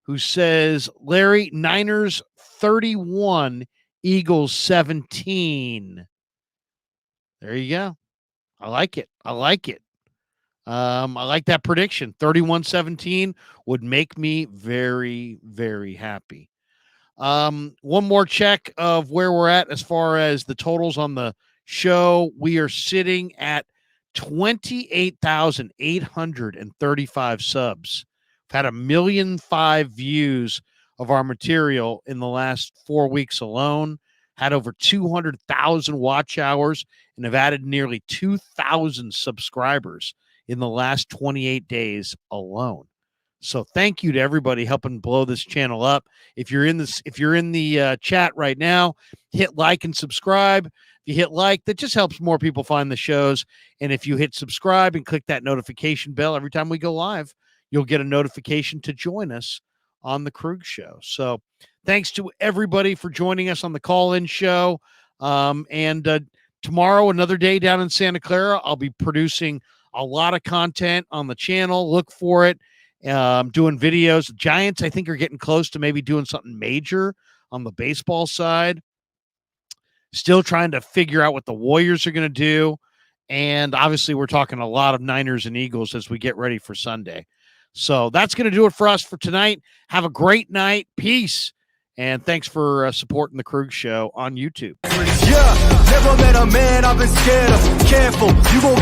who says, Larry, Niners 31, Eagles 17. There you go. I like it. I like that prediction. 31-17 would make me very, very happy. One more check of where we're at as far as the totals on the show. We are sitting at 28,835 subs. We've had 1.5 million views of our material in the last 4 weeks alone. Had over 200,000 watch hours and have added nearly 2,000 subscribers in the last 28 days alone. So thank you to everybody helping blow this channel up. If you're in the chat right now, hit like and subscribe. If you hit like, that just helps more people find the shows. And if you hit subscribe and click that notification bell every time we go live, you'll get a notification to join us on the Krug Show. So thanks to everybody for joining us on the call-in show. And tomorrow, another day down in Santa Clara, I'll be producing a lot of content on the channel. Look for it. Doing videos. Giants, I think, are getting close to maybe doing something major on the baseball side. Still trying to figure out what the Warriors are going to do. And obviously, we're talking a lot of Niners and Eagles as we get ready for Sunday. So that's going to do it for us for tonight. Have a great night. Peace. And thanks for supporting the Krug Show on YouTube. Yeah, never met a man I've been scared of. Careful, you gon' get